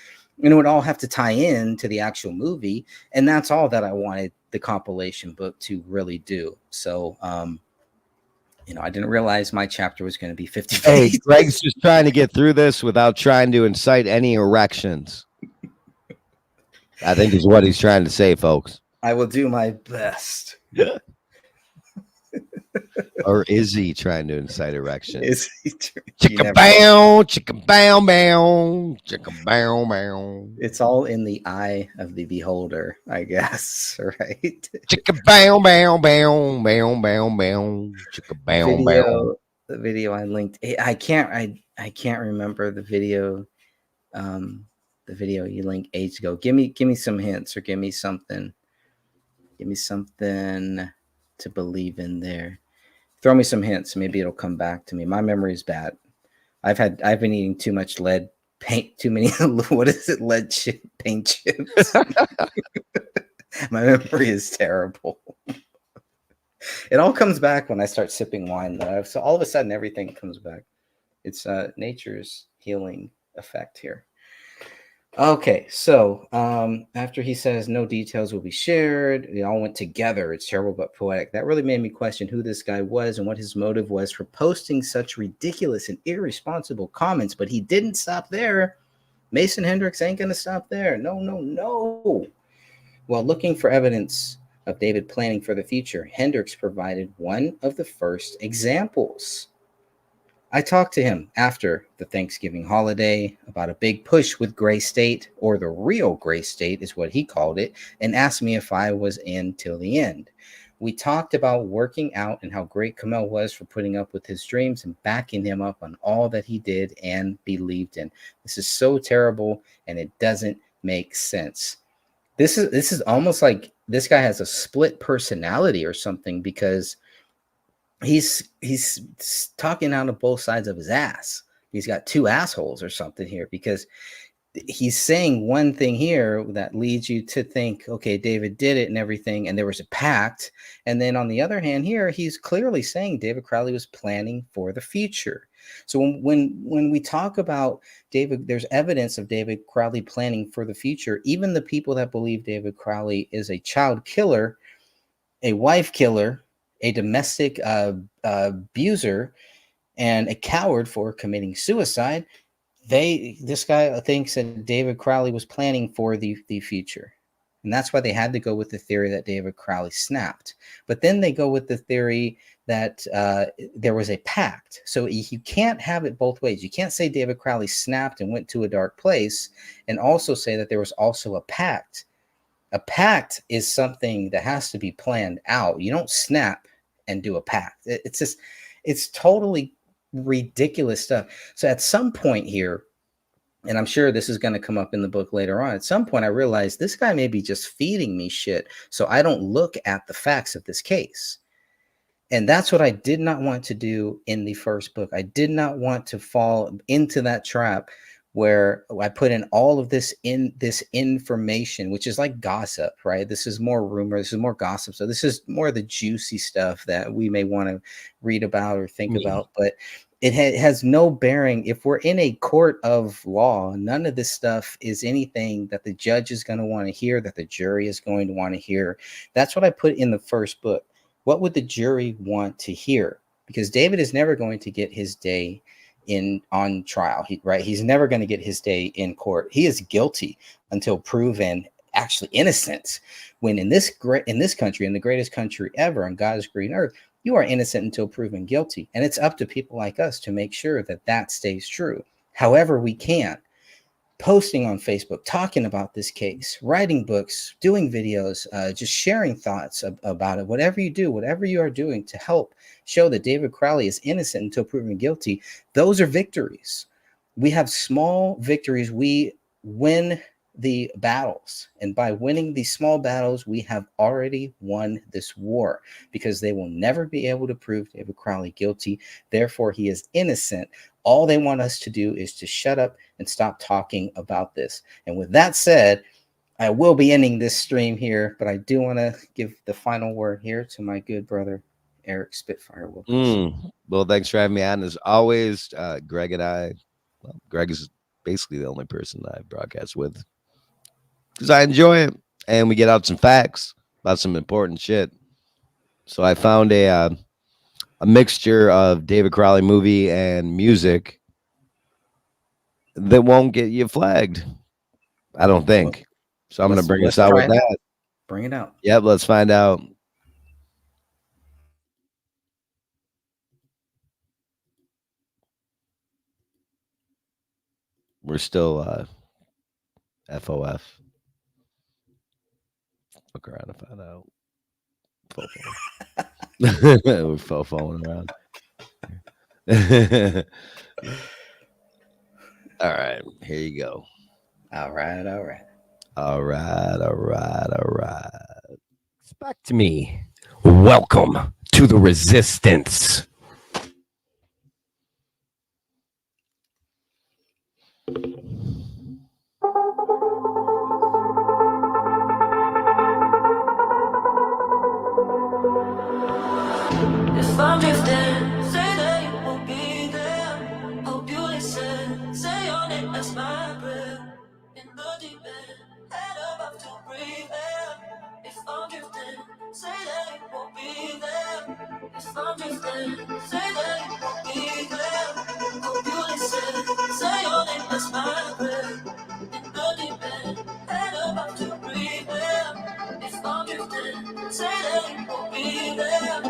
and it would all have to tie in to the actual movie. And that's all that I wanted the compilation book to really do. So I didn't realize my chapter was going to be 50 Hey, pages. Greg's just trying to get through this without trying to incite any erections. I think is what he's trying to say, folks. I will do my best. Or is he trying to incite erection? Is he? Chicka bow, chicka bow bow, chicka bow bow. It's all in the eye of the beholder, I guess, right? Chicka bow bow bow bow bow bow. Chicka bow bow. The video I linked. I can't remember the video. The video you linked ages ago. Give me some hints, or give me something to believe in there. Throw me some hints. Maybe it'll come back to me. My memory is bad. I've been eating too much lead paint, too many, what is it? Paint chips. My memory is terrible. It all comes back when I start sipping wine, though. So all of a sudden, everything comes back. It's nature's healing effect here. Okay, so after he says no details will be shared, they all went together. It's terrible but poetic. That really made me question who this guy was and what his motive was for posting such ridiculous and irresponsible comments. But he didn't stop there. Mason Hendricks ain't going to stop there. No. While looking for evidence of David planning for the future, Hendricks provided one of the first examples. I talked to him after the Thanksgiving holiday about a big push with Gray State, or the real Gray State is what he called it, and asked me if I was in till the end. We talked about working out and how great Kamel was for putting up with his dreams and backing him up on all that he did and believed in. This is so terrible, and it doesn't make sense. This is almost like this guy has a split personality or something, because he's talking out of both sides of his ass. He's got two assholes or something here, because he's saying one thing here that leads you to think, okay, David did it and everything, and there was a pact. And then on the other hand here, he's clearly saying David Crowley was planning for the future. So when we talk about David, there's evidence of David Crowley planning for the future. Even the people that believe David Crowley is a child killer, a wife killer, a domestic abuser, and a coward for committing suicide, this guy thinks that David Crowley was planning for the future. And that's why they had to go with the theory that David Crowley snapped. But then they go with the theory that there was a pact. So you can't have it both ways. You can't say David Crowley snapped and went to a dark place and also say that there was also a pact. A pact is something that has to be planned out. You don't snap and do a pact. It's totally ridiculous stuff. So at some point here, and I'm sure this is going to come up in the book later on, at some point I realized this guy may be just feeding me shit so I don't look at the facts of this case. And that's what I did not want to do in the first book. I did not want to fall into that trap where I put in all of this information, which is like gossip, right? This is more rumor, this is more gossip. So this is more the juicy stuff that we may want to read about or think about, but it has no bearing. If we're in a court of law, none of this stuff is anything that the judge is going to want to hear, that the jury is going to want to hear. That's what I put in the first book. What would the jury want to hear? Because David is never going to get his day on trial, right? He's never going to get his day in court. He is guilty until proven actually innocent. When in this country, in the greatest country ever on God's green earth, you are innocent until proven guilty. And it's up to people like us to make sure that that stays true. However we can. Posting on Facebook, talking about this case, writing books, doing videos, just sharing thoughts about it. Whatever you do, whatever you are doing to help show that David Crowley is innocent until proven guilty, those are victories. We have small victories. We win the battles. And by winning these small battles, we have already won this war, because they will never be able to prove David Crowley guilty. Therefore, he is innocent. All they want us to do is to shut up and stop talking about this. And with that said, I will be ending this stream here, but I do want to give the final word here to my good brother, Eric Spitfire Wilkins. Well, thanks for having me on. As always, Greg and I, well, Greg is basically the only person I broadcast with because I enjoy it. And we get out some facts about some important shit. So I found a mixture of David Crowley movie and music that won't get you flagged. I don't think. So I'm going to bring us out with that. Bring it out. Yep, let's find out. We're still FOF. Fuck around and find out. We're fo-foing around. All right, here you go. All right. It's back to me. Welcome to the resistance. If I'm drifting, say that you will be there. Hope you listen, say your name as my prayer. In the deep end, head above to breathe air. If I'm drifting, say that you will be there. If I'm drifting, say that you will be there. Hope you listen, say your name as my prayer. In the deep end, head above to breathe air. If I'm drifting, say that you will be there.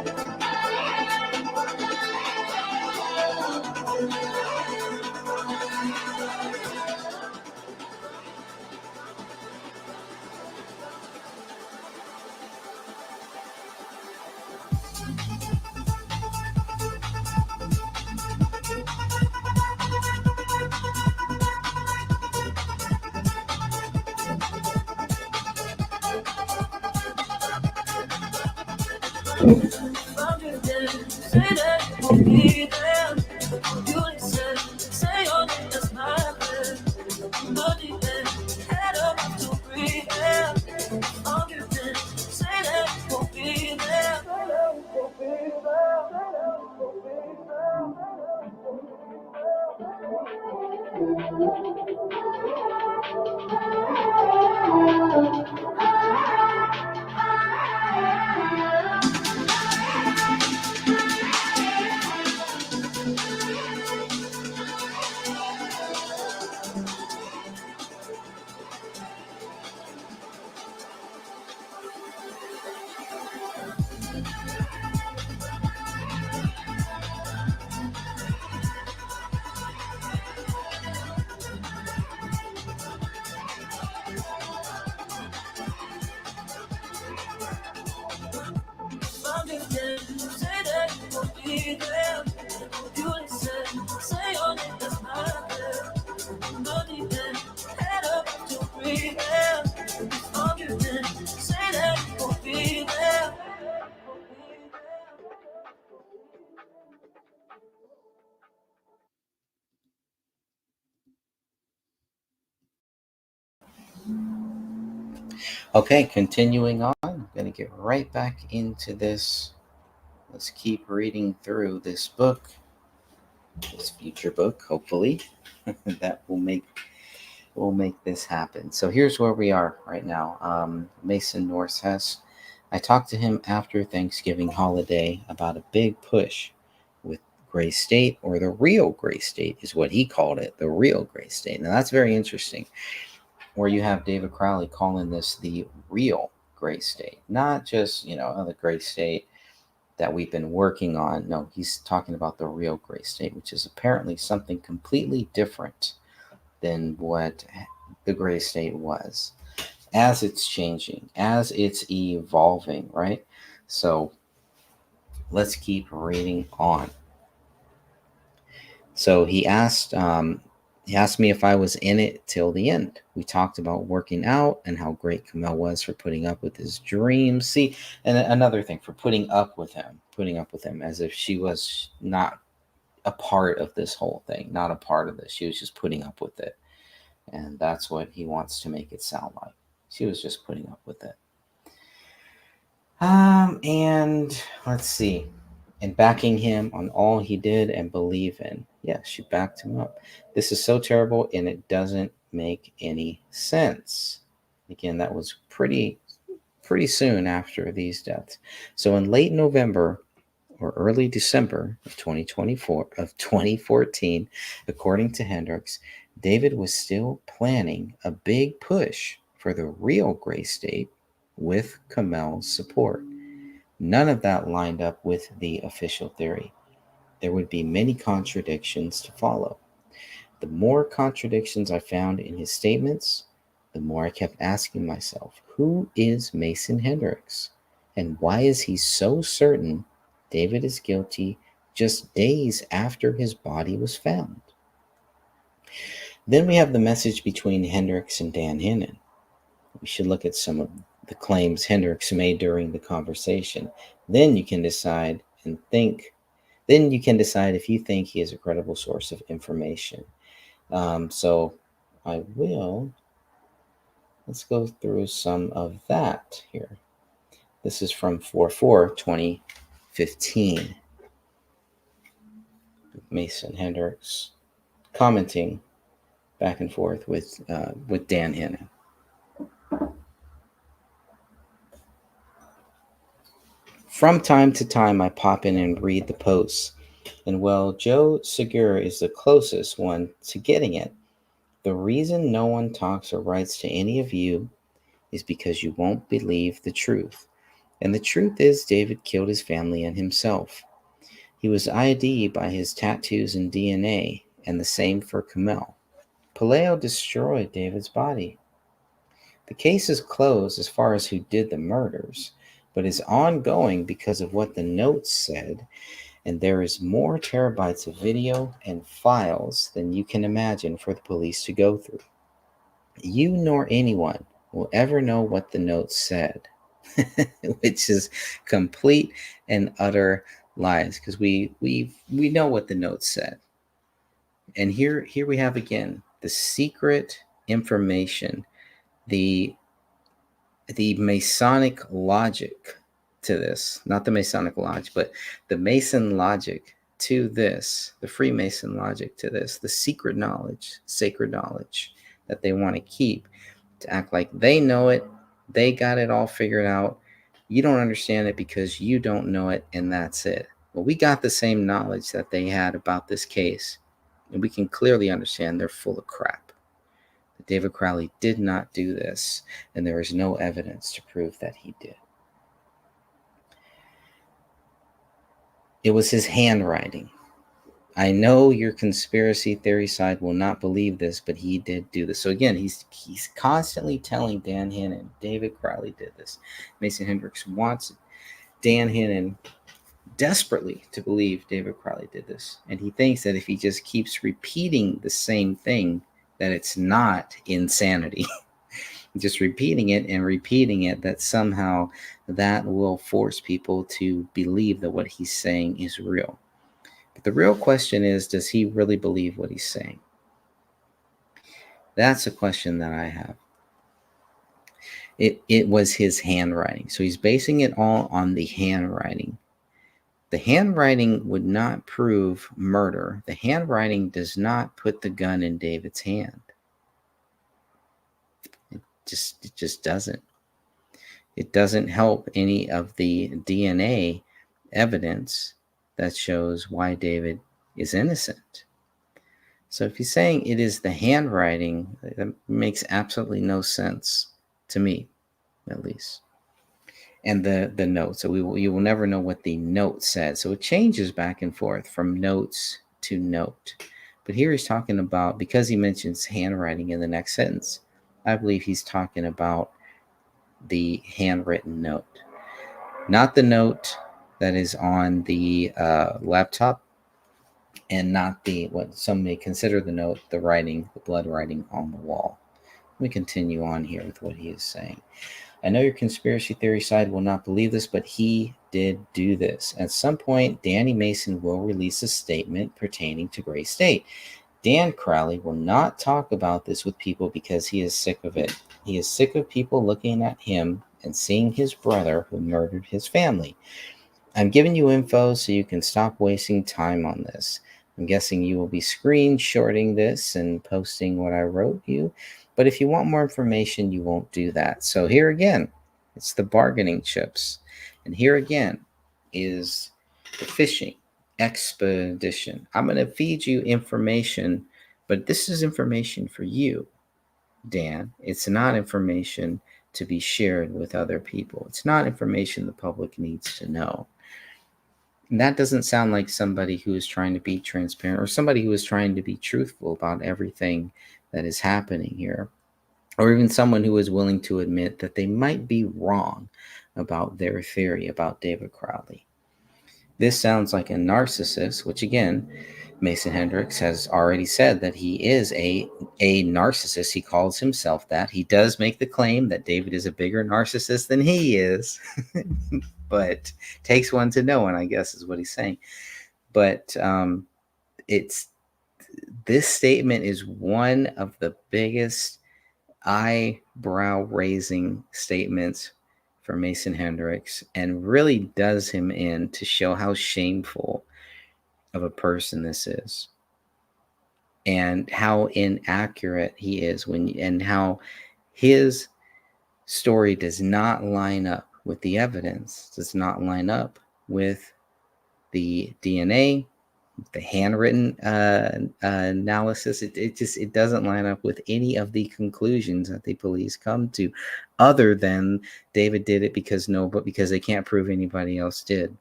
Okay, continuing on. I'm going to get right back into this. Let's keep reading through this book, this future book, hopefully, that will make this happen. So here's where we are right now. Mason Norris Hess. I talked to him after Thanksgiving holiday about a big push with Gray State, or the real Gray State is what he called it, the real Gray State. Now that's very interesting, where you have David Crowley calling this the real Gray State, not just, the Gray State that we've been working on. No, he's talking about the real Gray State, which is apparently something completely different than what the Gray State was, as it's changing, as it's evolving, right? So let's keep reading on. So he asked me if I was in it till the end. We talked about working out and how great Kamel was for putting up with his dreams. See, and another thing, for putting up with him as if she was not a part of this whole thing, not a part of this. She was just putting up with it. And that's what he wants to make it sound like. She was just putting up with it. And let's see. And backing him on all he did and believe in. Yeah, she backed him up. This is so terrible, and it doesn't make any sense. Again, that was pretty soon after these deaths. So in late November or early December of 2014, according to Hendricks, David was still planning a big push for the real Gray State with Kamel's support. None of that lined up with the official theory. There would be many contradictions to follow. The more contradictions I found in his statements, the more I kept asking myself, who is Mason Hendricks? And why is he so certain David is guilty just days after his body was found? Then we have the message between Hendricks and Dan Hinnon. We should look at some of the claims Hendricks made during the conversation. Then you can decide if you think he is a credible source of information. So I will, let's go through some of that here. This is from 4/4/2015. Mason Hendricks commenting back and forth with Dan Hinnon. From time to time, I pop in and read the posts, and well, Joe Segura is the closest one to getting it. The reason no one talks or writes to any of you is because you won't believe the truth. And the truth is David killed his family and himself. He was ID'd by his tattoos and DNA, and the same for Kamel. Palaio destroyed David's body. The case is closed as far as who did the murders, but is ongoing because of what the notes said, and there is more terabytes of video and files than you can imagine for the police to go through. You nor anyone will ever know what the notes said, which is complete and utter lies, because we know what the notes said. And here we have again the secret information, the Masonic logic to this, not the Masonic logic, but the Mason logic to this, the Freemason logic to this, the secret knowledge, sacred knowledge that they want to keep, to act like they know it, they got it all figured out. You don't understand it because you don't know it, and that's it. Well, we got the same knowledge that they had about this case, and we can clearly understand they're full of crap. David Crowley did not do this, and there is no evidence to prove that he did. It was his handwriting. I know your conspiracy theory side will not believe this, but he did do this. So again, he's constantly telling Dan Hinnon, David Crowley did this. Mason Hendricks wants Dan Hinnon desperately to believe David Crowley did this. And he thinks that if he just keeps repeating the same thing, that it's not insanity. Just repeating it, that somehow that will force people to believe that what he's saying is real. But the real question is, does he really believe what he's saying? That's a question that I have. It was his handwriting. So he's basing it all on the handwriting. The handwriting would not prove murder. The handwriting does not put the gun in David's hand. It just doesn't. It doesn't help any of the DNA evidence that shows why David is innocent. So if he's saying it is the handwriting, that makes absolutely no sense to me, at least. And the note. So you will never know what the note said. So it changes back and forth from notes to note. But here he's talking about, because he mentions handwriting in the next sentence, I believe he's talking about the handwritten note. Not the note that is on the laptop, and not what some may consider the note, the writing, the blood writing on the wall. Let me continue on here with what he is saying. I know your conspiracy theory side will not believe this, but he did do this. At some point, Danny Mason will release a statement pertaining to Gray State. Dan Crowley will not talk about this with people because he is sick of it. He is sick of people looking at him and seeing his brother who murdered his family. I'm giving you info so you can stop wasting time on this. I'm guessing you will be screenshotting this and posting what I wrote you. But if you want more information, you won't do that. So here again, it's the bargaining chips. And here again is the fishing expedition. I'm going to feed you information, but this is information for you, Dan. It's not information to be shared with other people. It's not information the public needs to know. And that doesn't sound like somebody who is trying to be transparent or somebody who is trying to be truthful about everything that is happening here, or even someone who is willing to admit that they might be wrong about their theory about David Crowley. This sounds like a narcissist, which again, Mason Hendricks has already said that he is a narcissist. He calls himself that. He does make the claim that David is a bigger narcissist than he is, but takes one to know one, I guess is what he's saying. But this statement is one of the biggest eyebrow-raising statements for Mason Hendricks, and really does him in to show how shameful of a person this is, and how inaccurate he is and how his story does not line up with the evidence, does not line up with the DNA, the handwritten analysis. It doesn't line up with any of the conclusions that the police come to, other than David did it because they can't prove anybody else did.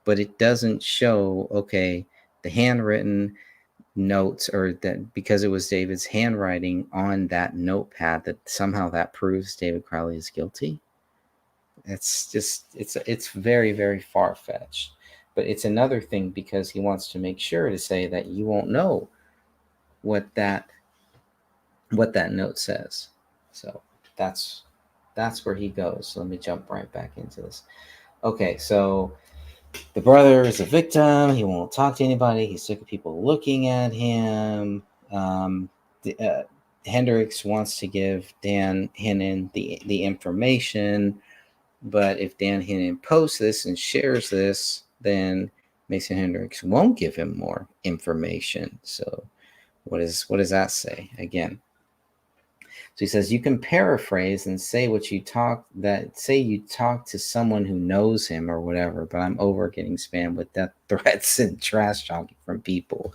But it doesn't show, okay, the handwritten notes, or that because it was David's handwriting on that notepad, that somehow that proves David Crowley is guilty. It's very, very far-fetched. But it's another thing because he wants to make sure to say that you won't know what that note says. So that's where he goes. So let me jump right back into this. Okay, so the brother is a victim. He won't talk to anybody. He's sick of people looking at him. Hendricks wants to give Dan Hennon the information, but if Dan Hennon posts this and shares this, then Mason Hendricks won't give him more information. So what does that say again? So he says, you can paraphrase and say you talk to someone who knows him or whatever, but I'm over getting spammed with death threats and trash talking from people.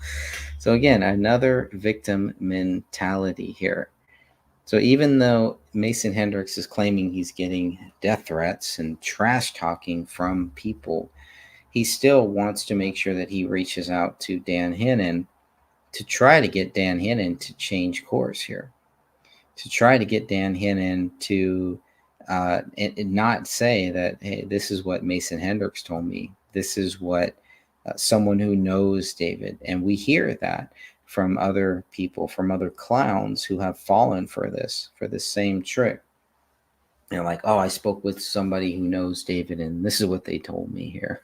So again, another victim mentality here. So even though Mason Hendricks is claiming he's getting death threats and trash talking from people, he still wants to make sure that he reaches out to Dan Hennon to try to get Dan Hennon to change course here, to try to get Dan Hennon to and not say that, hey, this is what Mason Hendricks told me. This is what someone who knows David. And we hear that from other people, from other clowns who have fallen for this same trick. They're like, oh, I spoke with somebody who knows David, and this is what they told me here.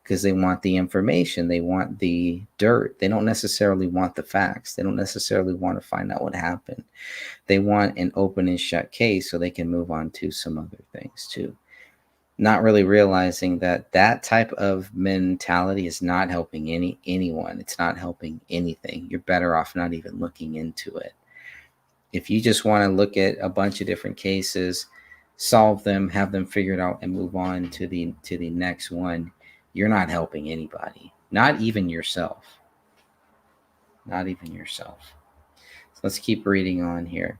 Because they want the information, they want the dirt. They don't necessarily want the facts. They don't necessarily want to find out what happened. They want an open and shut case so they can move on to some other things too. Not really realizing that type of mentality is not helping anyone. It's not helping anything. You're better off not even looking into it. If you just want to look at a bunch of different cases, solve them, have them figured out, and move on to the next one, you're not helping anybody, not even yourself. Not even yourself. So let's keep reading on here.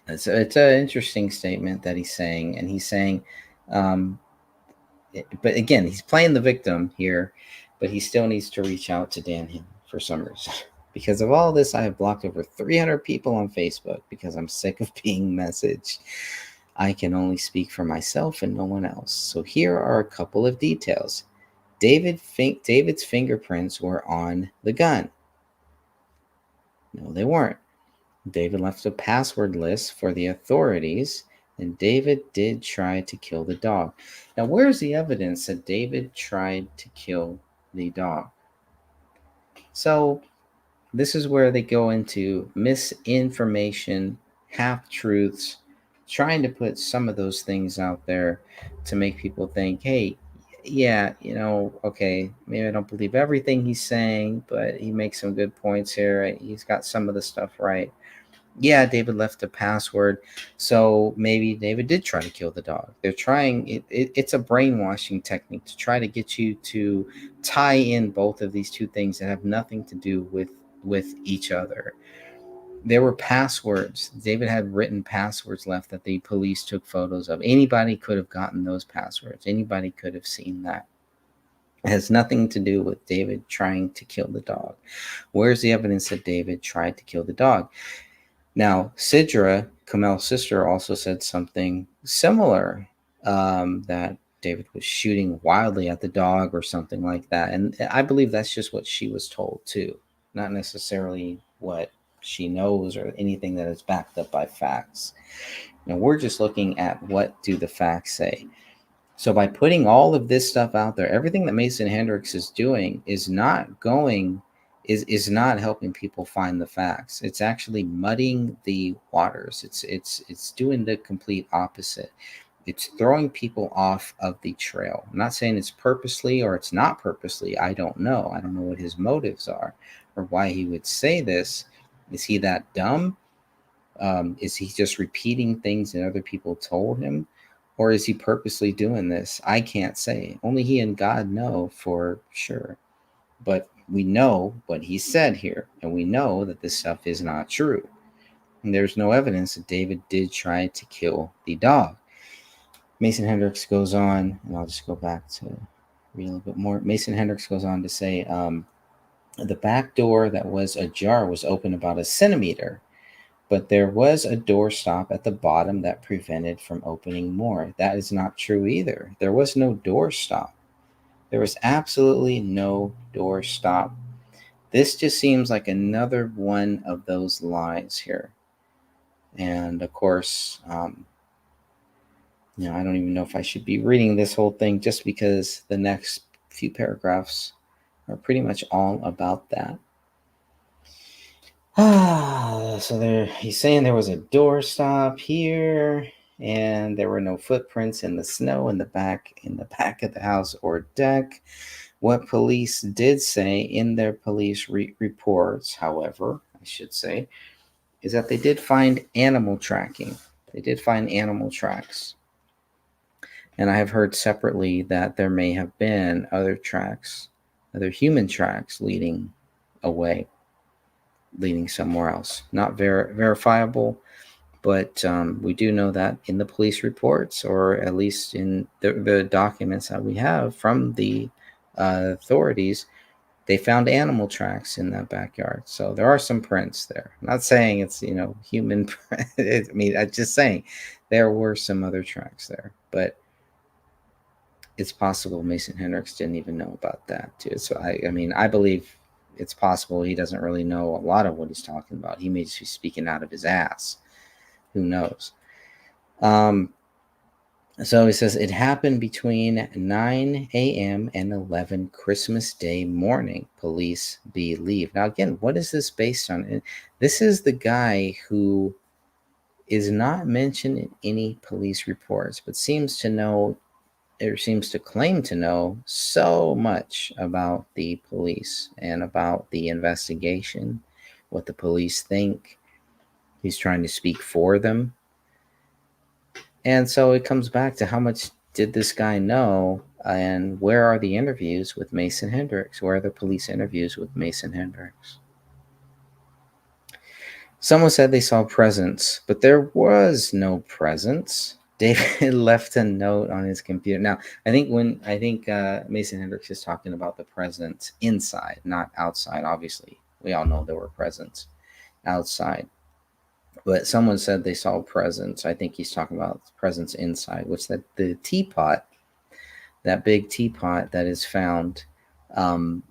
It's an interesting statement that he's saying, and he's saying, but again, he's playing the victim here, but he still needs to reach out to Dan Hennon for some reason. Because of all this, I have blocked over 300 people on Facebook because I'm sick of being messaged. I can only speak for myself and no one else. So here are a couple of details. David's fingerprints were on the gun. No, they weren't. David left a password list for the authorities, and David did try to kill the dog. Now, where's the evidence that David tried to kill the dog? So this is where they go into misinformation, half truths, trying to put some of those things out there to make people think, hey, yeah, okay, maybe I don't believe everything he's saying, but he makes some good points here. He's got some of the stuff right. Yeah, David left a password, so maybe David did try to kill the dog. They're trying it's a brainwashing technique to try to get you to tie in both of these two things that have nothing to do with each other. There were passwords. David had written passwords left that the police took photos of. Anybody could have gotten those passwords. Anybody could have seen that. It has nothing to do with David trying to kill the dog. Where's the evidence that David tried to kill the dog? Now, Sidra, Kamel's sister, also said something similar, that David was shooting wildly at the dog or something like that. And I believe that's just what she was told too, not necessarily what she knows or anything that is backed up by facts. Now, we're just looking at what do the facts say. So by putting all of this stuff out there, everything that Mason Hendricks is doing is not helping people find the facts. It's actually muddying the waters. It's doing the complete opposite. It's throwing people off of the trail. I'm not saying it's purposely or it's not purposely. I don't know. I don't know what his motives are or why he would say this. Is he that dumb? Is he just repeating things that other people told him? Or is he purposely doing this? I can't say. Only he and God know for sure. But we know what he said here, and we know that this stuff is not true. And there's no evidence that David did try to kill the dog. Mason Hendricks goes on, and I'll just go back to read a little bit more. Mason Hendricks goes on to say, the back door that was ajar was open about a centimeter, but there was a door stop at the bottom that prevented from opening more. That is not true either. There was no door stop. There was absolutely no door stop. This just seems like another one of those lies here. And of course, I don't even know if I should be reading this whole thing just because the next few paragraphs are pretty much all about that. So he's saying there was a door stop here, and there were no footprints in the snow in the back of the house or deck. What police did say in their police reports, however, I should say, is that they did find animal tracking. They did find animal tracks. And I have heard separately that there may have been other tracks, other human tracks leading away, leading somewhere else. Not verifiable, but we do know that in the police reports, or at least in the documents that we have from the authorities, they found animal tracks in that backyard. So there are some prints there. I'm not saying it's, human. I'm just saying there were some other tracks there, but it's possible Mason Hendricks didn't even know about that too. So I believe it's possible he doesn't really know a lot of what he's talking about. He may just be speaking out of his ass. Who knows? So he says it happened between 9 a.m. and 11 Christmas Day morning, police believe. Now, again, what is this based on? This is the guy who is not mentioned in any police reports, but seems to claim to know so much about the police and about the investigation, what the police think. He's trying to speak for them. And so it comes back to how much did this guy know, and where are the interviews with Mason Hendricks? Where are the police interviews with Mason Hendricks? Someone said they saw presence, but there was no presence. David left a note on his computer. Now, I think Mason Hendricks is talking about the presence inside, not outside. Obviously, we all know there were presence outside. But someone said they saw presence. I think he's talking about presence inside, which the teapot, that big teapot that is found on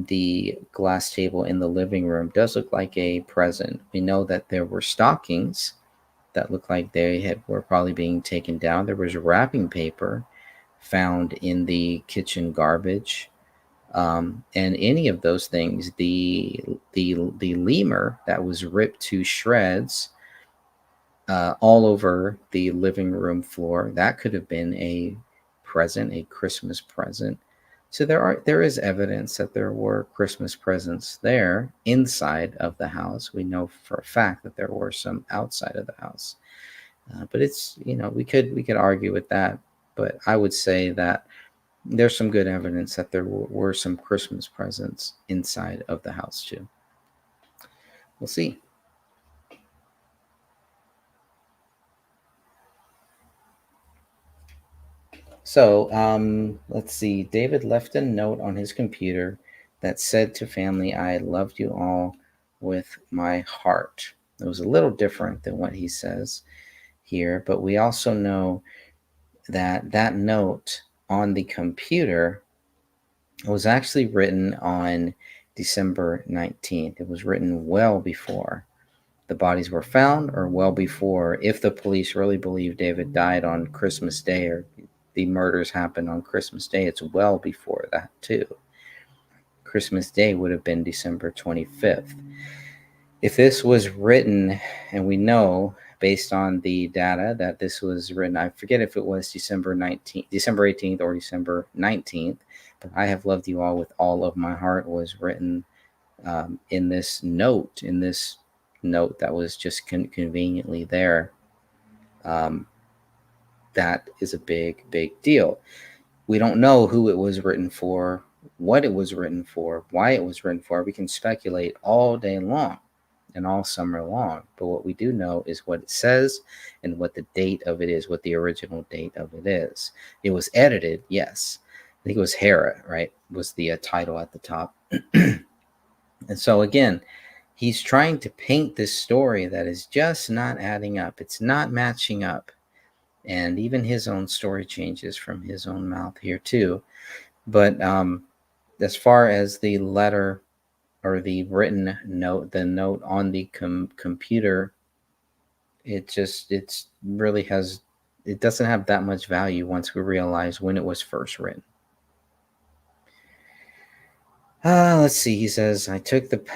the glass table in the living room, does look like a present. We know that there were stockings that looked like they were probably being taken down. There was wrapping paper found in the kitchen garbage. And any of those things, the lemur that was ripped to shreds all over the living room floor, that could have been a present, a Christmas present. So there is evidence that there were Christmas presents there inside of the house. We know for a fact that there were some outside of the house. But it's, we could argue with that, but I would say that there's some good evidence that there were some Christmas presents inside of the house too. We'll see. So let's see. David left a note on his computer that said to family, "I loved you all with my heart." It was a little different than what he says here, but we also know that that note on the computer was actually written on December 19th. It was written well before the bodies were found, or well before, if the police really believe David died on Christmas Day or the murders happened on Christmas Day, it's well before that too. Christmas Day would have been December 25th. If this was written, and we know based on the data that this was written, I forget if it was December 18th or December 19th, but "I have loved you all with all of my heart" was written in this note that was just conveniently there. That is a big, big deal. We don't know who it was written for, what it was written for, why it was written for. We can speculate all day long and all summer long. But what we do know is what it says and what the date of it is, what the original date of it is. It was edited, yes. I think it was Hera, right? Was the title at the top. And so again, he's trying to paint this story that is just not adding up. It's not matching up. And even his own story changes from his own mouth here too. But as far as the letter or the written note, the note on the computer, it doesn't have that much value once we realize when it was first written. Let's see. He says,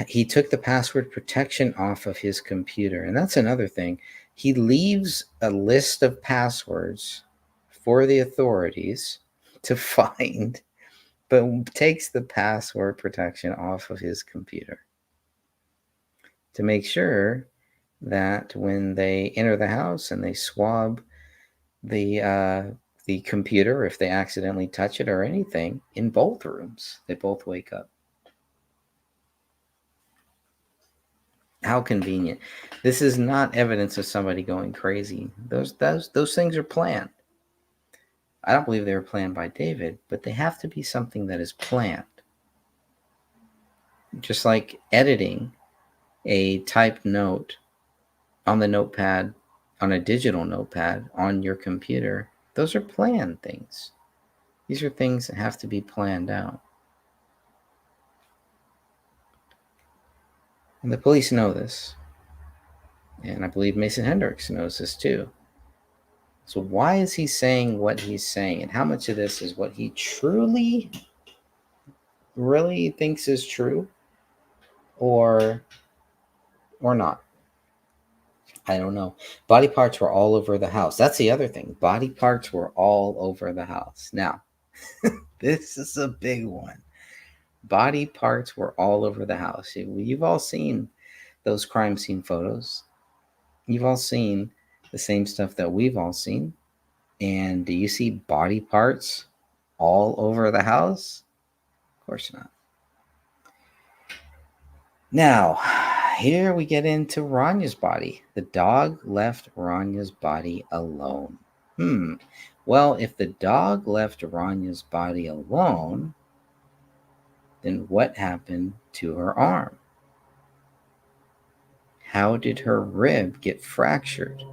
he took the password protection off of his computer. And that's another thing. He leaves a list of passwords for the authorities to find, but takes the password protection off of his computer to make sure that when they enter the house and they swab the computer, if they accidentally touch it or anything, in both rooms, they both wake up. How convenient. This is not evidence of somebody going crazy. Those things are planned. I don't believe they were planned by David, but they have to be something that is planned. Just like editing a typed note on the notepad, on a digital notepad on your computer, those are planned things. These are things that have to be planned out. And the police know this. And I believe Mason Hendricks knows this too. So why is he saying what he's saying? And how much of this is what he truly, really thinks is true? Or not? I don't know. Body parts were all over the house. That's the other thing. Body parts were all over the house. Now, this is a big one. Body parts were all over the house. You've all seen those crime scene photos. You've all seen the same stuff that we've all seen. And do you see body parts all over the house? Of course not. Now, here we get into Ranya's body. The dog left Ranya's body alone. Well, if the dog left Ranya's body alone, then what happened to her arm? How did her rib get fractured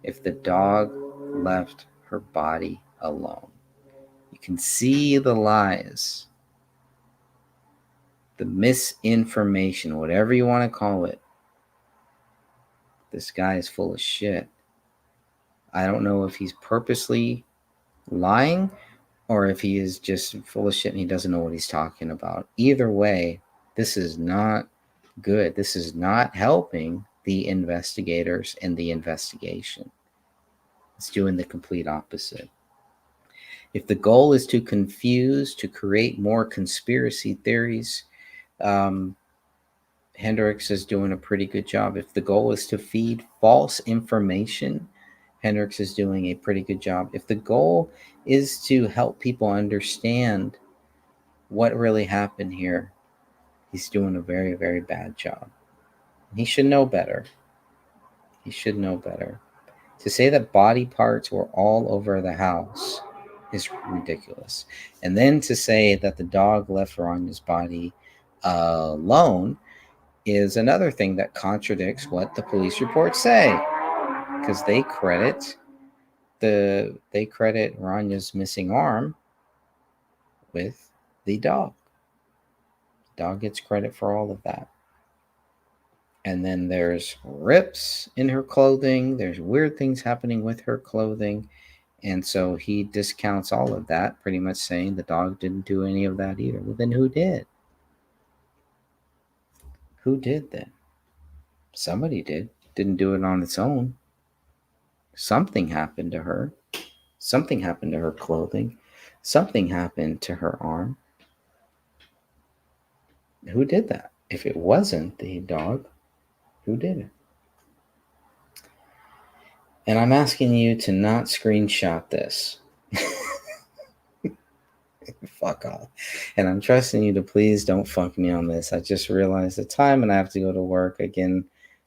if the dog left her body alone? You can see the lies, the misinformation, whatever you want to call it. This guy is full of shit. I don't know if he's purposely lying or if he is just full of shit and he doesn't know what he's talking about. Either way, this is not good. This is not helping the investigators in the investigation. It's doing the complete opposite. If the goal is to confuse, to create more conspiracy theories, Hendricks is doing a pretty good job. If the goal is to feed false information, Hendricks is doing a pretty good job. If the goal is to help people understand what really happened here, he's doing a very, very bad job. He should know better. He should know better. To say that body parts were all over the house is ridiculous. And then to say that the dog left Ronia's body alone is another thing that contradicts what the police reports say, because they credit Ronia's missing arm with the dog. The dog gets credit for all of that. And then there's rips in her clothing. There's weird things happening with her clothing. And so he discounts all of that, pretty much saying the dog didn't do any of that either. Well, then who did? Who did then? Somebody did. Didn't do it on its own. Something happened to her. Something happened to her clothing. Something happened to her arm. Who did that? If it wasn't the dog, who did it? And I'm asking you to not screenshot this. Fuck off. And I'm trusting you to please don't fuck me on this. I just realized the time and I have to go to work. Again,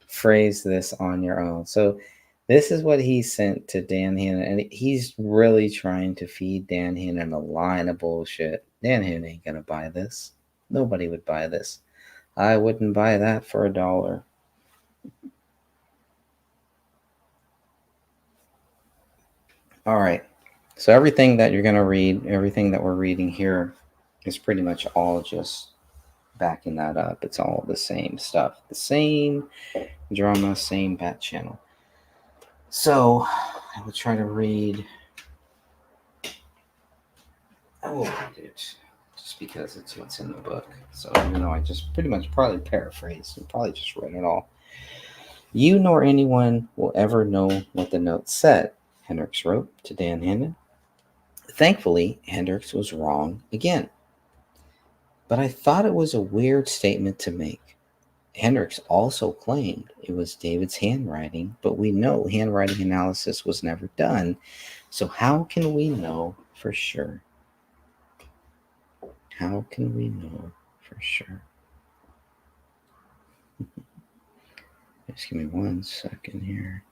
phrase this on your own. So this is what he sent to Dan Hannon. And he's really trying to feed Dan Hannon a line of bullshit. Dan Hannon ain't going to buy this. Nobody would buy this. I wouldn't buy that for $1. All right. So everything that you're going to read, everything that we're reading here is pretty much all just backing that up. It's all the same stuff. The same drama, same bat channel. So I will try to read. I will read it just because it's what's in the book. So even though I just pretty much probably paraphrased and probably just read it all. You nor anyone will ever know what the note said, Hendricks wrote to Dan Hannon. Thankfully, Hendricks was wrong again. But I thought it was a weird statement to make. Hendricks also claimed it was David's handwriting, but we know handwriting analysis was never done. So how can we know for sure? How can we know for sure? Just give me 1 second here.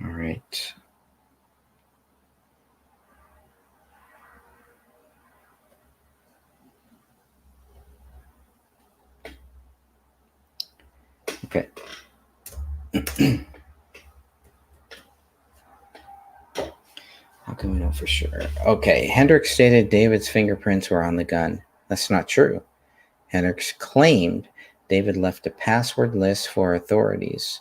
All right. Okay. How can we know for sure? Okay. Hendricks stated David's fingerprints were on the gun. That's not true. Hendricks claimed David left a password list for authorities.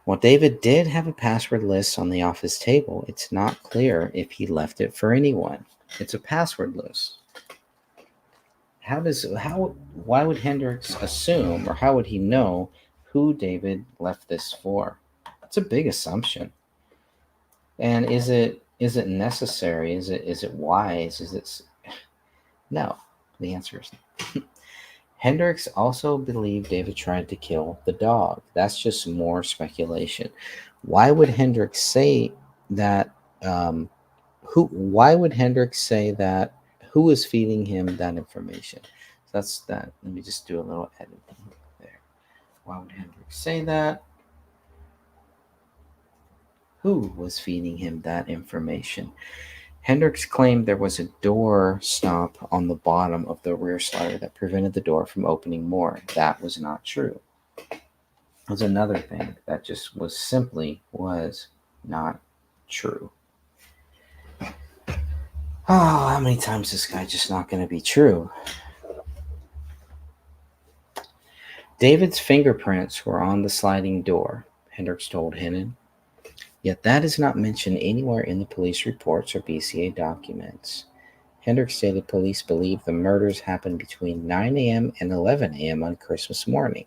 While David did have a password list on the office table, it's not clear if he left it for anyone. It's a password list. Why would Hendricks assume, or how would he know who David left this for? It's a big assumption. And is it necessary? Is it wise? No. The answer is no. Hendricks also believed David tried to kill the dog. That's just more speculation. Why would Hendricks say that? Why would Hendricks say that? Who was feeding him that information? So that's that. Let me just do a little editing there. Why would Hendricks say that? Who was feeding him that information? Hendricks claimed there was a door stop on the bottom of the rear slider that prevented the door from opening more. That was not true. That was another thing that just was not true. Oh, how many times is this guy just not going to be true? David's fingerprints were on the sliding door, Hendricks told Hennon. Yet that is not mentioned anywhere in the police reports or BCA documents. Hendricks stated police believe the murders happened between 9 a.m. and 11 a.m. on Christmas morning.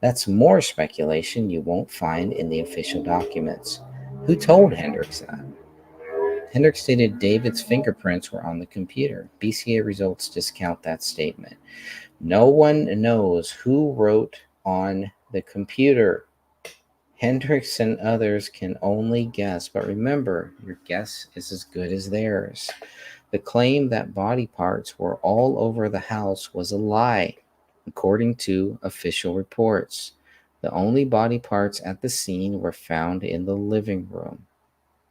That's more speculation you won't find in the official documents. Who told Hendricks that? Hendricks stated David's fingerprints were on the computer. BCA results discount that statement. No one knows who wrote on the computer. Hendricks and others can only guess, but remember, your guess is as good as theirs. The claim that body parts were all over the house was a lie, according to official reports. The only body parts at the scene were found in the living room,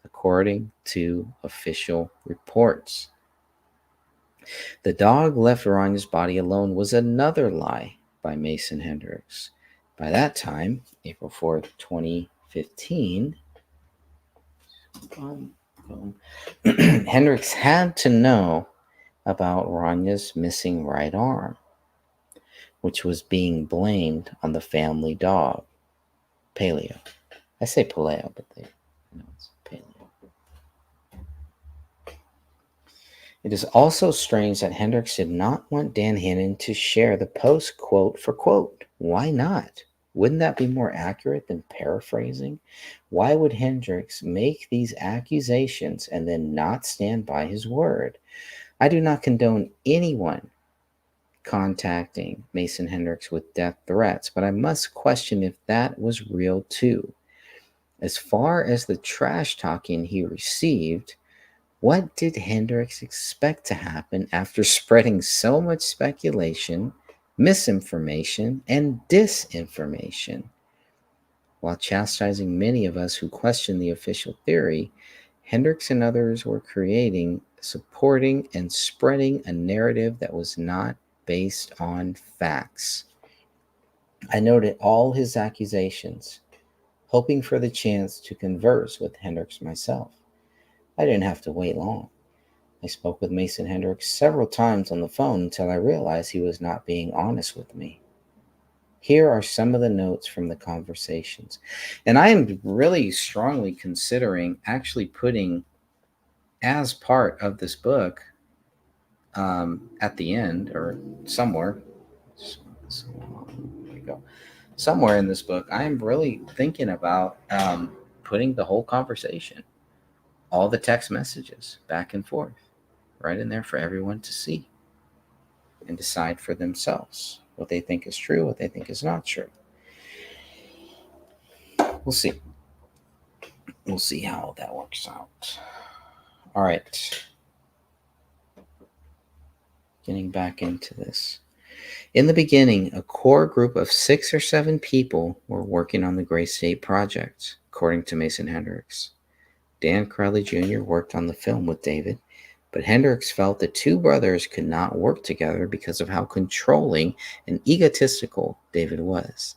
according to official reports. The dog left Rania's body alone was another lie by Mason Hendricks. By that time, April 4th, 2015, Hendricks had to know about Rania's missing right arm, which was being blamed on the family dog, Paleo. I say Paleo, but it's Paleo. It is also strange that Hendricks did not want Dan Hennon to share the post quote for quote. Why not? Wouldn't that be more accurate than paraphrasing? Why would Hendricks make these accusations and then not stand by his word? I do not condone anyone contacting Mason Hendricks with death threats, but I must question if that was real too. As far as the trash talking he received, what did Hendricks expect to happen after spreading so much speculation, misinformation, and disinformation? While chastising many of us who question the official theory, Hendricks and others were creating, supporting, and spreading a narrative that was not based on facts. I noted all his accusations, hoping for the chance to converse with Hendricks myself. I didn't have to wait long. I spoke with Mason Hendricks several times on the phone until I realized he was not being honest with me. Here are some of the notes from the conversations. And I am really strongly considering actually putting as part of this book at the end or somewhere. There we go. Somewhere in this book, I am really thinking about putting the whole conversation, all the text messages back and forth, right in there for everyone to see and decide for themselves what they think is true, what they think is not true. We'll see. We'll see how that works out. All right. Getting back into this. In the beginning, a core group of 6 or 7 people were working on the Gray State project, according to Mason Hendricks. Dan Crowley Jr. worked on the film with David, but Hendricks felt the two brothers could not work together because of how controlling and egotistical David was.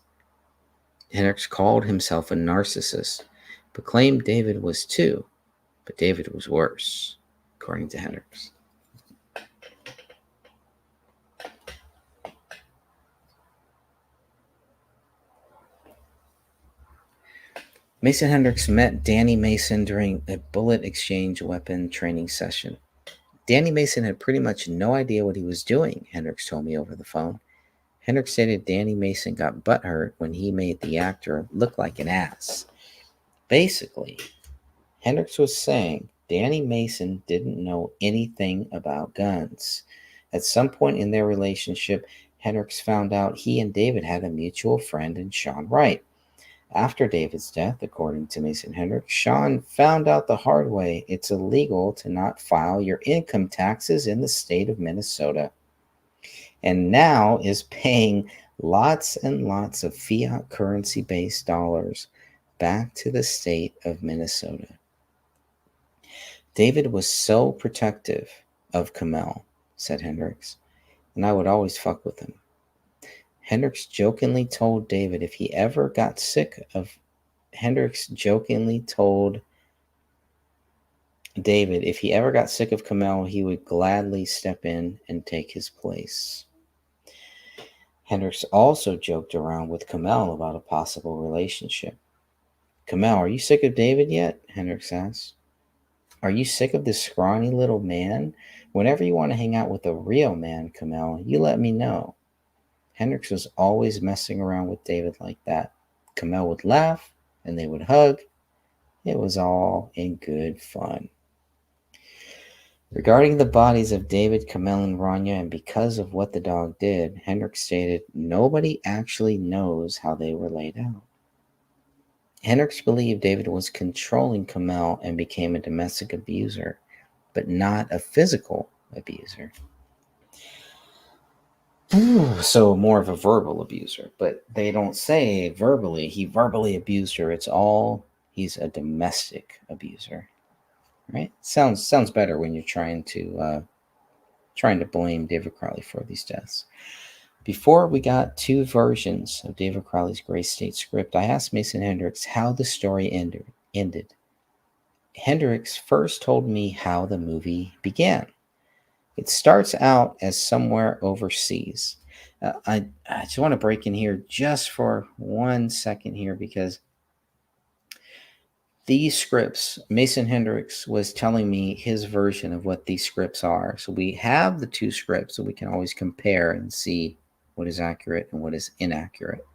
Hendricks called himself a narcissist, but claimed David was too, but David was worse, according to Hendricks. Mason Hendricks met Danny Mason during a bullet exchange weapon training session. Danny Mason had pretty much no idea what he was doing, Hendricks told me over the phone. Hendricks stated Danny Mason got butthurt when he made the actor look like an ass. Basically, Hendricks was saying Danny Mason didn't know anything about guns. At some point in their relationship, Hendricks found out he and David had a mutual friend in Sean Wright. After David's death, according to Mason Hendricks, Sean found out the hard way it's illegal to not file your income taxes in the state of Minnesota, and now is paying lots and lots of fiat currency-based dollars back to the state of Minnesota. David was so protective of Kamel, said Hendricks, and I would always fuck with him. Hendricks jokingly told David if he ever got sick of Kamel, he would gladly step in and take his place. Hendricks also joked around with Kamel about a possible relationship. Kamel, are you sick of David yet? Hendricks asked. Are you sick of this scrawny little man? Whenever you want to hang out with a real man, Kamel, you let me know. Hendricks was always messing around with David like that. Kamel would laugh, and they would hug. It was all in good fun. Regarding the bodies of David, Kamel, and Rania, and because of what the dog did, Hendricks stated nobody actually knows how they were laid out. Hendricks believed David was controlling Kamel and became a domestic abuser, but not a physical abuser. So more of a verbal abuser, but they don't say verbally, he verbally abused her. It's all he's a domestic abuser, right? Sounds better when you're trying to blame David Crowley for these deaths. Before we got two versions of David Crowley's Gray State script, I asked Mason Hendricks how the story ended. Hendricks first told me how the movie began. It starts out as somewhere overseas. I just want to break in here just for 1 second here, because these scripts, Mason Hendricks was telling me his version of what these scripts are. So we have the two scripts, so we can always compare and see what is accurate and what is inaccurate.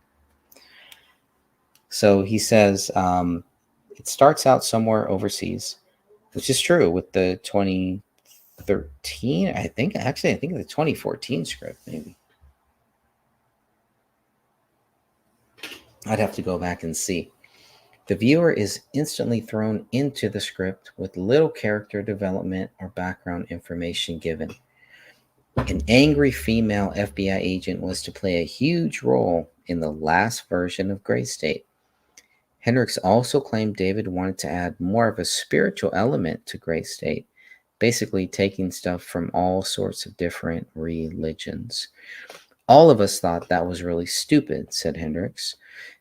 So he says it starts out somewhere overseas, which is true with the 2013, I think the 2014 script, maybe. I'd have to go back and see. The viewer is instantly thrown into the script with little character development or background information given. An angry female FBI agent was to play a huge role in the last version of Gray State. Hendricks also claimed David wanted to add more of a spiritual element to Gray State, basically taking stuff from all sorts of different religions. All of us thought that was really stupid, said Hendricks,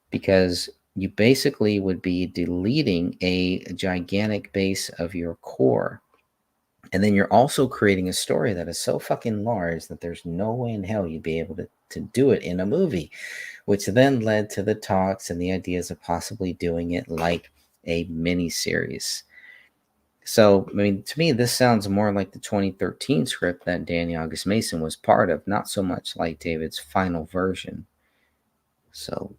because you basically would be deleting a gigantic base of your core. And then you're also creating a story that is so fucking large that there's no way in hell you'd be able to do it in a movie, which then led to the talks and the ideas of possibly doing it like a mini-series. So, I mean, to me, this sounds more like the 2013 script that Danny August Mason was part of, not so much like David's final version. So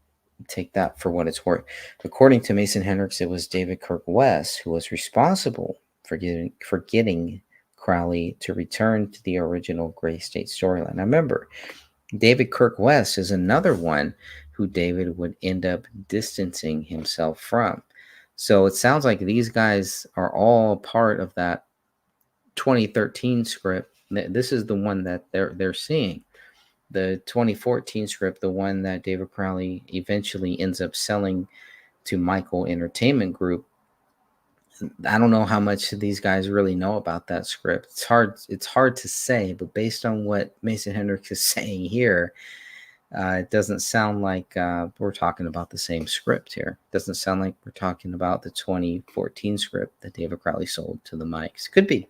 take that for what it's worth. According to Mason Hendricks, it was David Kirk West who was responsible for getting Crowley to return to the original Gray State storyline. Now remember, David Kirk West is another one who David would end up distancing himself from. So it sounds like these guys are all part of that 2013 script. This is the one that they're seeing. The 2014 script, the one that David Crowley eventually ends up selling to Michael Entertainment Group. I don't know how much these guys really know about that script. It's hard to say, but based on what Mason Hendricks is saying here, it doesn't sound like we're talking about the same script here. It doesn't sound like we're talking about the 2014 script that David Crowley sold to the Mikes. Could be.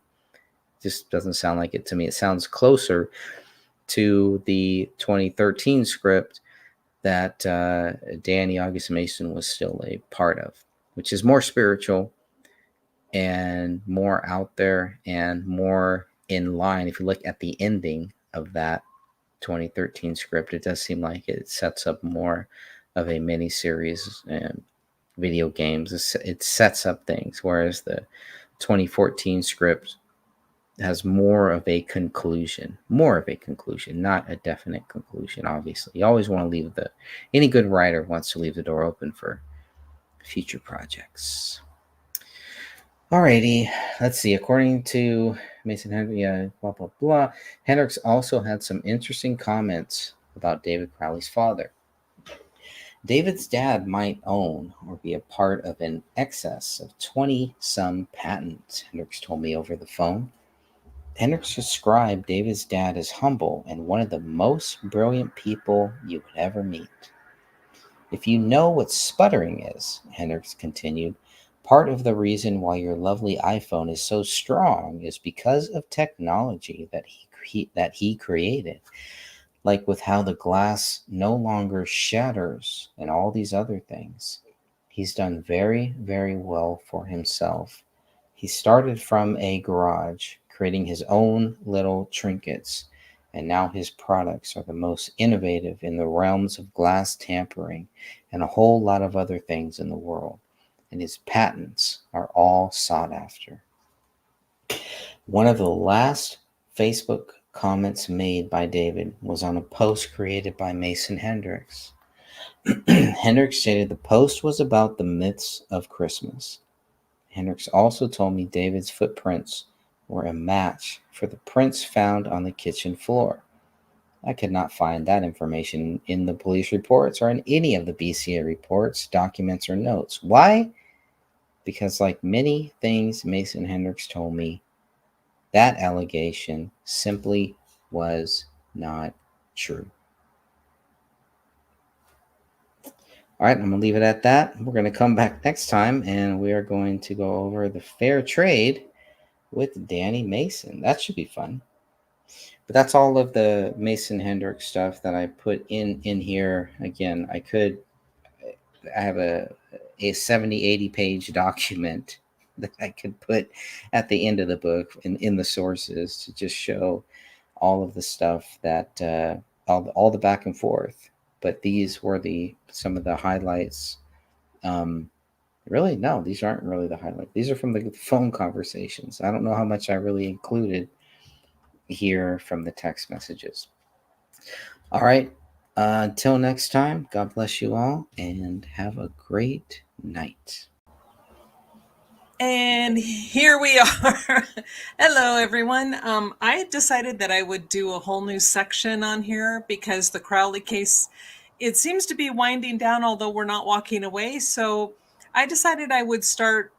Just doesn't sound like it to me. It sounds closer to the 2013 script that Danny August Mason was still a part of, which is more spiritual and more out there and more in line. If you look at the ending of that 2013 script, it does seem like it sets up more of a mini-series and video games. It sets up things, whereas the 2014 script has more of a conclusion, not a definite conclusion. Obviously, you always want to leave any good writer wants to leave the door open for future projects. Alrighty, let's see. According to Mason Hendricks, blah, blah, blah. Hendricks also had some interesting comments about David Crowley's father. David's dad might own or be a part of an excess of 20-some patents, Hendricks told me over the phone. Hendricks described David's dad as humble and one of the most brilliant people you would ever meet. If you know what sputtering is, Hendricks continued, part of the reason why your lovely iPhone is so strong is because of technology that he created. like with how the glass no longer shatters and all these other things. He's done very, very well for himself. He started from a garage, creating his own little trinkets, and now his products are the most innovative in the realms of glass tampering and a whole lot of other things in the world. And his patents are all sought after. One of the last Facebook comments made by David was on a post created by Mason Hendricks. Hendricks stated the post was about the myths of Christmas. Hendricks also told me David's footprints were a match for the prints found on the kitchen floor. I could not find that information in the police reports or in any of the BCA reports, documents, or notes. Why? Because like many things Mason Hendricks told me, that allegation simply was not true. All right, I'm going to leave it at that. We're going to come back next time, and we are going to go over the fair trade with Danny Mason. That should be fun. But that's all of the Mason Hendricks stuff that I put in here. Again, I have a 70, 80 page document that I could put at the end of the book in the sources to just show all of the stuff that all the back and forth. But these were some of the highlights. Really, no, these aren't really the highlights. These are from the phone conversations. I don't know how much I really included here from the text messages. All right. Until next time, God bless you all and have a great night. And here we are. Hello, everyone. I decided that I would do a whole new section on here because the Crowley case, it seems to be winding down, although we're not walking away. So I decided I would start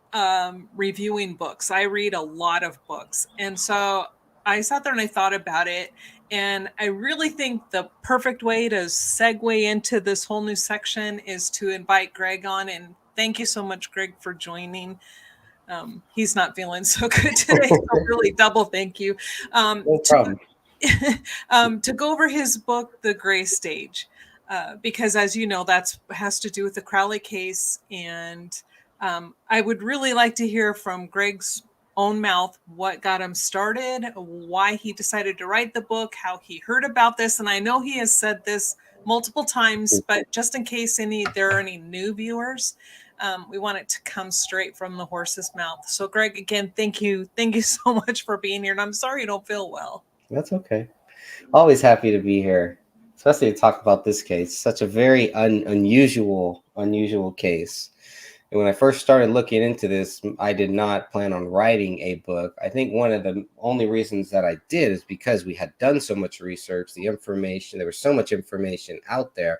reviewing books. I read a lot of books. And so I sat there and I thought about it. And I really think the perfect way to segue into this whole new section is to invite Greg on. And thank you so much, Greg, for joining. He's not feeling so good today, so really double thank you. No problem. To go over his book, The Gray Stage, because as you know, that has to do with the Crowley case. And I would really like to hear from Greg's own mouth what got him started, why he decided to write the book, how he heard about this. And I know he has said this multiple times, but just in case there are any new viewers, we want it to come straight from the horse's mouth. So Greg, again, thank you so much for being here. And I'm sorry you don't feel well. That's okay. Always happy to be here, especially to talk about this case. Such a very unusual case. And when I first started looking into this, I did not plan on writing a book. I think one of the only reasons that I did is because we had done so much research, there was so much information out there.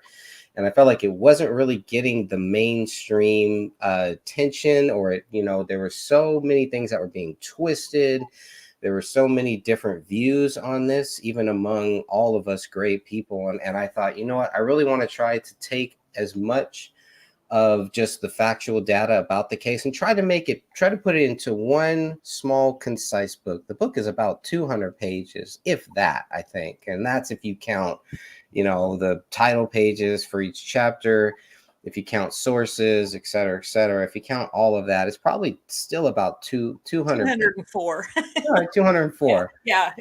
And I felt like it wasn't really getting the mainstream attention, or, there were so many things that were being twisted. There were so many different views on this, even among all of us great people. And I thought, you know what, I really want to try to take as much of just the factual data about the case and try to put it into one small, concise book. The book is about 200 pages, if that, I think. And that's if you count, the title pages for each chapter, if you count sources, et cetera, et cetera. If you count all of that, it's probably still about 204. 204. Yeah.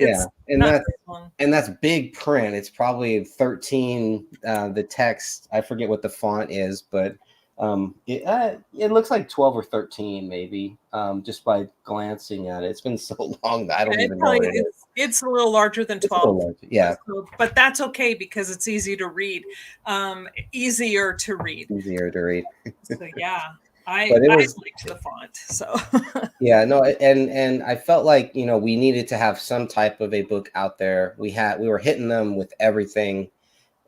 And that's big print. It's probably 13. The text, I forget what the font is, but it looks like 12 or 13 maybe, just by glancing at it. It's been so long that I don't even know what it is. It's a little larger than 12. Yeah. But that's okay because it's easy to read. Easier to read. So yeah. I liked the font. So yeah, no, and I felt like, we needed to have some type of a book out there. We were hitting them with everything.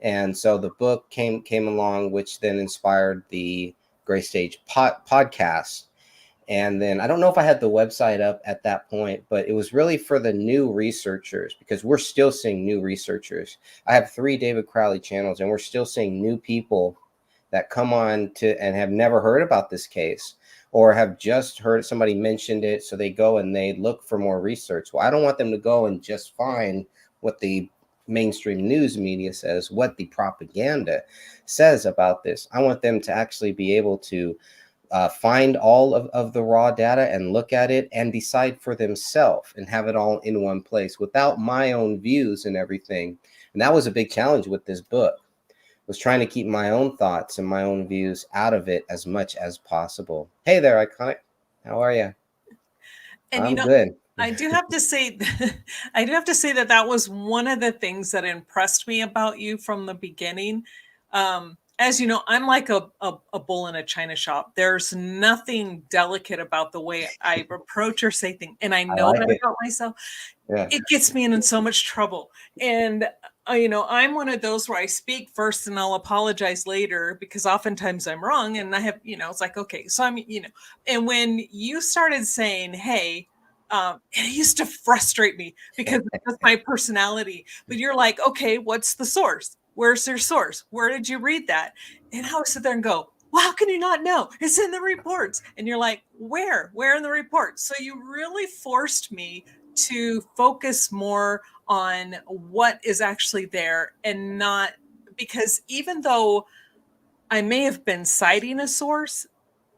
And so the book came along, which then inspired the Gray Stage podcast. And then I don't know if I had the website up at that point, but it was really for the new researchers, because we're still seeing new researchers. I have 3 David Crowley channels, and we're still seeing new people that come on and have never heard about this case, or have just heard somebody mentioned it. So they go and they look for more research. Well, I don't want them to go and just find what the mainstream news media says, what the propaganda says about this. I want them to actually be able to find all of the raw data and look at it and decide for themselves and have it all in one place without my own views and everything. And that was a big challenge with this book, was trying to keep my own thoughts and my own views out of it as much as possible. Hey there, Iconic. How are you? And I'm good. I do have to say, that was one of the things that impressed me about you from the beginning. As you know, I'm like a bull in a china shop. There's nothing delicate about the way I approach or say things. And I know that about myself. Yeah. It gets me in so much trouble. And, I'm one of those where I speak first and I'll apologize later because oftentimes I'm wrong. And I have, it's like, okay, so and when you started saying, hey, it used to frustrate me because that's my personality. But you're like, okay, what's the source? Where's your source? Where did you read that? And I would sit there and go, well, how can you not know? It's in the reports. And you're like, where in the reports? So you really forced me to focus more on what is actually there and not, because even though I may have been citing a source,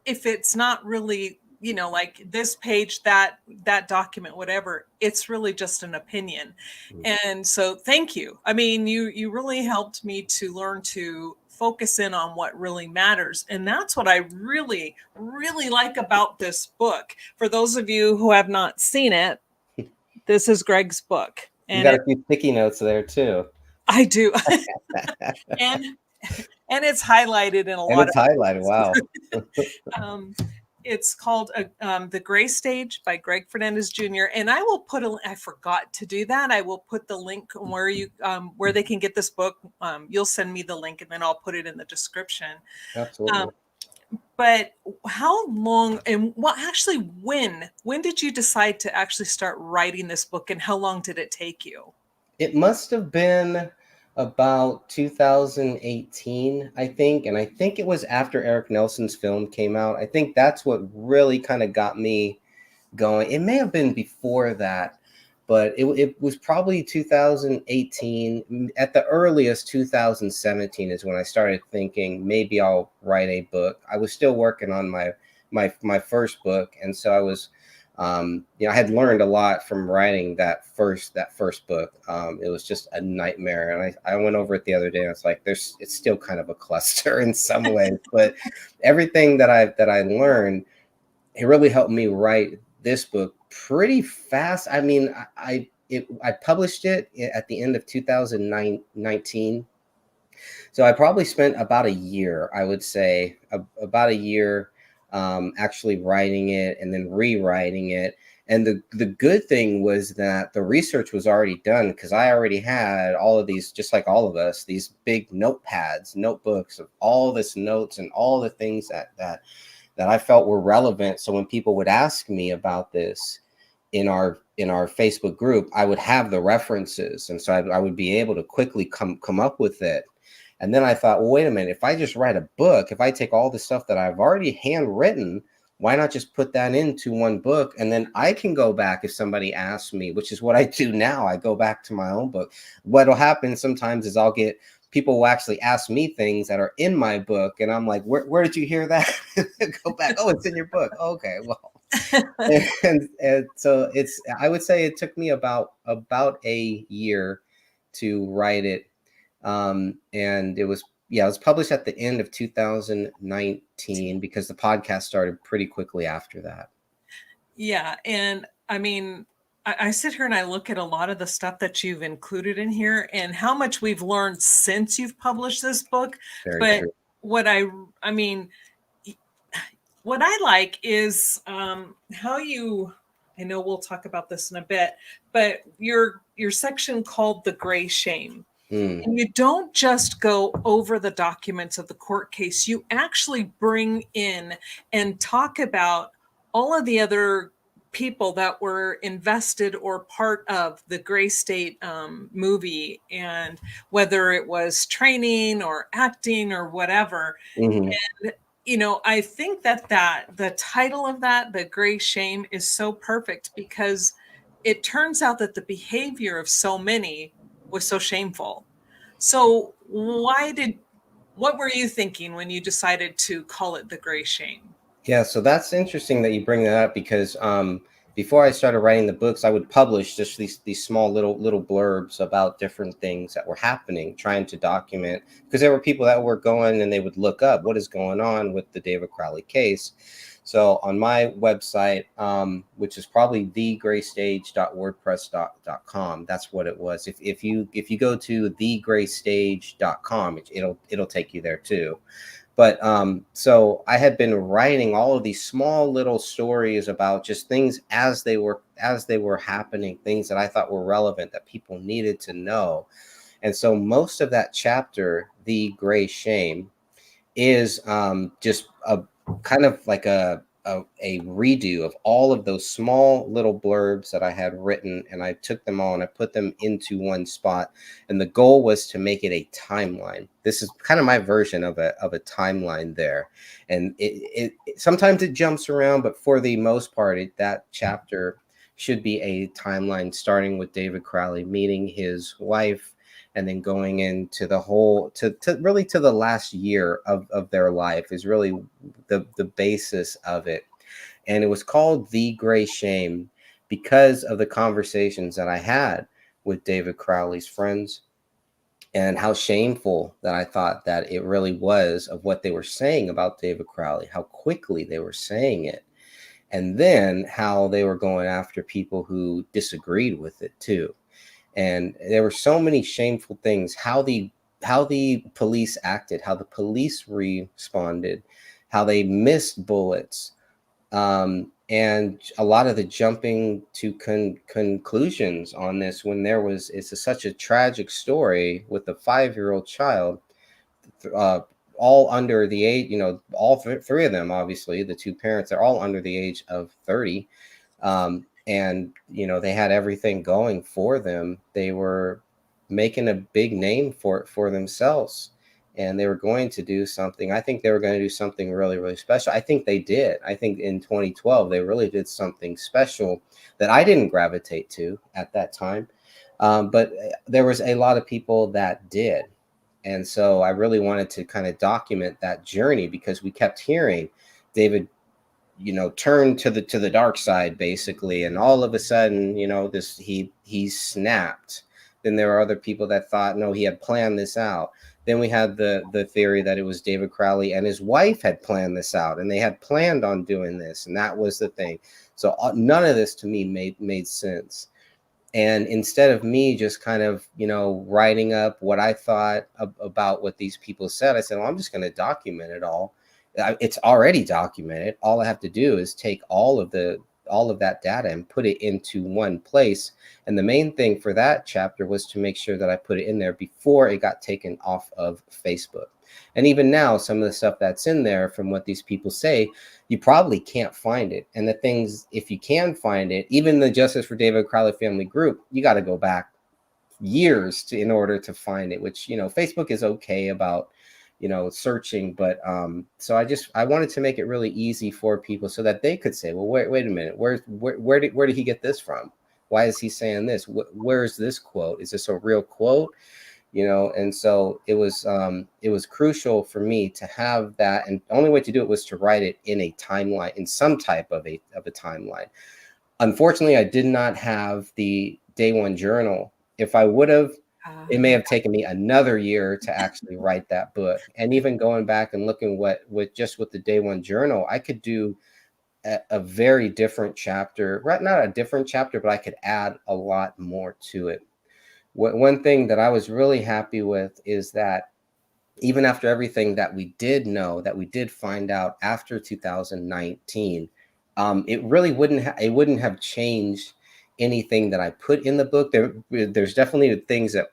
if it's not really, like this page, that document, whatever, it's really just an opinion. And so thank you. I mean, you really helped me to learn to focus in on what really matters. And that's what I really, really like about this book. For those of you who have not seen it, this is Greg's book. And you got a few sticky notes there too. I do. and it's highlighted in a lot. It's highlighted. Wow. It's called The Gray Stage by Greg Fernandez Jr. And I will put I forgot to do that. I will put the link where they can get this book. You'll send me the link and then I'll put it in the description. Absolutely. But how long and when did you decide to actually start writing this book and how long did it take you? It must have been about 2018, I think. And I think it was after Eric Nelson's film came out. I think that's what really kind of got me going. It may have been before that, but it was probably 2018. At the earliest, 2017 is when I started thinking maybe I'll write a book. I was still working on my first book. And so I was, I had learned a lot from writing that first book. It was just a nightmare. And I went over it the other day and it's like, it's still kind of a cluster in some ways, but everything that I learned, it really helped me write this book pretty fast. I mean, I published it at the end of 2019. So I probably spent about a year, I would say, about a year actually writing it and then rewriting it. And the good thing was that the research was already done because I already had all of these, just like all of us, these big notebooks of all this notes and all the things that I felt were relevant. So when people would ask me about this in our Facebook group, I would have the references. And so I would be able to quickly come up with it. And then I thought, well, wait a minute, if I just write a book, if I take all the stuff that I've already handwritten, why not just put that into one book? And then I can go back if somebody asks me, which is what I do now. I go back to my own book. What'll happen sometimes is people will actually ask me things that are in my book. And I'm like, where did you hear that? Go back. Oh, it's in your book. Okay, well. and so I would say it took me about a year to write it. And it was published at the end of 2019 because the podcast started pretty quickly after that. Yeah. And I mean, I sit here and I look at a lot of the stuff that you've included in here and how much we've learned since you've published this book. But true. What I like is how you, I know we'll talk about this in a bit, but your section called The Gray Shame. And you don't just go over the documents of the court case. You actually bring in and talk about all of the other people that were invested or part of the Gray State movie, and whether it was training or acting or whatever. Mm-hmm. And, I think that the title of that, The Gray Shame, is so perfect because it turns out that the behavior of so many was so shameful. So what were you thinking when you decided to call it The Gray Shame? Yeah, so that's interesting that you bring that up because before I started writing the books, I would publish just these small little blurbs about different things that were happening, trying to document, because there were people that were going and they would look up what is going on with the David Crowley case. So on my website, which is probably thegraystage.wordpress.com, that's what it was. If you go to thegraystage.com, it'll take you there too. But so I had been writing all of these small little stories about just things as they were happening, things that I thought were relevant that people needed to know. And so most of that chapter, The Gray Shame, is just a kind of like a redo of all of those small little blurbs that I had written, and I took them all and I put them into one spot. And the goal was to make it a timeline. This is kind of my version of a timeline there. And it sometimes it jumps around, but for the most part, that chapter should be a timeline starting with David Crowley meeting his wife, and then going into the whole to really to the last year of their life is really the basis of it. And it was called The Gray Shame because of the conversations that I had with David Crowley's friends and how shameful that I thought that it really was of what they were saying about David Crowley, how quickly they were saying it, and then how they were going after people who disagreed with it too. And there were so many shameful things, how the police acted, how the police responded, how they missed bullets, and a lot of the jumping to conclusions on this when it's such a tragic story with a 5-year-old child, all under the age, all three of them, obviously, the two parents, they're all under the age of 30. And, they had everything going for them. They were making a big name for themselves, and they were going to do something. I think they were going to do something really, really special. I think they did. I think in 2012, they really did something special that I didn't gravitate to at that time. But there was a lot of people that did. And so I really wanted to kind of document that journey because we kept hearing David turn to the dark side, basically, and all of a sudden, he snapped. Then there were other people that thought, no, he had planned this out. Then we had the theory that it was David Crowley and his wife had planned this out, and they had planned on doing this, and that was the thing. So none of this to me made sense. And instead of me just kind of, writing up what I thought about what these people said, I said, well, I'm just going to document it all. It's already documented. All I have to do is take all of that data and put it into one place. And the main thing for that chapter was to make sure that I put it in there before it got taken off of Facebook. And even now, some of the stuff that's in there from what these people say, you probably can't find it. And the things, if you can find it, even the Justice for David Crowley family group, you got to go back years in order to find it, which, Facebook is okay about searching, but so I wanted to make it really easy for people so that they could say, well, wait a minute, where did he get this from? Why is he saying this? Where's this quote? Is this a real quote? And so it was crucial for me to have that, and the only way to do it was to write it in a timeline, in some type of a timeline. Unfortunately, I did not have the Day One journal. If I would have, it may have taken me another year to actually write that book. And even going back and looking with the Day One journal, I could do a very different chapter, right? Not a different chapter, but I could add a lot more to it. One thing that I was really happy with is that even after everything that we did know, that we did find out after 2019, it really wouldn't have changed anything that I put in the book. There's definitely things that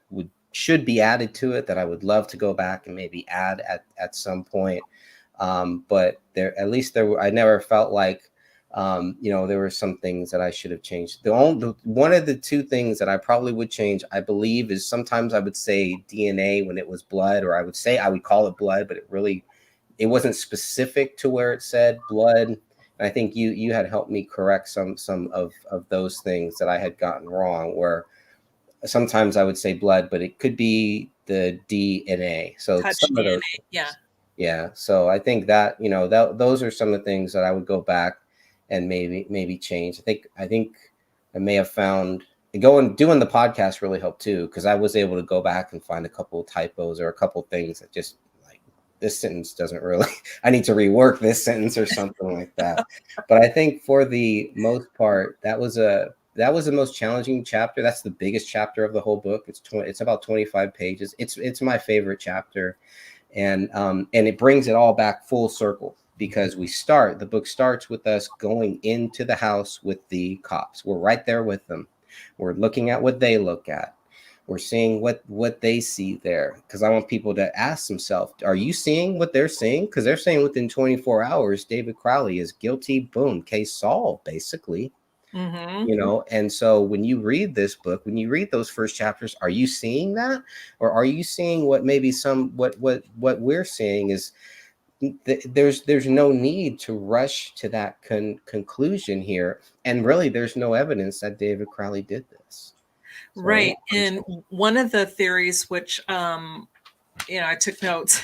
should be added to it that I would love to go back and maybe add at some point. But I never felt like, there were some things that I should have changed. One of the two things that I probably would change, I believe, is sometimes I would say DNA when it was blood, or I would call it blood, but it wasn't specific to where it said blood. I think you had helped me correct some of those things that I had gotten wrong, where sometimes I would say blood, but it could be the DNA. So Touch some of DNA. those, Yeah. yeah. So I think that, those are some of the things that I would go back and maybe change. I think I may have found doing the podcast really helped too, because I was able to go back and find a couple of typos or a couple of things that just like, this sentence doesn't really, I need to rework this sentence or something like that. But I think for the most part, that was the most challenging chapter. That's the biggest chapter of the whole book. It's about 25 pages. It's my favorite chapter. And it brings it all back full circle, because the book starts with us going into the house with the cops. We're right there with them. We're looking at what they look at. We're seeing what they see there. Because I want people to ask themselves, are you seeing what they're seeing? Because they're saying within 24 hours, David Crowley is guilty. Boom, case solved, basically. Mm-hmm. And so when you read this book, when you read those first chapters, are you seeing that? Or are you seeing what maybe what we're seeing is there's no need to rush to that conclusion here. And really, there's no evidence that David Crowley did this. So, Right. And one of the theories, which, I took notes,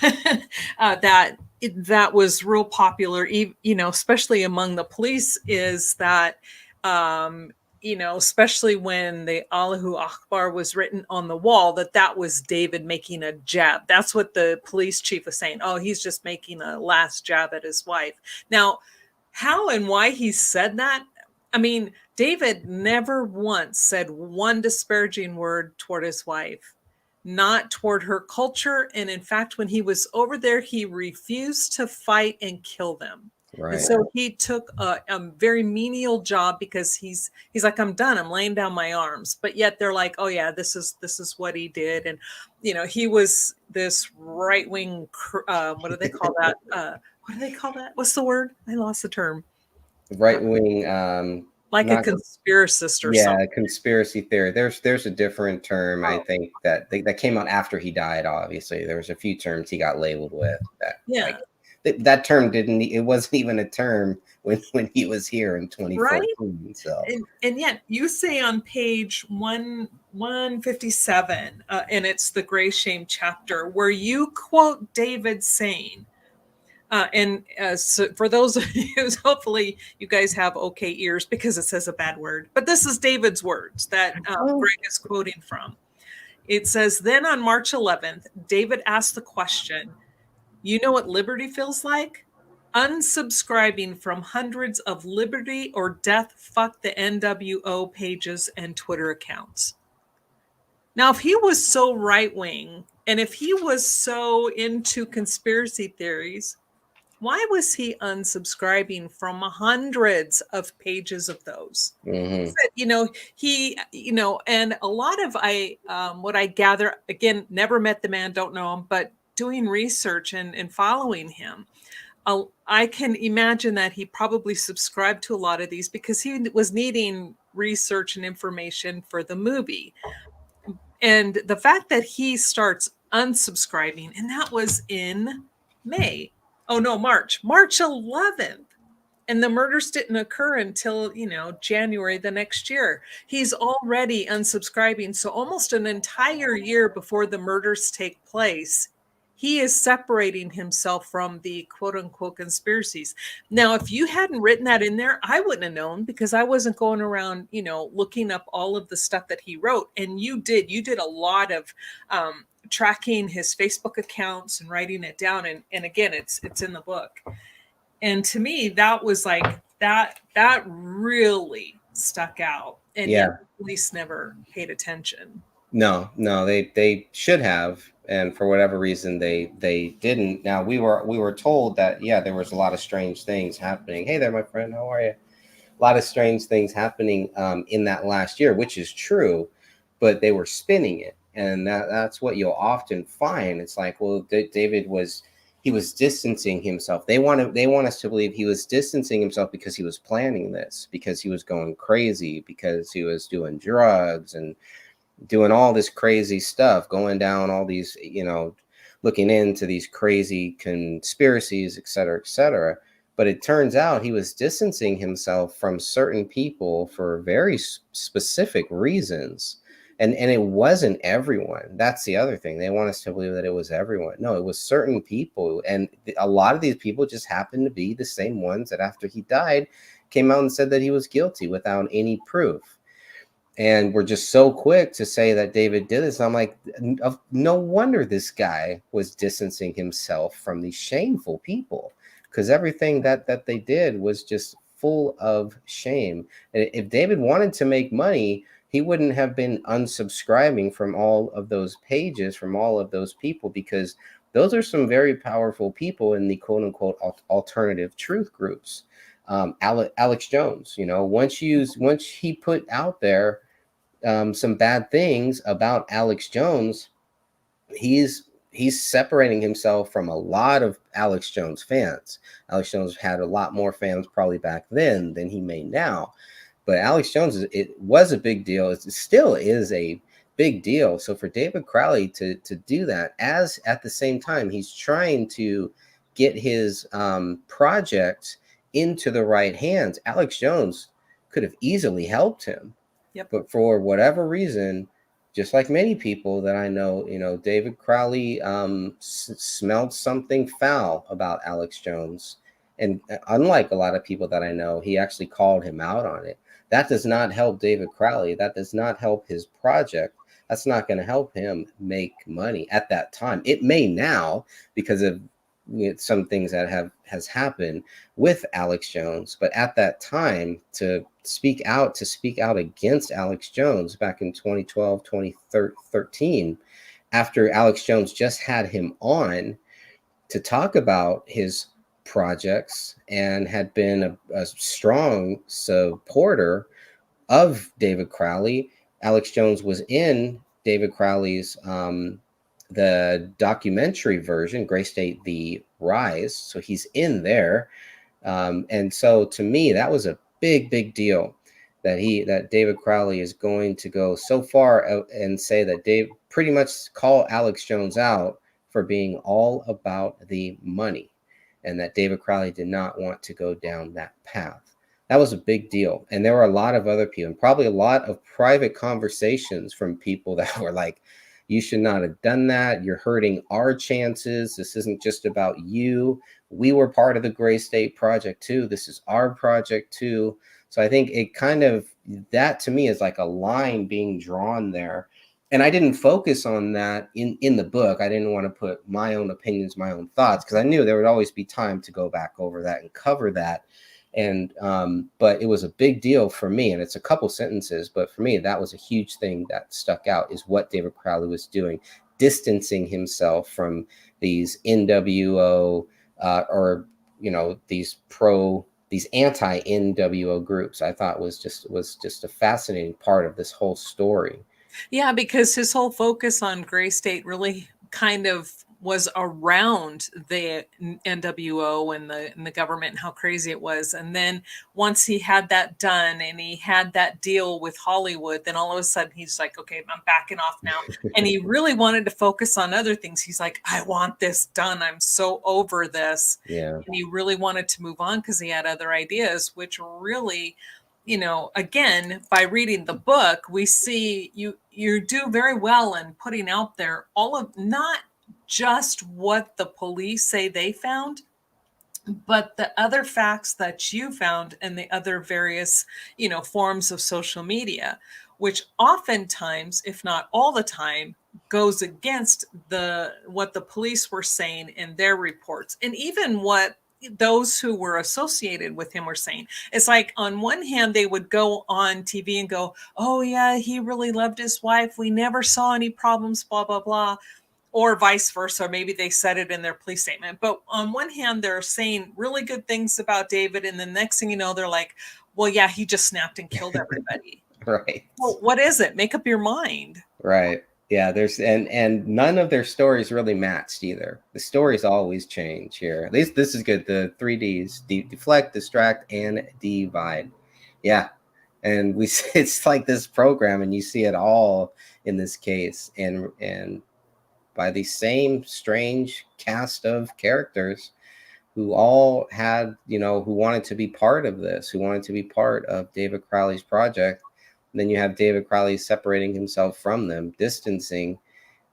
that was real popular, especially among the police, is that, especially when the Allahu Akbar was written on the wall, that was David making a jab. That's what the police chief was saying. Oh, he's just making a last jab at his wife. Now, how and why he said that? I mean, David never once said one disparaging word toward his wife, not toward her culture. And in fact, when he was over there, he refused to fight and kill them. Right. And so he took a very menial job, because he's like, I'm done. I'm laying down my arms. But yet they're like, oh yeah, this is what he did. And, he was this right-wing, what do they call that? What do they call that? What's the word? I lost the term. Right-wing, like a conspiracist or something. Yeah, conspiracy theory. There's a different term, I think, that came out after he died, obviously. There was a few terms he got labeled with. That term it wasn't even a term when he was here in 2014. Right? So. And yet you say on page 157, and it's the Gray Shame chapter, where you quote David saying, so for those of you, hopefully you guys have okay ears, because it says a bad word, but this is David's words that Greg is quoting from. It says, then on March 11th, David asked the question, you know what liberty feels like? Unsubscribing from hundreds of liberty or death fuck the NWO pages and Twitter accounts. Now, if he was so right-wing, and if he was so into conspiracy theories, why was he unsubscribing from hundreds of pages of those? Mm-hmm. And a lot of what I gather, again, never met the man, don't know him, but doing research and following him, I can imagine that he probably subscribed to a lot of these because he was needing research and information for the movie. And the fact that he starts unsubscribing, and that was in March 11th. And the murders didn't occur until, January the next year. He's already unsubscribing. So almost an entire year before the murders take place, he is separating himself from the quote unquote conspiracies. Now, if you hadn't written that in there, I wouldn't have known, because I wasn't going around, looking up all of the stuff that he wrote. And you did a lot of tracking his Facebook accounts and writing it down. And again, it's in the book. And to me, that was like, that really stuck out. And yet the police never paid attention. No, they should have. And for whatever reason, they didn't. Now, we were told that, there was a lot of strange things happening. Hey there, my friend, how are you? A lot of strange things happening in that last year, which is true, but they were spinning it. And that's what you'll often find. It's like, well, David was distancing himself. They want us to believe he was distancing himself because he was planning this, because he was going crazy, because he was doing drugs and doing all this crazy stuff, going down all these, looking into these crazy conspiracies, et cetera, et cetera. But it turns out he was distancing himself from certain people for very specific reasons. And it wasn't everyone. That's the other thing. They want us to believe that it was everyone. No, it was certain people. And a lot of these people just happened to be the same ones that after he died came out and said that he was guilty without any proof. And we're just so quick to say that David did this. I'm like, no wonder this guy was distancing himself from these shameful people, because everything that they did was just full of shame. And if David wanted to make money, he wouldn't have been unsubscribing from all of those pages, from all of those people, because those are some very powerful people in the quote unquote alternative truth groups. Alex Jones, you know, once he put out there some bad things about Alex Jones, he's separating himself from a lot of Alex Jones fans. Alex Jones had a lot more fans probably back then than he may now, but Alex Jones, it was a big deal. It still is a big deal. So for David Crowley to do that, as at the same time he's trying to get his project into the right hands, Alex Jones could have easily helped him. Yep. But for whatever reason, just like many people that I know, you know, David Crowley smelled something foul about Alex Jones. And unlike a lot of people that I know, he actually called him out on it. That does not help David Crowley. That does not help his project. That's not going to help him make money at that time. It may now, because of some things that has happened with Alex Jones, but at that time, to speak out against Alex Jones back in 2012, 2013, after Alex Jones just had him on to talk about his projects and had been a strong supporter of David Crowley. Alex Jones was in David Crowley's the documentary version, Gray State: The Rise. So he's in there. And so to me, that was a big deal that David Crowley is going to go so far and say that Dave pretty much call Alex Jones out for being all about the money, and that David Crowley did not want to go down that path. That was a big deal. And there were a lot of other people, and probably a lot of private conversations from people that were like, you should not have done that. You're hurting our chances. This isn't just about you. We were part of the Gray State Project too. This is our project too. So I think it kind of, that to me is like a line being drawn there. And I didn't focus on that in the book. I didn't want to put my own opinions, my own thoughts, because I knew there would always be time to go back over that and cover that. And but it was a big deal for me, and it's a couple sentences, but for me that was a huge thing that stuck out, is what David Crowley was doing, distancing himself from these NWO or you know, these anti-NWO groups. I thought was just a fascinating part of this whole story. Yeah, because his whole focus on Gray State really kind of was around the NWO and the government and how crazy it was. And then once he had that done and he had that deal with Hollywood, then all of a sudden he's like, okay, I'm backing off now. And he really wanted to focus on other things. He's like, I want this done. I'm so over this. Yeah. And he really wanted to move on because he had other ideas, which really, you know, again, by reading the book, we see you do very well in putting out there all of, not just what the police say they found, but the other facts that you found and the other various, you know, forms of social media, which oftentimes, if not all the time, goes against what the police were saying in their reports, and even what those who were associated with him were saying. It's like, on one hand, they would go on TV and go, oh yeah, he really loved his wife. We never saw any problems, blah, blah, blah. Or vice versa. Maybe they said it in their police statement. But on one hand, they're saying really good things about David. And the next thing you know, they're like, well, yeah, he just snapped and killed everybody. Right. Well, what is it? Make up your mind. Right. Yeah, there's and none of their stories really matched either. The stories always change here. At least this is good. The 3Ds: deflect, distract, and divide. Yeah. And it's like this program, and you see it all in this case. And by the same strange cast of characters who all had, you know, who wanted to be part of this, who wanted to be part of David Crowley's project. Then you have David Crowley separating himself from them, distancing,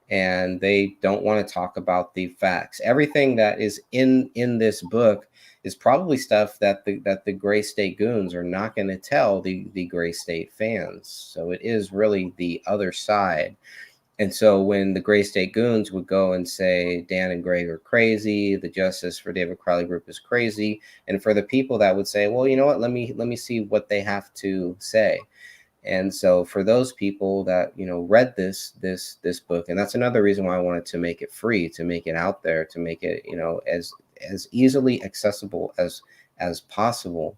and they don't want to talk about the facts. Everything that is in this book is probably stuff that the Gray State goons are not going to tell the Gray State fans. So it is really the other side. And so when the Gray State goons would go and say Dan and Greg are crazy, the Justice for David Crowley group is crazy, and for the people that would say, well, you know what, let me see what they have to say. And so for those people that, you know, read this book, and that's another reason why I wanted to make it free, to make it out there, to make it, you know, as easily accessible as possible.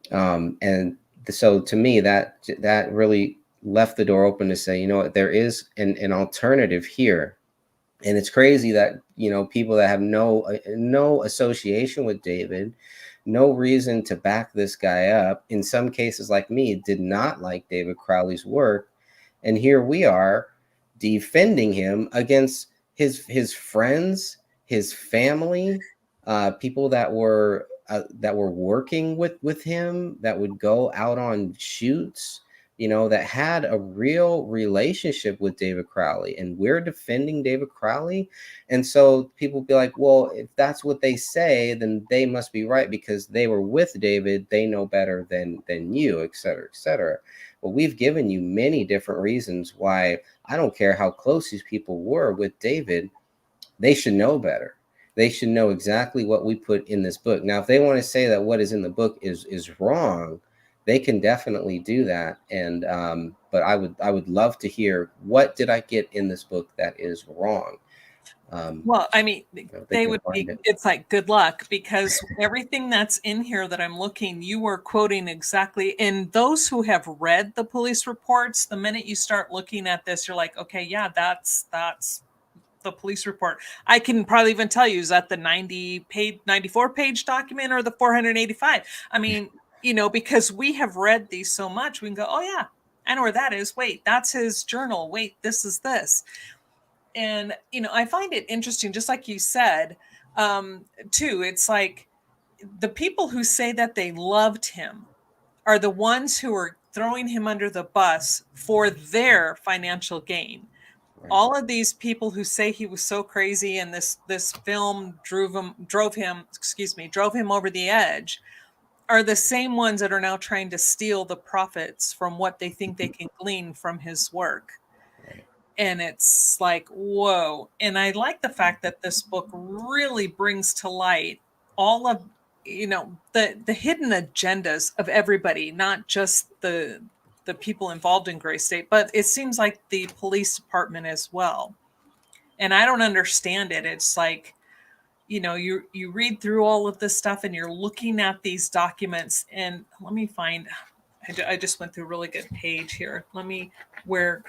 And so to me, that really left the door open to say, you know what, there is an alternative here. And it's crazy that, you know, people that have no association with David, no reason to back this guy up, in some cases like me, did not like David Crowley's work. And here we are defending him against his friends, his family, people that were working with him, that would go out on shoots, you know, that had a real relationship with David Crowley, and we're defending David Crowley. And so people be like, well, if that's what they say, then they must be right because they were with David. They know better than you, et cetera, et cetera. Well, we've given you many different reasons why I don't care how close these people were with David. They should know better. They should know exactly what we put in this book. Now, if they want to say that what is in the book is wrong, they can definitely do that. And but I would love to hear, what did I get in this book that is wrong? Well, I mean, they would be, it's like, good luck, because everything that's in here that I'm looking, you were quoting exactly. And those who have read the police reports, the minute you start looking at this, you're like, okay, yeah, that's the police report. I can probably even tell you, is that the 94 page document or the 485? I mean, you know, because we have read these so much, we can go, oh yeah, I know where that is. Wait, that's his journal. Wait, this is this. And, you know, I find it interesting, just like you said, too, it's like the people who say that they loved him are the ones who are throwing him under the bus for their financial gain. Right. All of these people who say he was so crazy and this film drove him over the edge are the same ones that are now trying to steal the profits from what they think they can glean from his work. And it's like, whoa. And I like the fact that this book really brings to light all of, you know, the hidden agendas of everybody, not just the people involved in Gray State, but it seems like the police department as well. And I don't understand it. It's like, you know, you read through all of this stuff and you're looking at these documents, and let me find, I just went through a really good page here. Where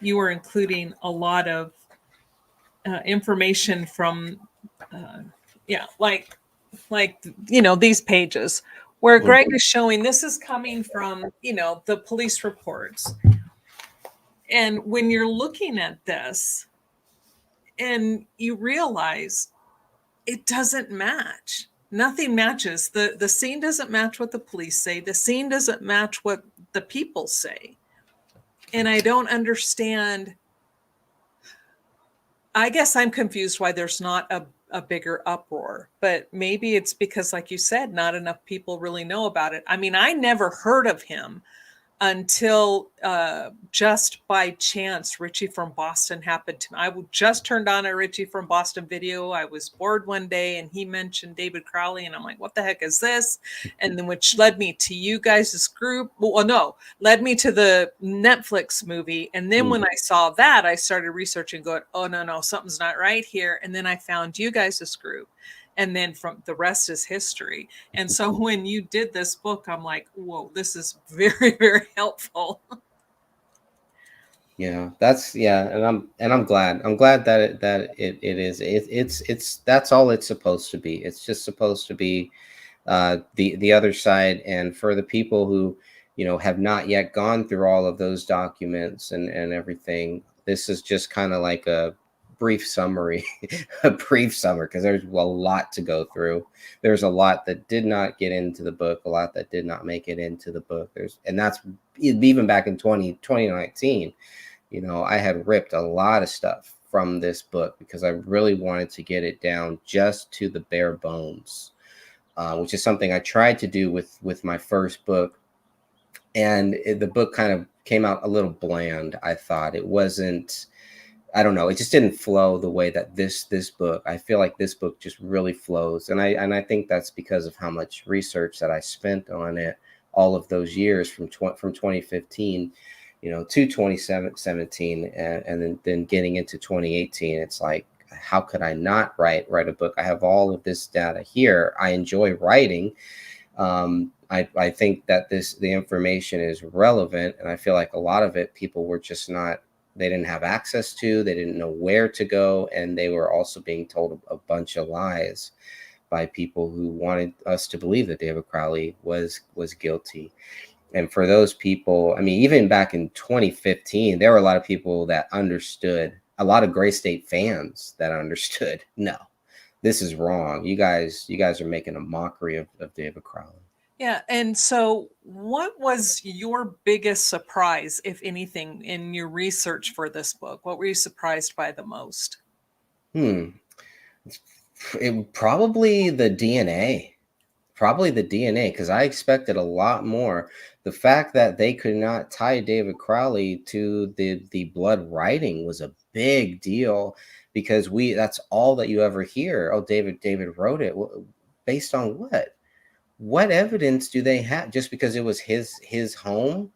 you were including a lot of information from, like, you know, these pages where Greg is showing this is coming from, you know, the police reports. And when you're looking at this and you realize it doesn't match. Nothing matches. The scene doesn't match what the police say. The scene doesn't match what the people say. And I don't understand. I guess I'm confused why there's not a bigger uproar. But maybe it's because, like you said, not enough people really know about it. I mean, I never heard of him until just by chance Richie from Boston happened to me. I just turned on a Richie from Boston video. I was bored one day and he mentioned David Crowley and I'm like, what the heck is this? And then which led me to you guys' group. Well, no, led me to the Netflix movie. And then when I saw that, I started researching, going, oh no, something's not right here. And then I found you guys' group. And then from the rest is history. And so when you did this book, I'm like, whoa, this is very, very helpful. Yeah, and I'm glad. I'm glad that it is. It's that's all it's supposed to be. It's just supposed to be the other side. And for the people who, you know, have not yet gone through all of those documents and everything, this is just kind of like a brief summary, because there's a lot to go through. There's a lot that did not get into the book, a lot that did not make it into the book. And that's even back in 2019, you know, I had ripped a lot of stuff from this book because I really wanted to get it down just to the bare bones, which is something I tried to do with my first book. And the book kind of came out a little bland. I thought it wasn't, I don't know, it just didn't flow the way that this book, I feel like this book just really flows. And I think that's because of how much research that I spent on it all of those years from 2015, you know, to 2017, and then getting into 2018. It's like, how could I not write a book? I have all of this data here. I enjoy writing. I think that the information is relevant, and I feel like a lot of it people were just not, they didn't have access to, they didn't know where to go, and they were also being told a bunch of lies by people who wanted us to believe that David Crowley was guilty. And for those people, I mean, even back in 2015, there were a lot of people that understood, a lot of Gray State fans that understood, no, this is wrong. You guys are making a mockery of David Crowley. Yeah. And so what was your biggest surprise, if anything, in your research for this book? What were you surprised by the most? Probably the DNA. Because I expected a lot more. The fact that they could not tie David Crowley to the blood writing was a big deal, because that's all that you ever hear. Oh, David wrote it. Based on what? What evidence do they have? Just because it was his home?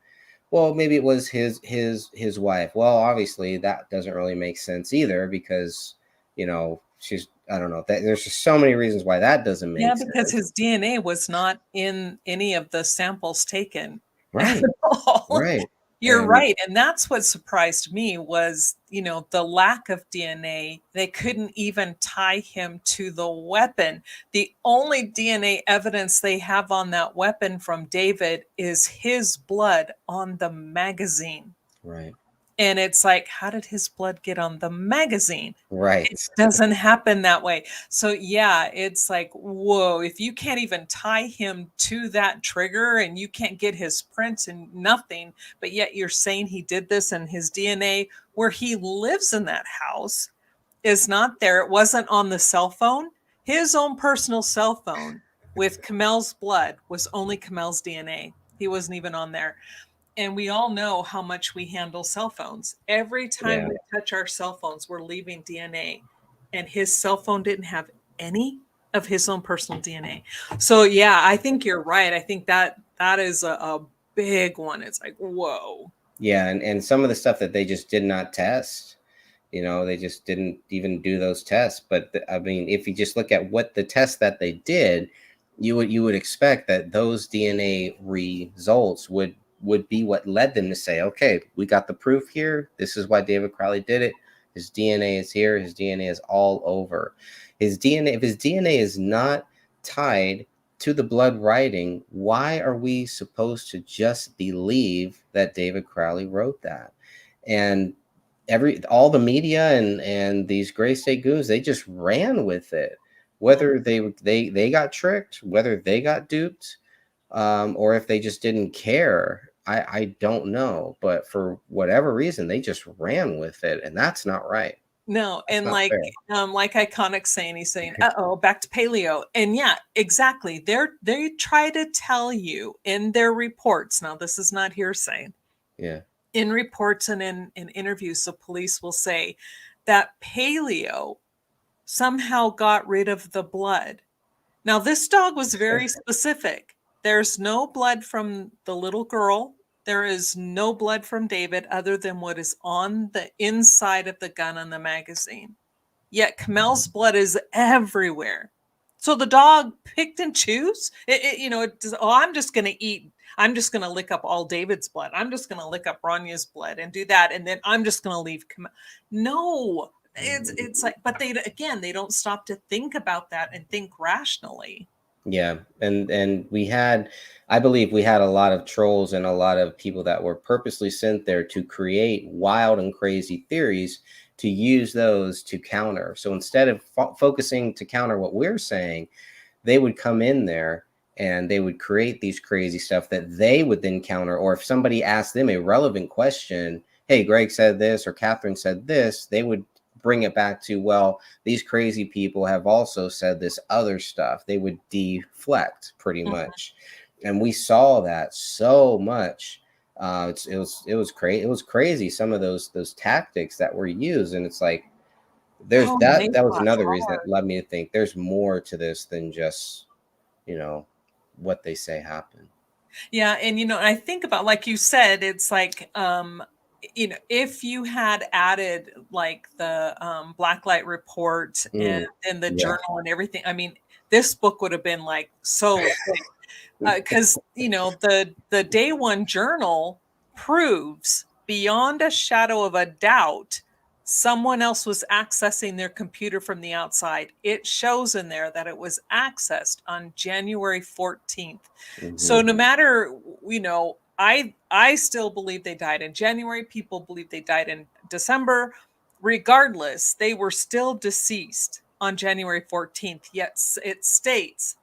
Well, maybe it was his wife. Well, obviously that doesn't really make sense either, because, you know, I don't know. There's just so many reasons why that doesn't make sense. Yeah, because his DNA was not in any of the samples taken. Right. Right. You're right. And that's what surprised me was, you know, the lack of DNA. They couldn't even tie him to the weapon. The only DNA evidence they have on that weapon from David is his blood on the magazine. Right. And it's like, how did his blood get on the magazine? Right. It doesn't happen that way. So yeah, it's like, whoa, if you can't even tie him to that trigger and you can't get his prints and nothing, but yet you're saying he did this, and his DNA where he lives in that house is not there. It wasn't on the cell phone. His own personal cell phone with Kamel's blood was only Kamel's DNA. He wasn't even on there. And we all know how much we handle cell phones. Every time we touch our cell phones, we're leaving DNA. And his cell phone didn't have any of his own personal DNA. So yeah, I think you're right. I think that is a big one. It's like, whoa. Yeah, and some of the stuff that they just did not test, you know, they just didn't even do those tests. But I mean, if you just look at what the tests that they did, you would expect that those DNA results would be what led them to say, okay, we got the proof here. This is why David Crowley did it. His DNA is here. His DNA is all over. His DNA, if his DNA is not tied to the blood writing, why are we supposed to just believe that David Crowley wrote that? And all the media and these Gray State goons, they just ran with it. Whether they got tricked, whether they got duped, or if they just didn't care, I don't know. But for whatever reason, they just ran with it, and that's not right. No, and like Iconic saying, he's saying, uh-oh, back to paleo. And yeah, exactly. They try to tell you in their reports. Now, this is not hearsay. Yeah. In reports and in interviews, the police will say that paleo somehow got rid of the blood. Now, this dog was very specific. There's no blood from the little girl. There is no blood from David other than what is on the inside of the gun on the magazine. Yet Kamel's blood is everywhere. So the dog picked and choose. I'm just going to eat. I'm just going to lick up all David's blood. I'm just going to lick up Ranya's blood and do that. And then I'm just going to leave Kamel. No, it's like, but they don't stop to think about that and think rationally. Yeah. And I believe we had a lot of trolls and a lot of people that were purposely sent there to create wild and crazy theories to use those to counter. So instead of focusing to counter what we're saying, they would come in there and they would create these crazy stuff that they would then counter. Or if somebody asked them a relevant question, hey, Greg said this or Catherine said this, they would bring it back to, well, these crazy people have also said this other stuff. They would deflect pretty much. And we saw that so much. It was crazy. Some of those tactics that were used, and it's like that was another reason that led me to think there's more to this than just what they say happened. Yeah, and I think about, like you said, it's like if you had added like the Blacklight report and the journal and everything, I mean, this book would have been like so because the Day One journal proves beyond a shadow of a doubt someone else was accessing their computer from the outside. It shows in there that it was accessed on January 14th. So no matter, I still believe they died in January. People believe they died in December. Regardless, they were still deceased on January 14th. Yet it states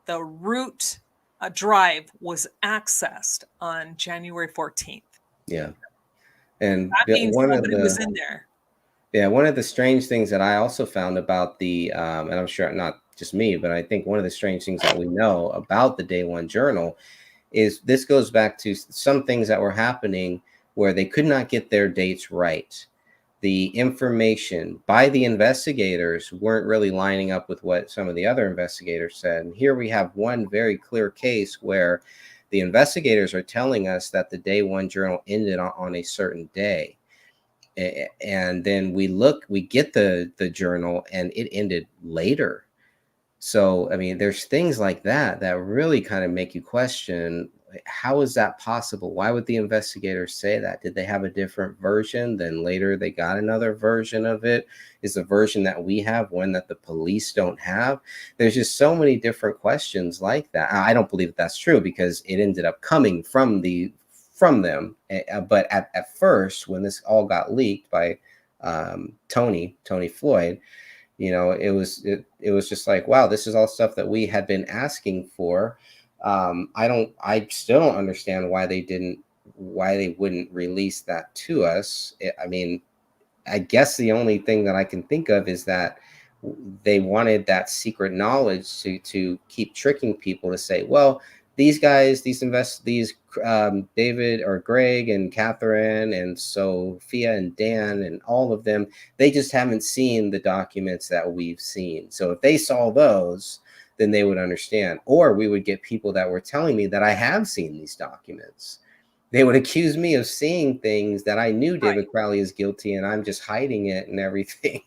the root drive was accessed on January 14th. Yeah. And that means somebody was in there. Yeah, one of the strange things that I also found about the, and I'm sure not just me, but I think one of the strange things that we know about the Day One journal is this goes back to some things that were happening where they could not get their dates right. The information by the investigators weren't really lining up with what some of the other investigators said. And here we have one very clear case where the investigators are telling us that the Day One journal ended on a certain day. And then we get the journal and it ended later. So, I mean, there's things like that really kind of make you question, how is that possible? Why would the investigators say that? Did they have a different version? Then later they got another version of it. Is the version that we have one that the police don't have? There's just so many different questions like that. I don't believe that's true because it ended up coming from them. But at first, when this all got leaked by Tony Floyd, it was just like, wow, this is all stuff that we had been asking for. I still don't understand why they wouldn't release that to us. I mean, I guess the only thing that I can think of is that they wanted that secret knowledge to keep tricking people to say, well, these guys, David or Greg and Catherine and Sophia and Dan and all of them, they just haven't seen the documents that we've seen. So if they saw those, then they would understand. Or we would get people that were telling me that I have seen these documents. They would accuse me of seeing things that I knew David Crowley is guilty and I'm just hiding it and everything.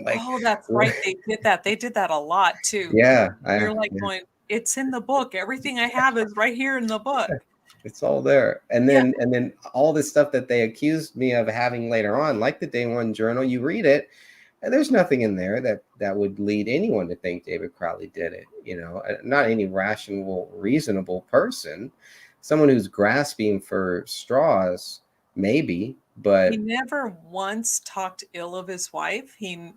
Like, oh, that's right. They did that. They did that a lot too. Yeah. You're going, it's in the book. Everything I have is right here in the book. It's all there. And then all this stuff that they accused me of having later on, like the Day One journal, you read it and there's nothing in there that would lead anyone to think David Crowley did it. Not any rational, reasonable person, someone who's grasping for straws, maybe, but he never once talked ill of his wife. He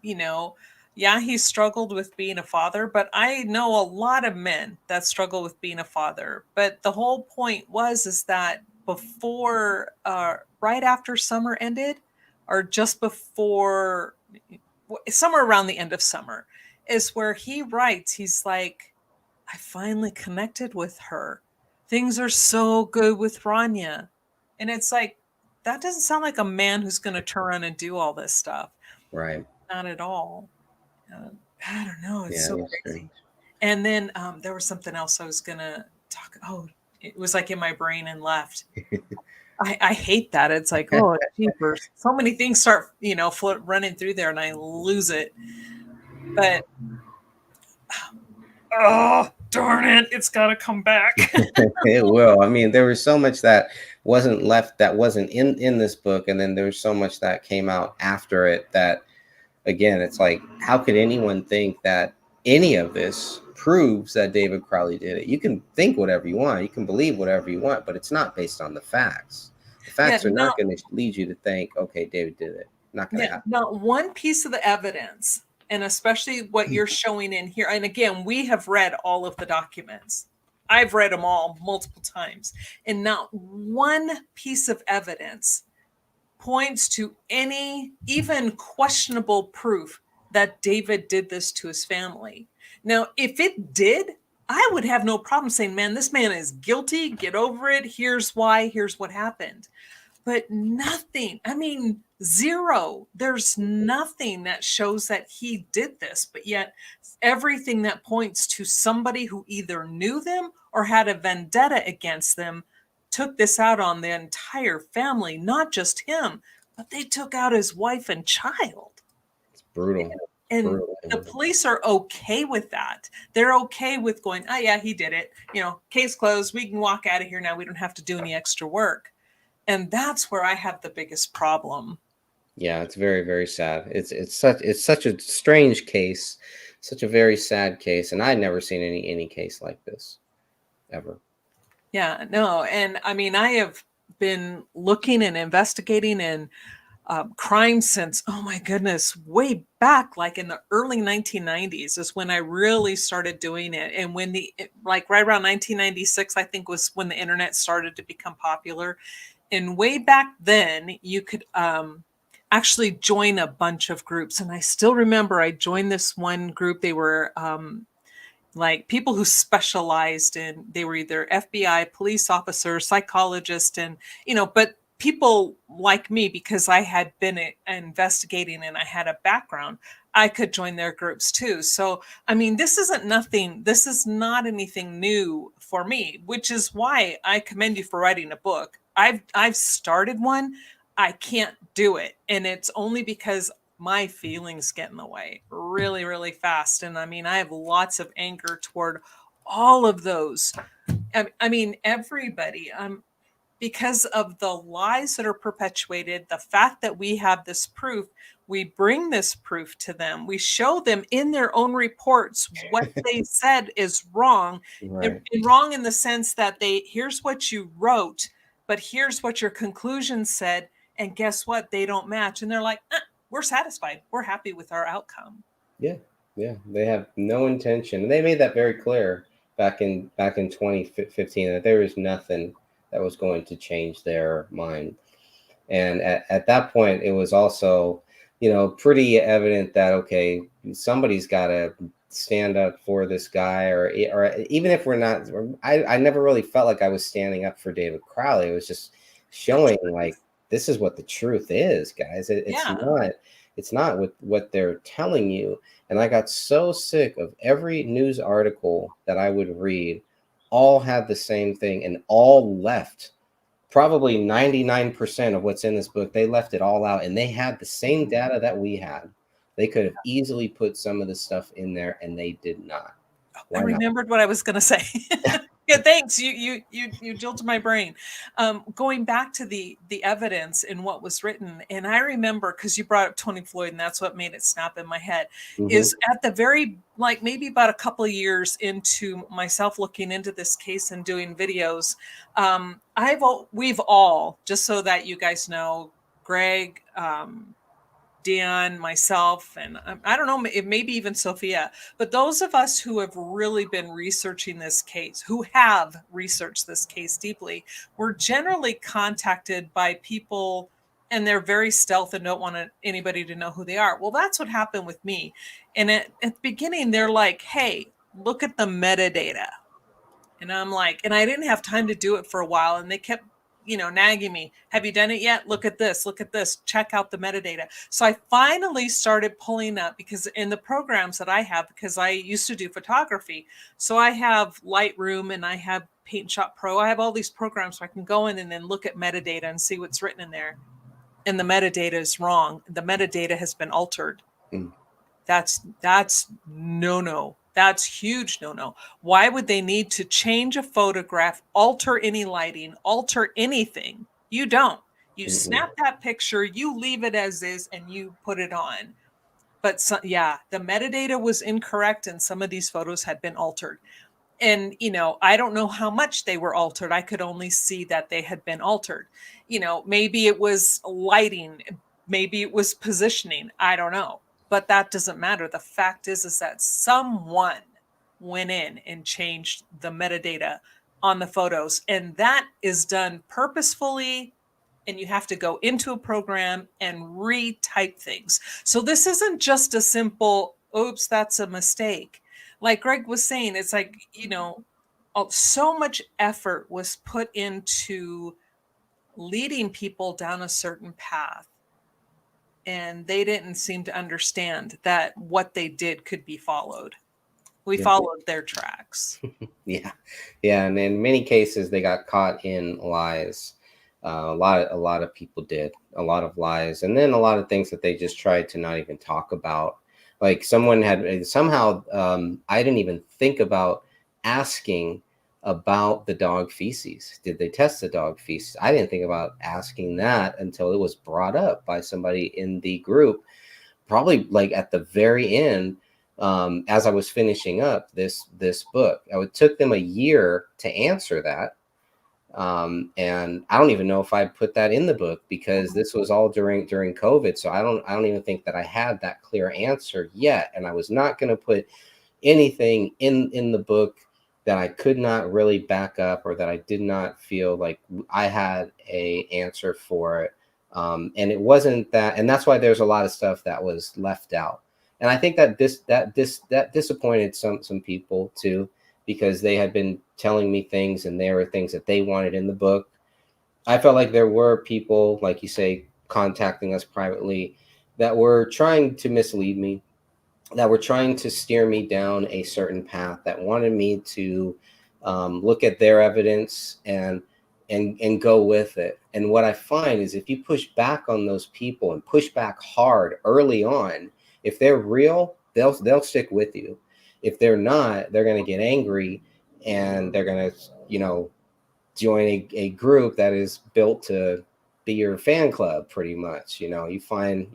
struggled with being a father, but I know a lot of men that struggle with being a father. But the whole point is that before, right after summer ended, or just before, somewhere around the end of summer, is where he writes, he's like, I finally connected with her. Things are so good with Rania. And it's like, that doesn't sound like a man who's going to turn around and do all this stuff. Right. Not at all. I don't know. It's so crazy. Strange. And then there was something else I was going to talk. Oh, it was like in my brain and left. I hate that. It's like, oh, jeepers. So many things start, running through there and I lose it. But, oh, darn it. It's got to come back. It will. I mean, there was so much that wasn't left, that wasn't in this book. And then there was so much that came out after it that, again, it's like, how could anyone think that any of this proves that David Crowley did it? You can think whatever you want. You can believe whatever you want, but it's not based on the facts. The facts are not going to lead you to think, okay, David did it. Not going to happen. Not one piece of the evidence, and especially what you're showing in here. And again, we have read all of the documents. I've read them all multiple times, and not one piece of evidence points to any even questionable proof that David did this to his family. Now, if it did, I would have no problem saying, man, this man is guilty. Get over it. Here's why. Here's what happened. But nothing. I mean, zero. There's nothing that shows that he did this. But yet, everything that points to somebody who either knew them or had a vendetta against them took this out on the entire family, not just him, but they took out his wife and child. It's brutal. And the police are okay with that. They're okay with going, oh, yeah, he did it. You know, case closed. We can walk out of here now. We don't have to do any extra work. And that's where I have the biggest problem. Yeah, it's very, very sad. It's such a strange case, such a very sad case. And I'd never seen any case like this ever. Yeah, no. And I mean, I have been looking and investigating and crime since, oh my goodness, way back, like in the early 1990s is when I really started doing it. And when like right around 1996, I think was when the internet started to become popular. And way back then you could actually join a bunch of groups. And I still remember I joined this one group. They were like people who specialized in, they were either FBI, police officers, psychologists, and, you know, but people like me, because I had been investigating and I had a background, I could join their groups too. So, I mean, this is not anything new for me, which is why I commend you for writing a book. I've started one. I can't do it. And it's only because my feelings get in the way really, really fast. And I mean, I have lots of anger toward all of those. I mean, everybody, because of the lies that are perpetuated, the fact that we have this proof, we bring this proof to them. We show them in their own reports what they said is wrong. Right. And wrong in the sense that here's what you wrote, but here's what your conclusion said. And guess what? They don't match. And they're like, we're satisfied. We're happy with our outcome. Yeah. They have no intention. And they made that very clear back in 2015 that there was nothing that was going to change their mind. And at that point, it was also, you know, pretty evident that, okay, somebody's got to stand up for this guy, or even if we're not, I never really felt like I was standing up for David Crowley. It was just showing like, this is what the truth is, guys. It's not what they're telling you. And I got so sick of every news article that I would read, all had the same thing and all left. Probably 99% of what's in this book, they left it all out, and they had the same data that we had. They could have easily put some of the stuff in there, and they did not. I remembered what I was going to say. Yeah, thanks. You jolted my brain. Going back to the evidence and what was written, and I remember, because you brought up Tony Floyd, and that's what made it snap in my head, is at the very, like maybe about a couple of years into myself looking into this case and doing videos, we've all, just so that you guys know, Greg, Dion, myself, and I don't know, maybe even Sophia, but those of us who have really been researching this case, who have researched this case deeply, we're generally contacted by people, and they're very stealth and don't want anybody to know who they are. Well, that's what happened with me. And at the beginning, they're like, hey, look at the metadata. And I'm like, and I didn't have time to do it for a while, and they kept nagging me. Have you done it yet? Look at this, check out the metadata. So I finally started pulling up, because in the programs that I have, because I used to do photography, so I have Lightroom and I have Paint Shop Pro. I have all these programs where I can go in and then look at metadata and see what's written in there. And the metadata is wrong. The metadata has been altered. That's no. That's huge no. Why would they need to change a photograph, alter any lighting, alter anything? You don't. You snap that picture, you leave it as is, and you put it on. But the metadata was incorrect, and some of these photos had been altered. And, I don't know how much they were altered. I could only see that they had been altered. Maybe it was lighting, maybe it was positioning. I don't know. But that doesn't matter. The fact is that someone went in and changed the metadata on the photos. And that is done purposefully. And you have to go into a program and retype things. So this isn't just a simple, oops, that's a mistake. Like Greg was saying, it's like, so much effort was put into leading people down a certain path. And they didn't seem to understand that what they did could be followed. We followed their tracks. Yeah. And in many cases, they got caught in lies. A lot of people did a lot of lies, and then a lot of things that they just tried to not even talk about. Like someone had somehow, I didn't even think about asking about the dog feces. Did they test the dog feces? I didn't think about asking that until it was brought up by somebody in the group, probably like at the very end, as I was finishing up this book. It took them a year to answer that. And I don't even know if I put that in the book, because this was all during COVID. So I don't even think that I had that clear answer yet. And I was not going to put anything in the book that I could not really back up, or that I did not feel like I had a answer for it. And it wasn't that, and that's why there's a lot of stuff that was left out. And I think that that disappointed some people too, because they had been telling me things, and there were things that they wanted in the book. I felt like there were people, like you say, contacting us privately that were trying to mislead me, that were trying to steer me down a certain path, that wanted me to look at their evidence and go with it. And what I find is, if you push back on those people and push back hard early on, if they're real, they'll stick with you. If they're not, they're going to get angry, and they're going to, join a group that is built to be your fan club, pretty much. You find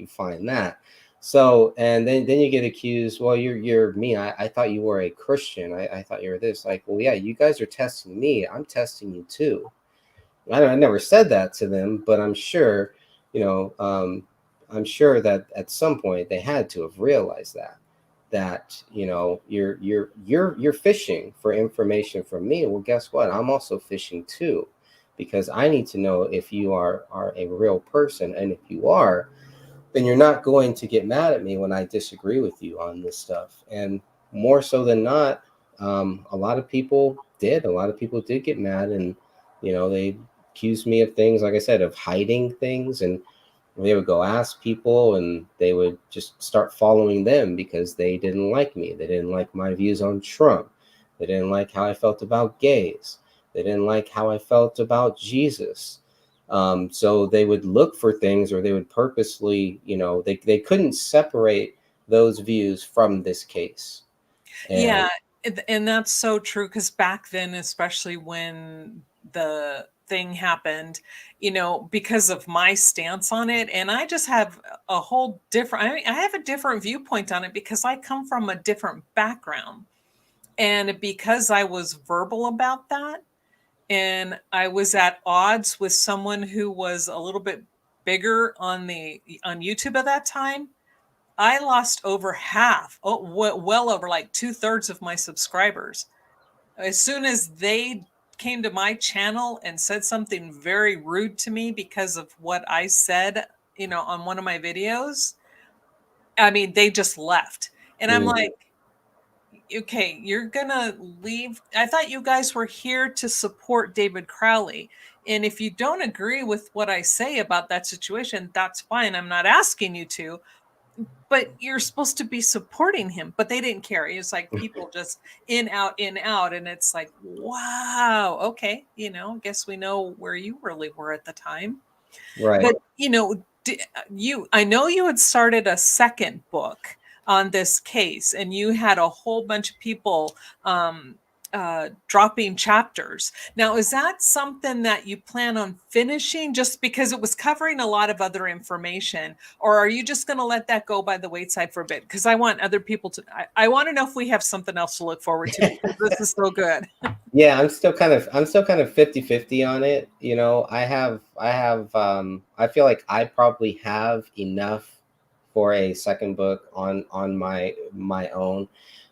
that. So, and then you get accused. Well, you're me. I thought you were a Christian. I thought you were this. Like, well, yeah, you guys are testing me. I'm testing you too. I never said that to them, but I'm sure, I'm sure that at some point they had to have realized that you're fishing for information from me. Well, guess what? I'm also fishing too, because I need to know if you are a real person. And if you are, then you're not going to get mad at me when I disagree with you on this stuff. And more so than not, a lot of people did get mad, and they accused me of things, like I said, of hiding things. And they would go ask people, and they would just start following them because they didn't like me. They didn't like my views on Trump. They didn't like how I felt about gays. They didn't like how I felt about Jesus. So they would look for things, or they would purposely, they couldn't separate those views from this case. Yeah. And that's so true. Because back then, especially when the thing happened, because of my stance on it, and I just have a whole different, I have a different viewpoint on it, because I come from a different background, and because I was verbal about that, and I was at odds with someone who was a little bit bigger on YouTube at that time, I lost over half, well over like 2/3 of my subscribers. As soon as they came to my channel and said something very rude to me because of what I said, on one of my videos, they just left. And I'm like, okay, you're gonna leave. I thought you guys were here to support David Crowley. And if you don't agree with what I say about that situation, that's fine. I'm not asking you to, but you're supposed to be supporting him. But they didn't care. It's like people just in, out. And it's like, wow, okay. Guess we know where you really were at the time. Right. But, I know you had started a second book on this case, and you had a whole bunch of people dropping chapters. Now, is that something that you plan on finishing, just because it was covering a lot of other information, or are you just going to let that go by the wayside for a bit? Because I want other people to, I want to know if we have something else to look forward to, because this is so good. Yeah, I'm still kind of 50-50 on it. I feel like I probably have enough for a second book on my own.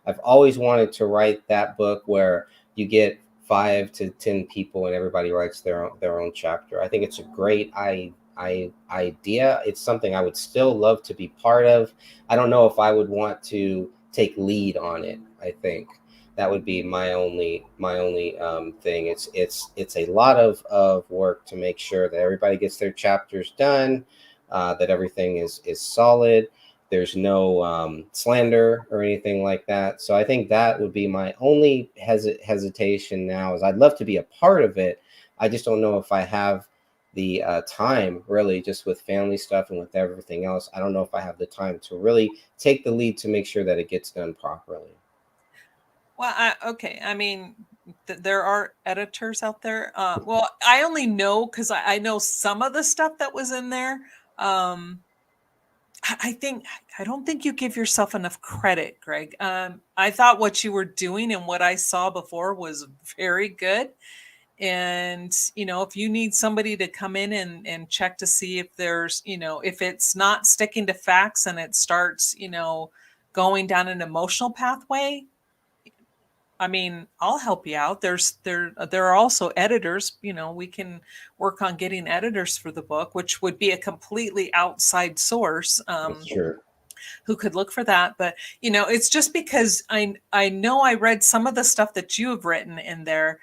I've always wanted to write that book where you get 5 to 10 people and everybody writes their own chapter. I think it's a great idea. It's something I would still love to be part of. I don't know if I would want to take lead on it. I think that would be my only thing. It's a lot of work to make sure that everybody gets their chapters done, that everything is solid. There's no slander or anything like that. So I think that would be my only hesitation now, is I'd love to be a part of it. I just don't know if I have the time, really, just with family stuff and with everything else. I don't know if I have the time to really take the lead to make sure that it gets done properly. Well, okay. I mean, there are editors out there. Well, I only know because I know some of the stuff that was in there. I don't think you give yourself enough credit, Greg. I thought what you were doing and what I saw before was very good. And, if you need somebody to come in and check to see if there's, if it's not sticking to facts and it starts, going down an emotional pathway, I mean, I'll help you out. There are also editors, we can work on getting editors for the book, which would be a completely outside source. Sure. Who could look for that. But, it's just because I know I read some of the stuff that you have written in there,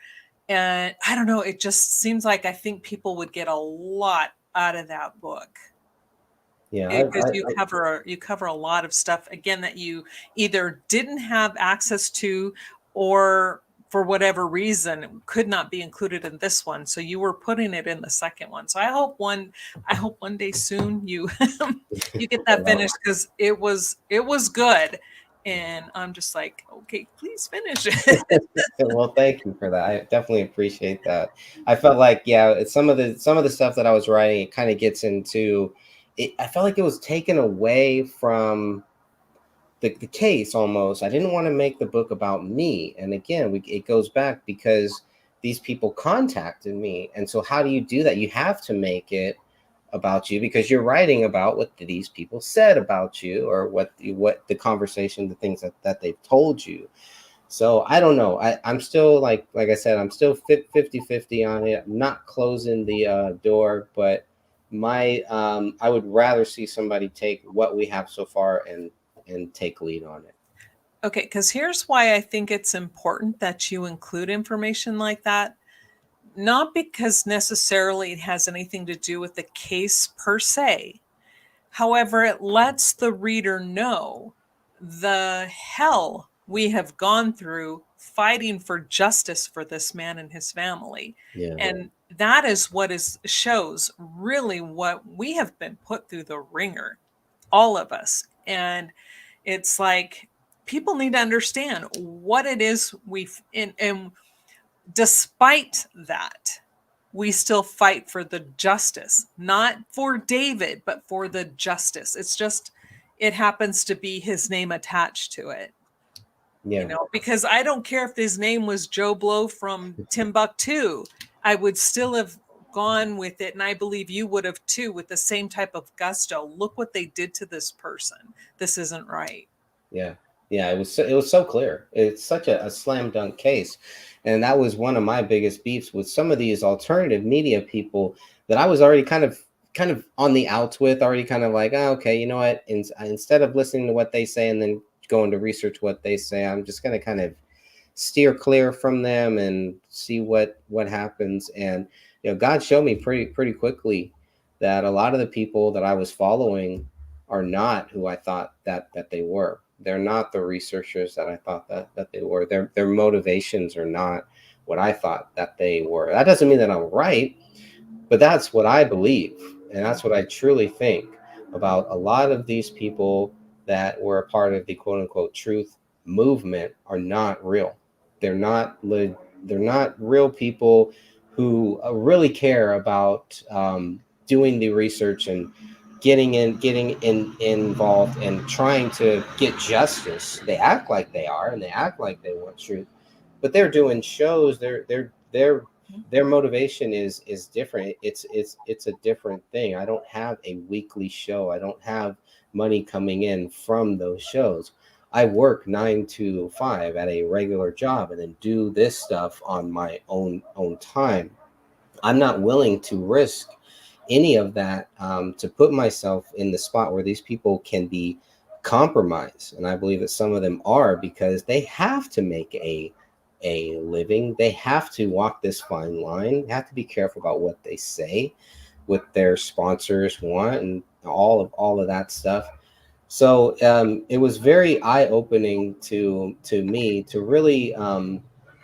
and I don't know, it just seems like I think people would get a lot out of that book. Yeah, Because you cover a lot of stuff, again, that you either didn't have access to or for whatever reason could not be included in this one. So you were putting it in the second one. So I hope one day soon you you get that finished, because it was good. And I'm just like, okay, please finish it. Well, thank you for that. I definitely appreciate that. I felt like, it's some of the stuff that I was writing, it kind of gets into it. I felt like it was taken away from the case almost. I didn't want to make the book about me. And again, it goes back because these people contacted me. And so how do you do that? You have to make it about you, because you're writing about what these people said about you, or what the conversation, the things that they've told you. So I don't know. I'm still like I said, I'm still 50-50 on it. I'm not closing the door, but I would rather see somebody take what we have so far and take lead on it. Okay, because here's why I think it's important that you include information like that. Not because necessarily it has anything to do with the case per se. However, it lets the reader know the hell we have gone through fighting for justice for this man and his family. Yeah. And that is what shows really what we have been put through the ringer, all of us. And it's like, people need to understand what it is and despite that, we still fight for the justice, not for David, but for the justice. It's just, it happens to be his name attached to it. Yeah. Because I don't care if his name was Joe Blow from Timbuktu, I would still have gone with it. And I believe you would have too, with the same type of gusto. Look what they did to this person. This isn't right. Yeah. It was so clear. It's such a slam dunk case. And that was one of my biggest beefs with some of these alternative media people that I was already kind of on the outs with, already kind of like, oh, okay, you know what? Instead of listening to what they say and then going to research what they say, I'm just going to kind of steer clear from them and see what happens. And God showed me pretty quickly that a lot of the people that I was following are not who I thought that they were. They're not the researchers that I thought that they were. Their motivations are not what I thought that they were. That doesn't mean that I'm right, but that's what I believe. And that's what I truly think about a lot of these people that were a part of the quote unquote truth movement are not real. They're not real people who really care about doing the research and getting involved and trying to get justice. They act like they are, and they act like they want truth, but they're doing shows. Their motivation is different. It's a different thing. I don't have a weekly show. I don't have money coming in from those shows. I work 9 to 5 at a regular job and then do this stuff on my own time. I'm not willing to risk any of that to put myself in the spot where these people can be compromised. And I believe that some of them are, because they have to make a living. They have to walk this fine line. They have to be careful about what they say, what their sponsors want, and all of that stuff. So it was very eye-opening to me to really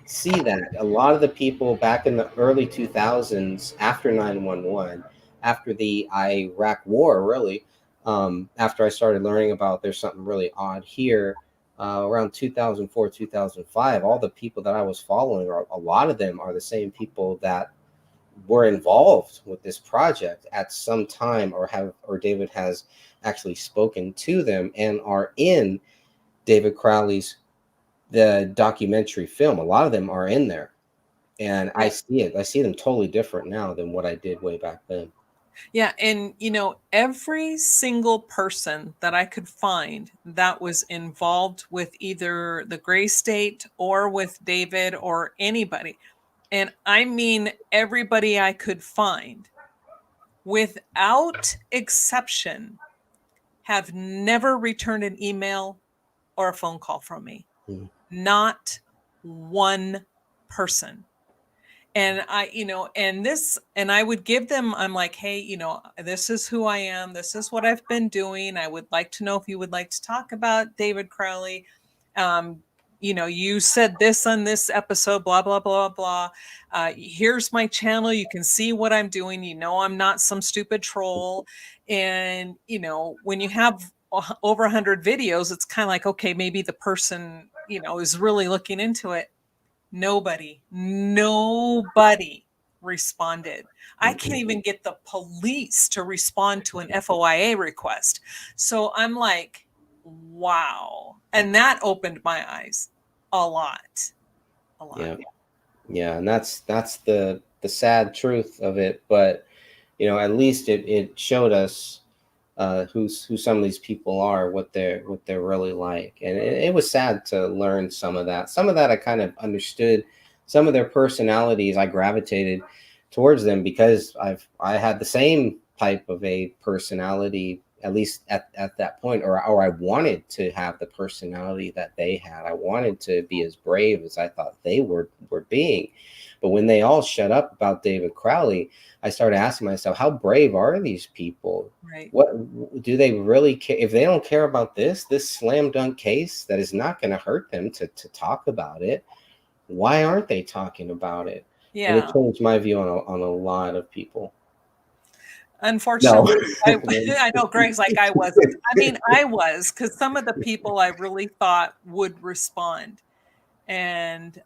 see that a lot of the people back in the early 2000s, after 9/11, after the Iraq War, really, after I started learning about there's something really odd here, around 2004, 2005, all the people that I was following, or a lot of them, are the same people that were involved with this project at some time, or David has actually spoken to them and are in David Crowley's the documentary film. A lot of them are in there, and I see it. I see them totally different now than what I did way back then. Yeah, and every single person that I could find that was involved with either the Gray State or with David or anybody, and I mean everybody I could find, without exception, have never returned an email or a phone call from me. Not one person. And I would give them, I'm like, hey, this is who I am. This is what I've been doing. I would like to know if you would like to talk about David Crowley. You said this on this episode, blah, blah, blah, blah. Here's my channel. You can see what I'm doing. I'm not some stupid troll. And, when you have over 100 videos, it's kind of like, okay, maybe the person, is really looking into it. Nobody responded. I can't even get the police to respond to an FOIA request. So I'm like, wow. And that opened my eyes a lot. Yeah. And that's the sad truth of it. But, at least it showed us who some of these people are, what they're really like. And it was sad to learn some of that. Some of that I kind of understood. Some of their personalities, I gravitated towards them because I had the same type of a personality, at least at that point, or I wanted to have the personality that they had. I wanted to be as brave as I thought they were being. But when they all shut up about David Crowley, I started asking myself, how brave are these people? Right. What do they really care? If they don't care about this slam dunk case that is not going to hurt them to talk about it, why aren't they talking about it? Yeah. And it changed my view on a lot of people. Unfortunately, no. I know Greg's like, I wasn't. I mean, I was, because some of the people I really thought would respond. And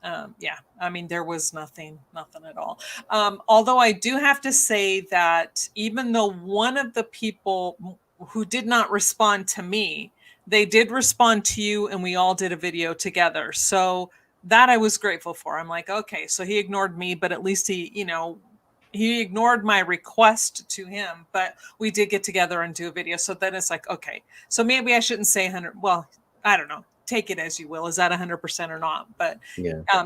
there was nothing at all. Although I do have to say that even though one of the people who did not respond to me, they did respond to you, and we all did a video together. So that I was grateful for. I'm like, okay, so he ignored me, but at least he ignored my request to him, but we did get together and do a video. So then it's like, okay, so maybe I shouldn't say 100. Well, I don't know. Take it as you will. Is that 100% or not? But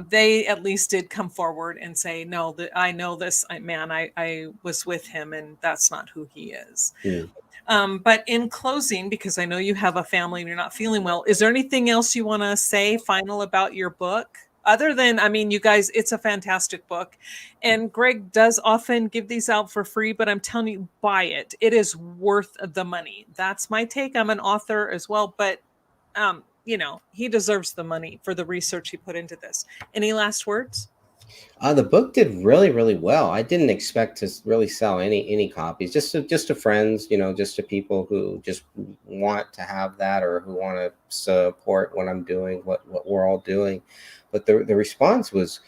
they at least did come forward and say, no, I know this man. I was with him, and that's not who he is. Yeah. But in closing, because I know you have a family and you're not feeling well, is there anything else you want to say final about your book? Other than, you guys, it's a fantastic book. And Greg does often give these out for free, but I'm telling you, buy it. It is worth the money. That's my take. I'm an author as well, but he deserves the money for the research he put into this. Any last words? The book did really, really well. I didn't expect to really sell any copies, just to friends, just to people who just want to have that, or who want to support what I'm doing, what we're all doing. But the response was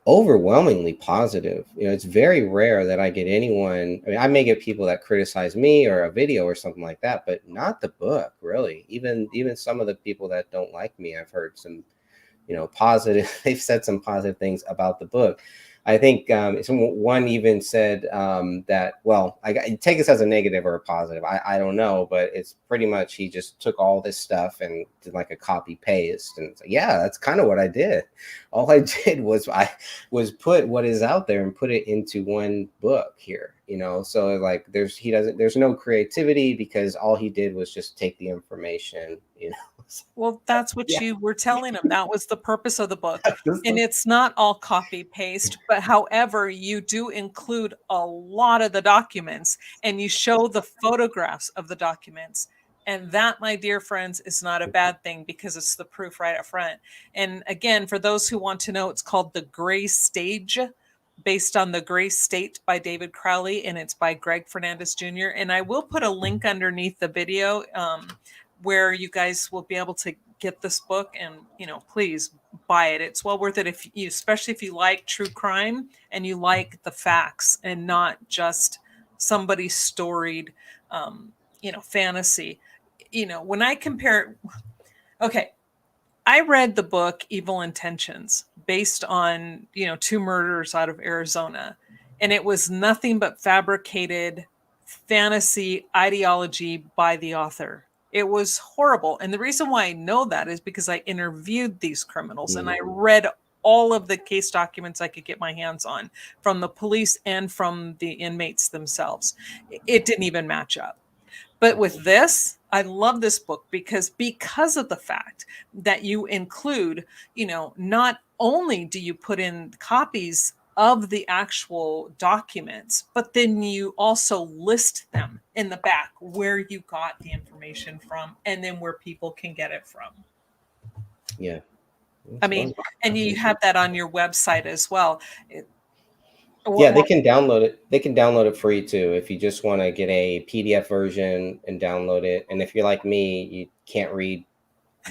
overwhelmingly positive. It's very rare that I get anyone. I may get people that criticize me or a video or something like that, but not the book, really. Even some of the people that don't like me, I've heard some, positive. They've said some positive things about the book. I think one even said that, well, take this as a negative or a positive. I don't know, but it's pretty much he just took all this stuff and did like a copy paste. And it's like, yeah, that's kind of what I did. All I did was put what is out there and put it into one book here, you know? So like there's no creativity because all he did was just take the information, you know? Well, that's what you were telling him. That was the purpose of the book. And it's not all copy paste, but however, you do include a lot of the documents and you show the photographs of the documents. And that, my dear friends, is not a bad thing because it's the proof right up front. And again, for those who want to know, it's called The Gray Stage, based on The Gray State by David Crowley, and it's by Greg Fernandez Jr. And I will put a link underneath the video where you guys will be able to get this book, and please buy it. It's well worth it especially if you like true crime and you like the facts and not just somebody's storied fantasy. When I compare, I read the book Evil Intentions based on 2 murders out of Arizona, and it was nothing but fabricated fantasy ideology by the author. It was horrible. And the reason why I know that is because I interviewed these criminals and I read all of the case documents I could get my hands on from the police and from the inmates themselves. It didn't even match up. But with this, I love this book because of the fact that you include, not only do you put in copies of the actual documents, but then you also list them in the back where you got the information from and then where people can get it from. Yeah. I mean, and you have that on your website as well. Yeah, they can download it. They can download it free too if you just want to get a PDF version and download it. And if you're like me, you can't read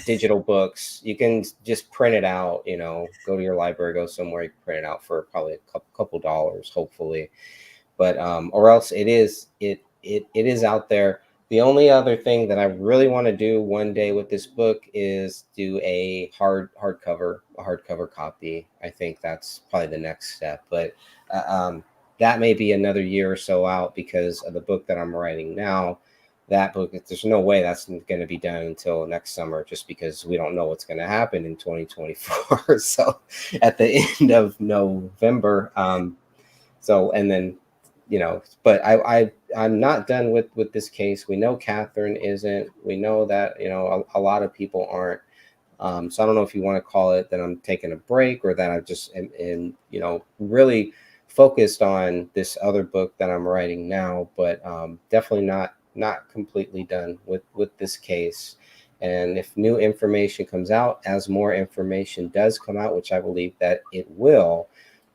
digital books, you can just print it out, go to your library, go somewhere, you can print it out for probably a couple dollars, hopefully. But or else it is out there. The only other thing that I really want to do one day with this book is do a hardcover copy. I think that's probably the next step, but that may be another year or so out because of the book that I'm writing now. That book, there's no way that's going to be done until next summer, just because we don't know what's going to happen in 2024. So at the end of November, and then, but I'm not done with this case. We know Catherine isn't. We know that, a lot of people aren't. So I don't know if you want to call it that I'm taking a break or that I just am really focused on this other book that I'm writing now, but definitely not completely done with this case. And if new information comes out, as more information does come out, which I believe that it will,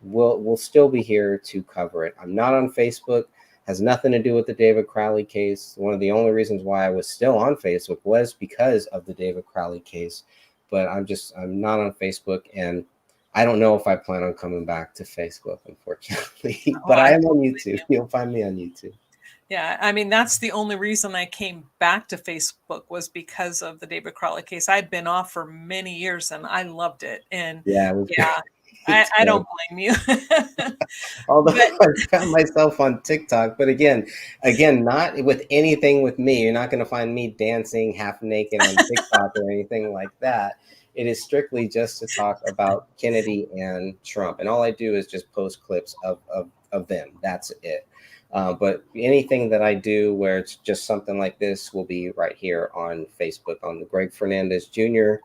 we'll still be here to cover it. I'm not on Facebook. Has nothing to do with the David Crowley case. One of the only reasons why I was still on Facebook was because of the David Crowley case. But I'm not on Facebook, and I don't know if I plan on coming back to Facebook, unfortunately. But I am on YouTube. You'll find me on YouTube. Yeah, I mean, that's the only reason I came back to Facebook was because of the David Crowley case. I'd been off for many years and I loved it. And I don't blame you. Although I found myself on TikTok, but again, not with anything with me. You're not going to find me dancing half naked on TikTok or anything like that. It is strictly just to talk about Kennedy and Trump. And all I do is just post clips of them. That's it. But anything that I do where it's just something like this will be right here on Facebook on the Greg Fernandez Jr.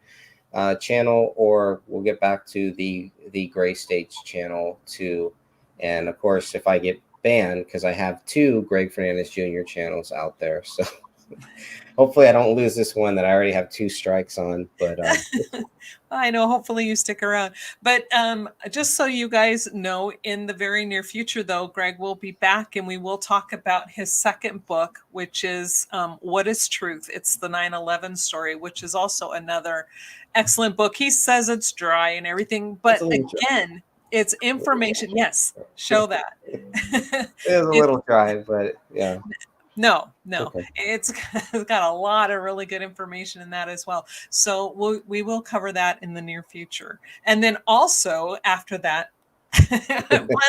Channel, or we'll get back to the Gray Stage channel too. And of course, if I get banned, because I have 2 Greg Fernandez Jr. channels out there, so hopefully I don't lose this one that I already have 2 strikes on. But I know, hopefully you stick around. But just so you guys know, in the very near future, though, Greg will be back and we will talk about his second book, which is What is Truth? It's the 9/11 story, which is also another excellent book. He says it's dry and everything, but again, it's information. Yes, show that. It's a little dry, but yeah. No, Okay. it's got a lot of really good information in that as well. So we will cover that in the near future. And then also after that, plan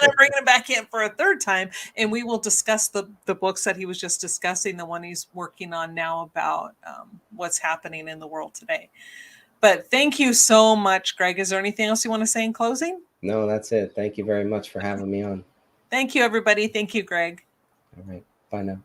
on bringing him back in for a third time, and we will discuss the books that he was just discussing, the one he's working on now about what's happening in the world today. But thank you so much, Greg. Is there anything else you want to say in closing? No, that's it. Thank you very much for having me on. Thank you, everybody. Thank you, Greg. All right. Bye now.